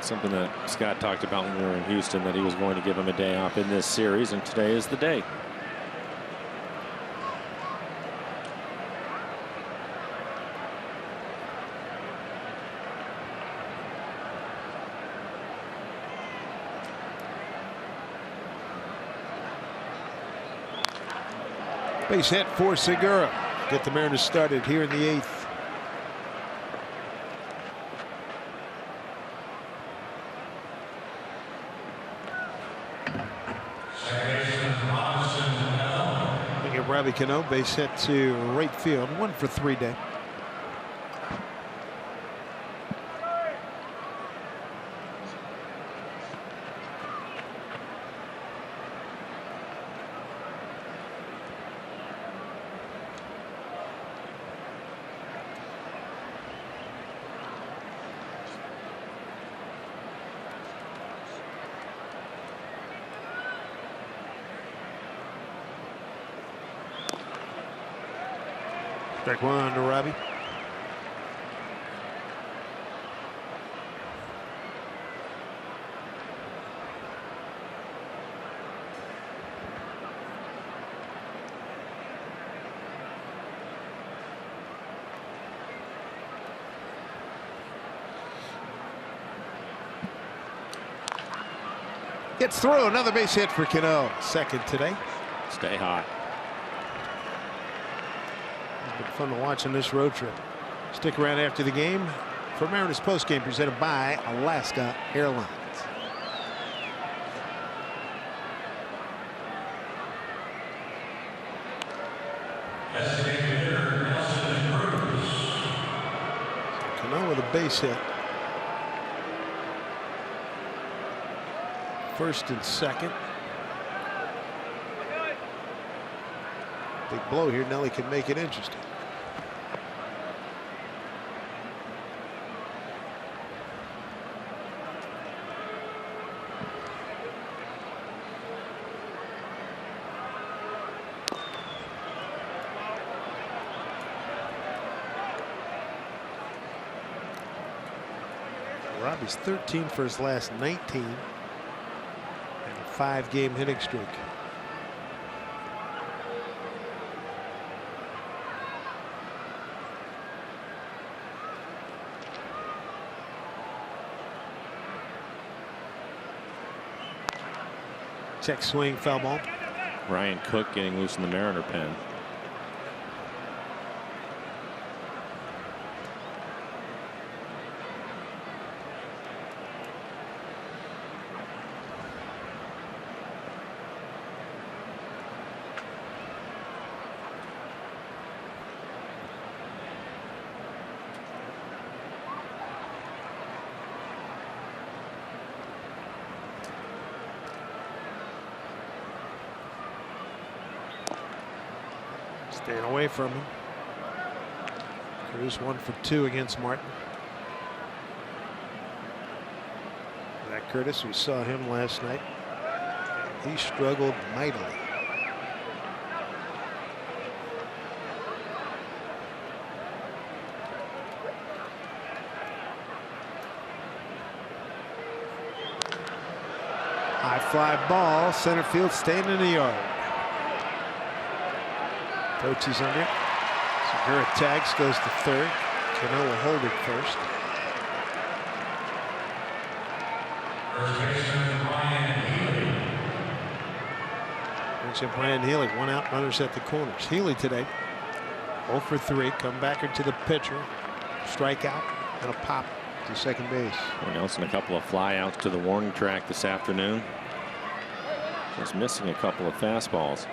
Something that Scott talked about when we were in Houston, that he was going to give him a day off in this series, and today is the day. Base hit for Segura. Get the Mariners started here in the 8th. Robbie Cano, base hit to right field. 1 for 3 day. Strike 1 to Robbie. Gets through. Another base hit for Cano. Second today. Stay hot. Been fun to watch on this road trip. Stick around after the game for Mariners postgame presented by Alaska Airlines. Cano with a base hit. First and second. Big blow here. Nelly can make it interesting. Robbie's 13 for his last 19 and a 5-game hitting streak. Check swing, foul ball. Ryan Cook getting loose in the Mariner pen. Staying away from him. Cruz 1 for 2 against Martin. Zach Curtis, we saw him last night. He struggled mightily. High fly ball, center field, staying in the yard. Coaches under. Segura tags, goes to third. Cano will hold it first. Mentioned Brian Healy, 1 out, runners at the corners. Healy today 0 for 3. Come back to the pitcher. Strikeout and a pop to second base. Nelson a couple of flyouts to the warning track this afternoon. Just missing a couple of fastballs.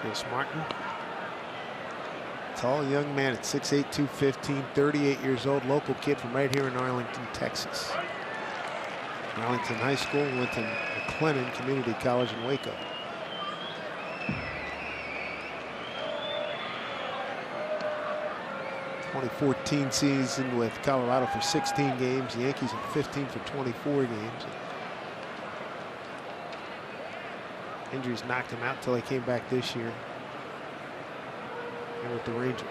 Chris Martin, tall young man at 6'8", 215, 38 years old, local kid from right here in Arlington, Texas. Arlington High School, went to McLennan Community College in Waco. 2014 season with Colorado for 16 games. The Yankees in 15 for 24 games. Injuries knocked him out until he came back this year. And with the Rangers.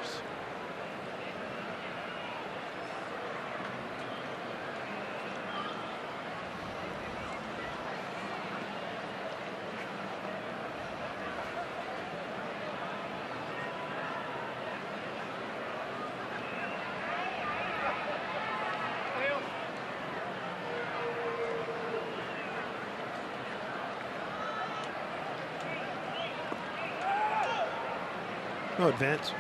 No advance.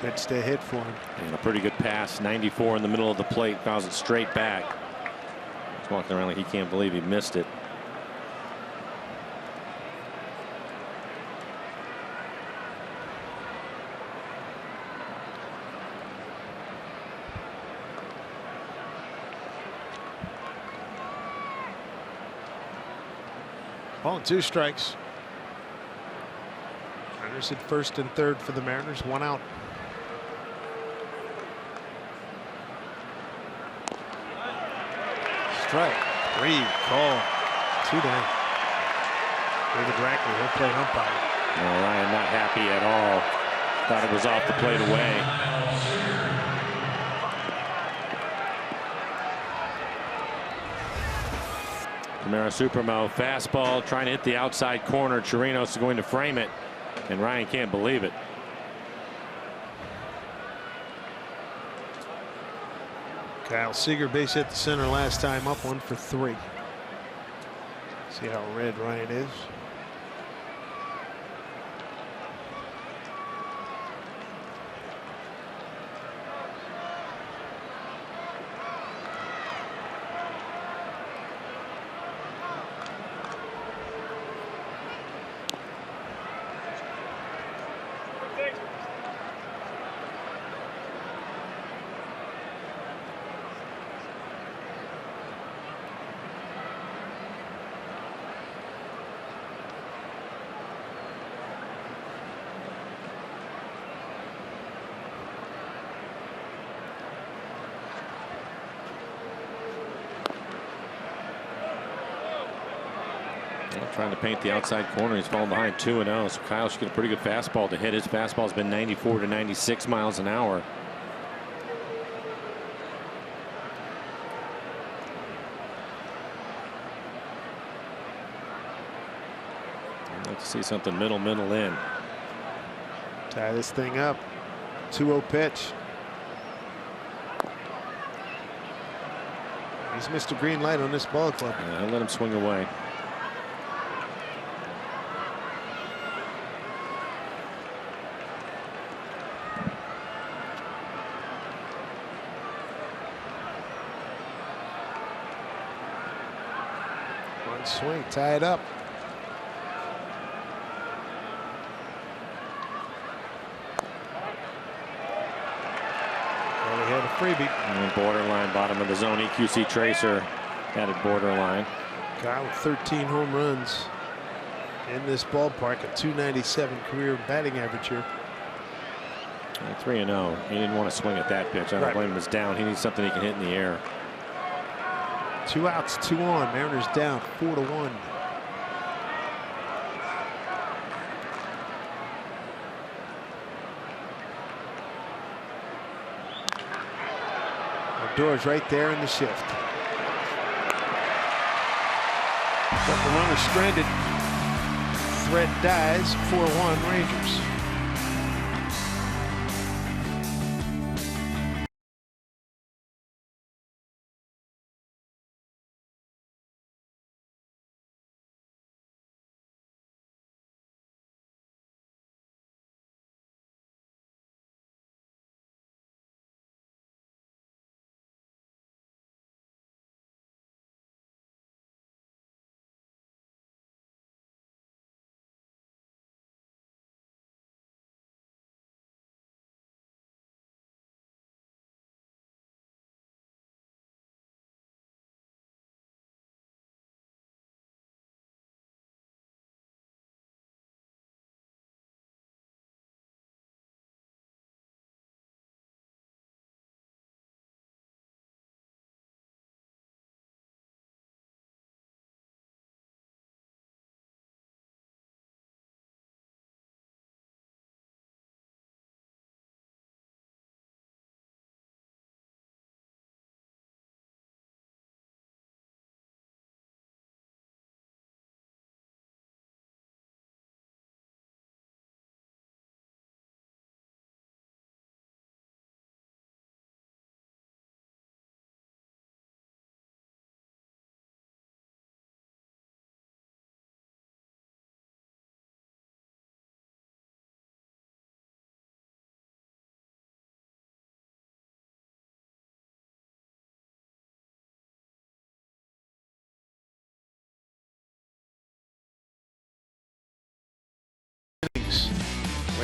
Pitch to hit for him. And a pretty good pass. 94 in the middle of the plate. Fouls it straight back. He's walking around like he can't believe he missed it. Ball and 2 strikes. Runners at first and third for the Mariners. 1 out. Strike 3 call. 2 down. David Rackley, he'll play umpire. Well, Ryan not happy at all. Thought it was off the plate away. Primera Supremo fastball trying to hit the outside corner. Chirinos is going to frame it, and Ryan can't believe it. Kyle Seager base hit the center last time, up 1 for 3. See how red Ryan is. Trying to paint the outside corner. He's falling behind 2-0. So Kyle should get a pretty good fastball to hit. His fastball has been 94 to 96 miles an hour. I'd like to see something middle in. Tie this thing up. 2-0 pitch. He's Mr. Green Light on this ball club. Yeah, I'll let him swing away. One swing, tie it up. Well, we had a freebie. And borderline bottom of the zone. EQC tracer added borderline. Kyle with 13 home runs in this ballpark, a .297 career batting average here. 3-0. He didn't want to swing at that pitch. I don't blame him. It's down. He needs something he can hit in the air. 2 outs, 2 on. Mariners down 4-1. Doors right there in the shift. But the runner stranded. Threat dies. 4-1 Rangers.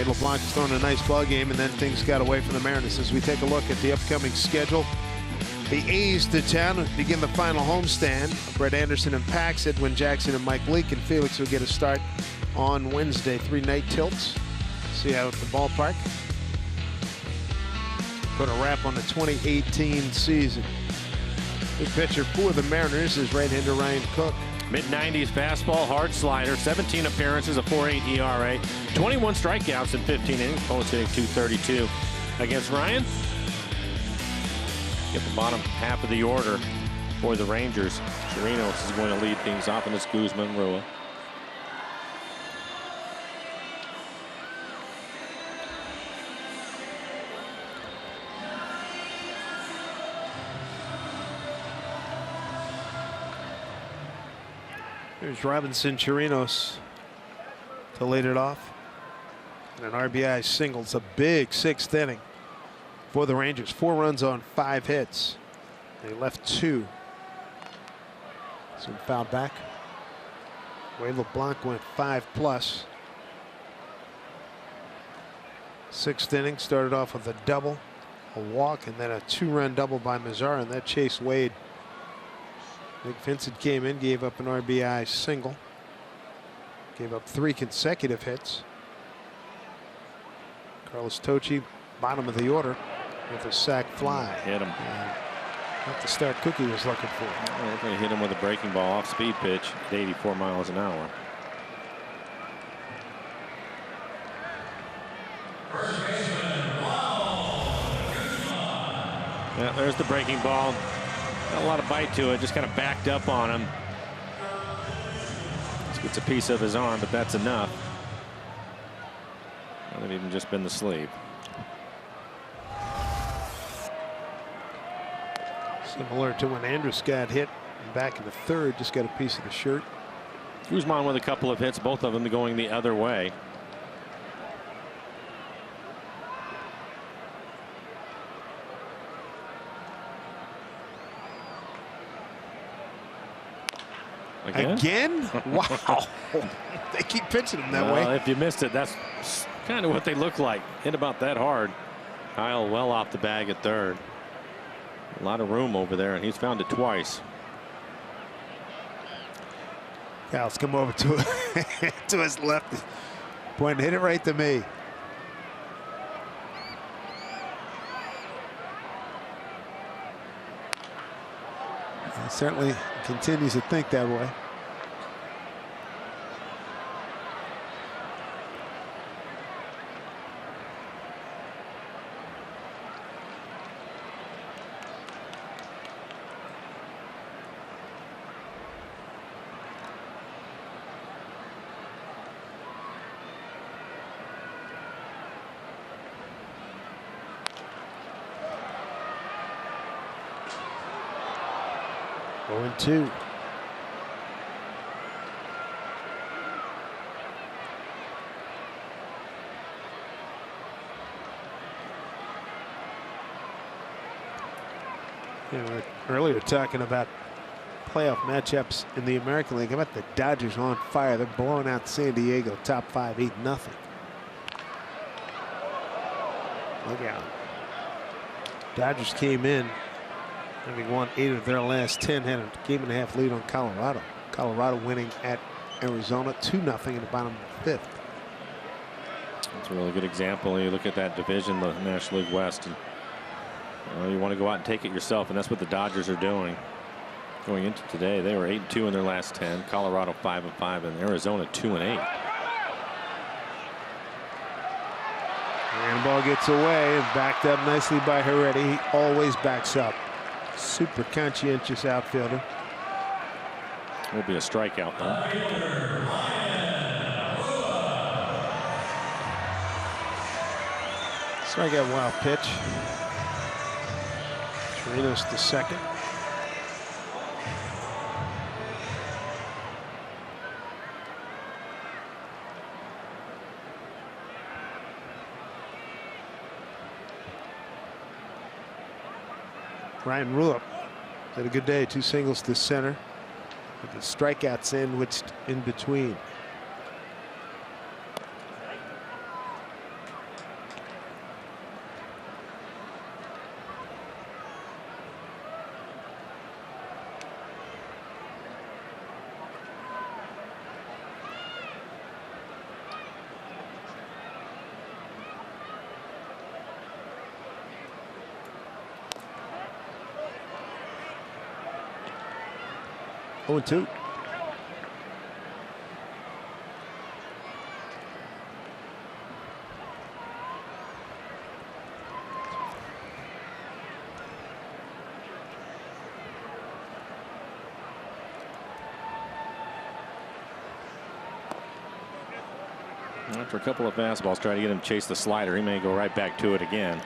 Wade LeBlanc is throwing a nice ball game, and then things got away from the Mariners. As we take a look at the upcoming schedule, the A's to town begin the final homestand. Brett Anderson and Pax, Edwin Jackson and Mike Leake, and Felix will get a start on Wednesday. 3 night tilts. See how at the ballpark. Put a wrap on the 2018 season. The pitcher for the Mariners is right-hander Ryan Cook. Mid-90s fastball, hard slider, 17 appearances, a 4.8 ERA, 21 strikeouts in 15 innings, post hitting .232 against Ryan. Get the bottom half of the order for the Rangers. Chirinos is going to lead things off, and it's Guzman, Rua. There's Robinson Chirinos to lead it off. And an RBI single. It's a big 6th inning for the Rangers. 4 runs on 5 hits. They left 2. Some foul back. Wade LeBlanc went 5+. 6th inning started off with a double, a walk, and then a 2-run double by Mazzara, and that chased Wade. Nick Vincent came in, gave up an RBI single. Gave up 3 consecutive hits. Carlos Tocci, bottom of the order, with a sac fly. Hit him. Not the start Cookie was looking for. They're going to hit him with a breaking ball off-speed pitch at 84 miles an hour. Yeah, there's the breaking ball. Got a lot of bite to it, just kind of backed up on him. Just gets a piece of his arm, but that's enough. Might have even just been the sleeve. Similar to when Andrus got hit back in the 3rd, just got a piece of the shirt. Guzman with a couple of hits, both of them going the other way. Again? Wow. They keep pitching him that way. If you missed it, that's kind of what they look like. Hit about that hard. Kyle well off the bag at 3rd. A lot of room over there, and he's found it twice. Kyle's come over to, to his left. Point, hit it right to me. He certainly continues to think that way. Going 2. We were earlier talking about playoff matchups in the American League. How about the Dodgers on fire? They're blowing out San Diego, top 5, 8-0. Look out. Dodgers came in having won 8 of their last 10, had a game-and-a-half lead on Colorado. Colorado winning at Arizona 2-0 in the bottom of the 5th. That's a really good example. You look at that division, the National League West, and you want to go out and take it yourself, and that's what the Dodgers are doing. Going into today, they were 8-2 in their last 10. Colorado 5-5, and Arizona 2-8. And the ball gets away and backed up nicely by Heredia. He always backs up. Super conscientious outfielder. Will be a strikeout though. Strikeout, wild pitch. Chirinos to second. Ryan Rupp had a good day. 2 singles to center, with the strikeout sandwiched in between. 0-2. After a couple of fastballs, try to get him to chase the slider. He may go right back to it again.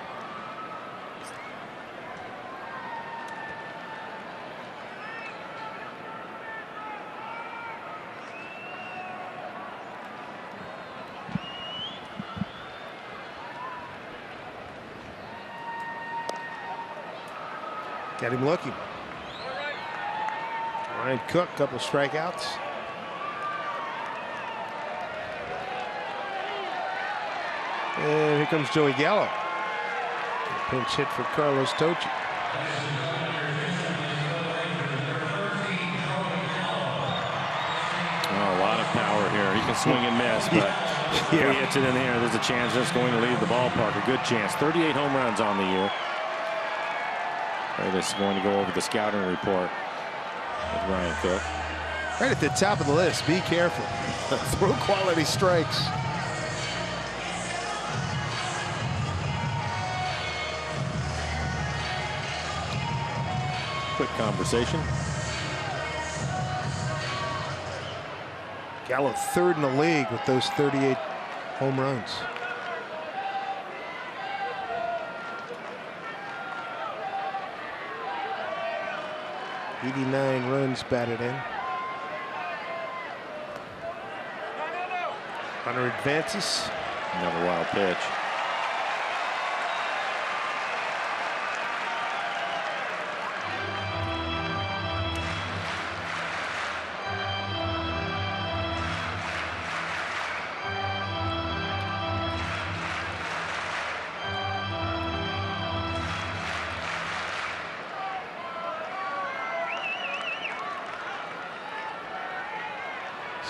Got him looking. Ryan Cook, couple strikeouts. And here comes Joey Gallo. Pinch hit for Carlos Tochi. Oh, a lot of power here. He can swing and miss, but if he hits it in the air, there's a chance it's going to leave the ballpark. A good chance. 38 home runs on the year. This is going to go over the scouting report with Ryan Cook. Right at the top of the list. Be careful. Throw quality strikes. Quick conversation. Gallo third in the league with those 38 home runs. '89 runs batted in. Hunter advances. Another wild pitch.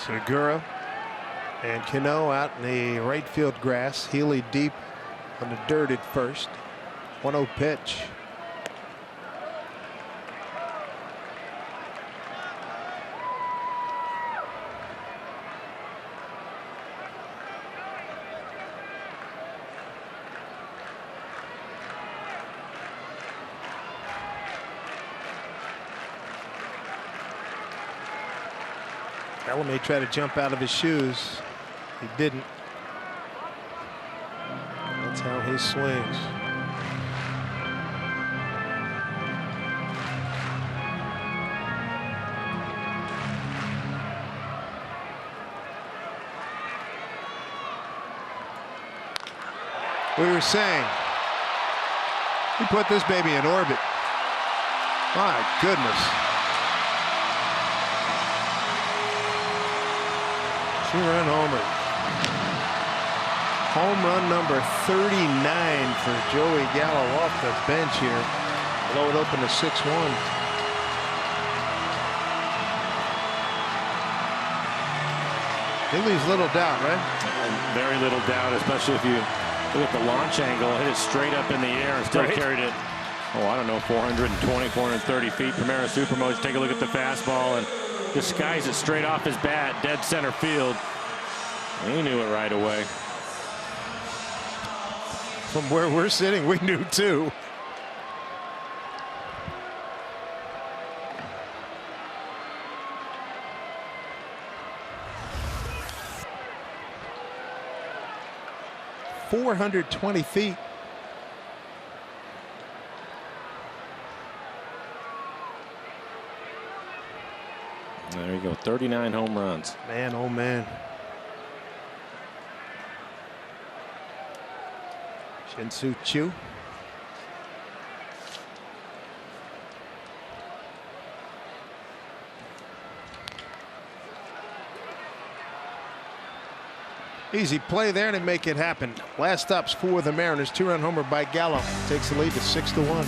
Segura and Cano out in the right field grass. Healy deep on the dirt at first. 1-0 pitch. Gallo may try to jump out of his shoes. He didn't. That's how he swings. We were saying, we put this baby in orbit. My goodness. Two-run homer. Home run number 39 for Joey Gallo off the bench here. Blow it open to 6-1. He leaves little doubt, right? Very little doubt, especially if you look at the launch angle. Hit it straight up in the air and still carried it. Oh, I don't know, 420, 430 feet. Primera Supermoj. Take a look at the fastball and just skies it straight off his bat, dead center field. He knew it right away. From where we're sitting, we knew too. .420 feet. There you go, 39 home runs. Man, oh man. Shin-Soo Choo. Easy play there to make it happen. Last stops for the Mariners. Two-run homer by Gallo. Takes the lead to 6-1.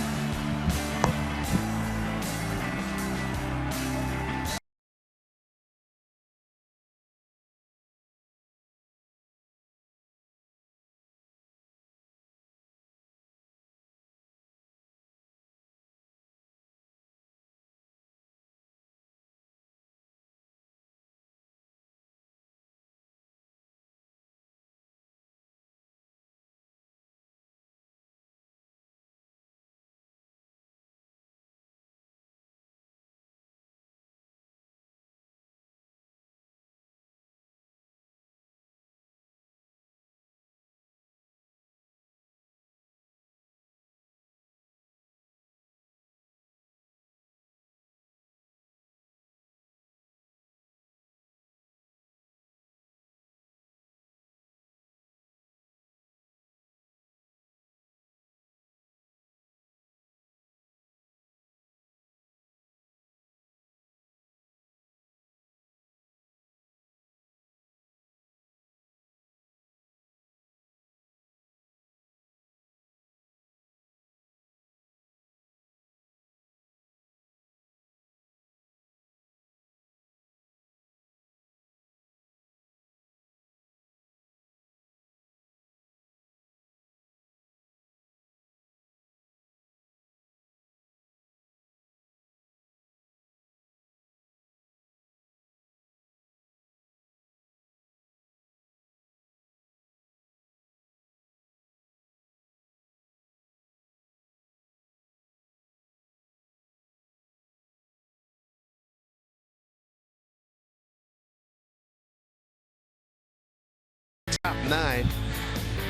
top 9.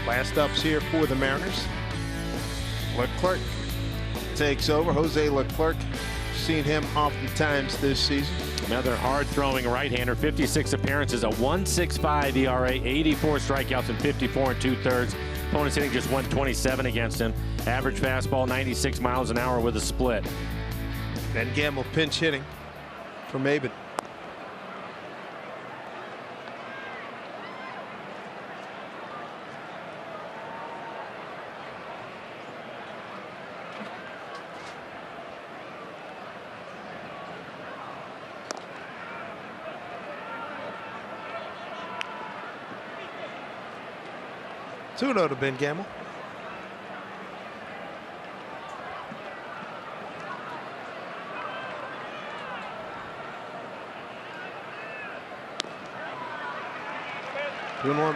Last ups here for the Mariners. Leclerc takes over. Jose Leclerc, seen him oftentimes this season. Another hard-throwing right-hander, 56 appearances, a 1.65 ERA, 84 strikeouts in 54 2/3. Opponents hitting just 127 against him. Average fastball, 96 miles an hour with a split. Ben Gamble pinch hitting for Maben. Two-0 to Ben Gamble. Two and one.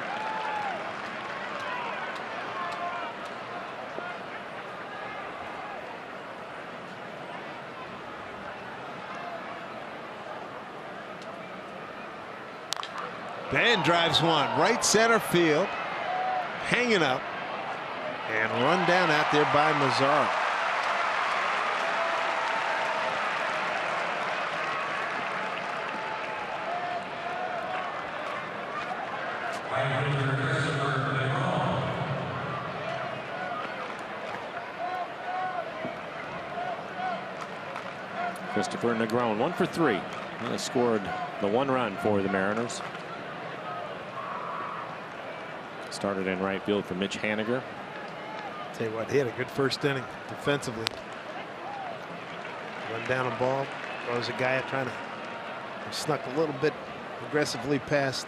Ben drives one right center field. Hanging up and run down out there by Mazzara. Christopher Negron, 1 for 3. He has scored the 1 run for the Mariners. Started in right field for Mitch Haniger. Tell you what, he had a good first inning defensively. Run down a ball, throws a guy out trying to snuck a little bit aggressively past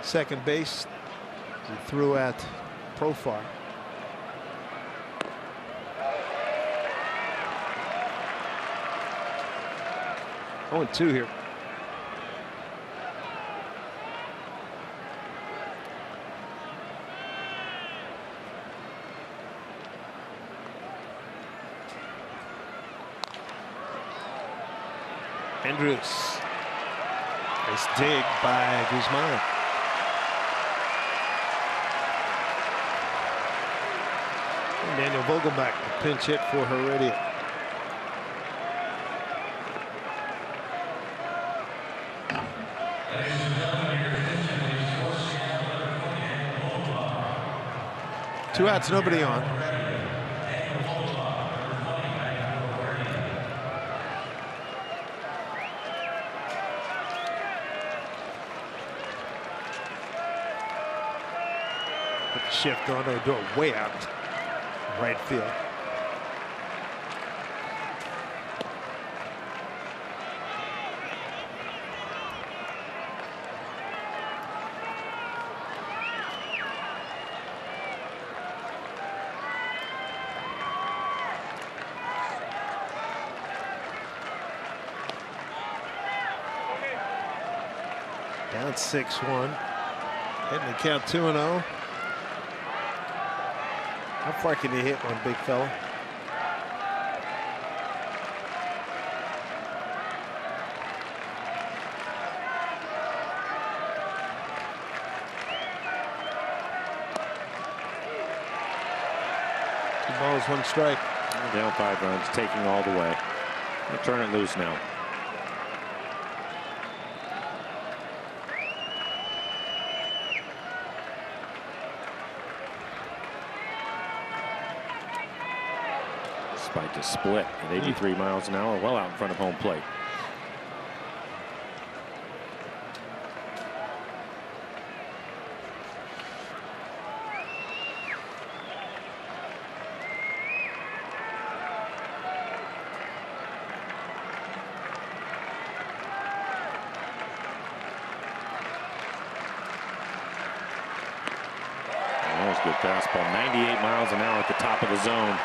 second base. He threw at Profar. Oh, and 2 here. Andrews. Nice dig by Guzman. And Daniel Vogelback, the pinch hit for Heredia. Two outs, nobody on. Put the shift on, or do it way out right field. Down 6-1. Hitting the count 2-0. How far can you hit one, big fella? Two balls, 1 strike. Down 5 runs, taking all the way. We'll turn it loose now. Despite the split at 83 miles an hour, well out in front of home plate. That was a good fastball, 98 miles an hour at the top of the zone.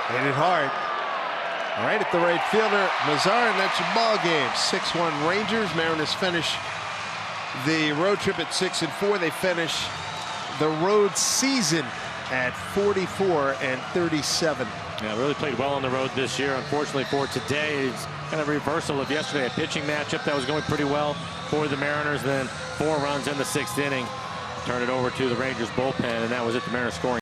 Hit it hard. Right at the right fielder, Mazzara, and that's your ball game. 6-1 Rangers. Mariners finish the road trip at 6-4. They finish the road season at 44-37. Yeah, really played well on the road this year. Unfortunately for today, it's kind of a reversal of yesterday. A pitching matchup that was going pretty well for the Mariners. Then 4 runs in the 6th inning. Turned it over to the Rangers bullpen, and that was it. The Mariners scoring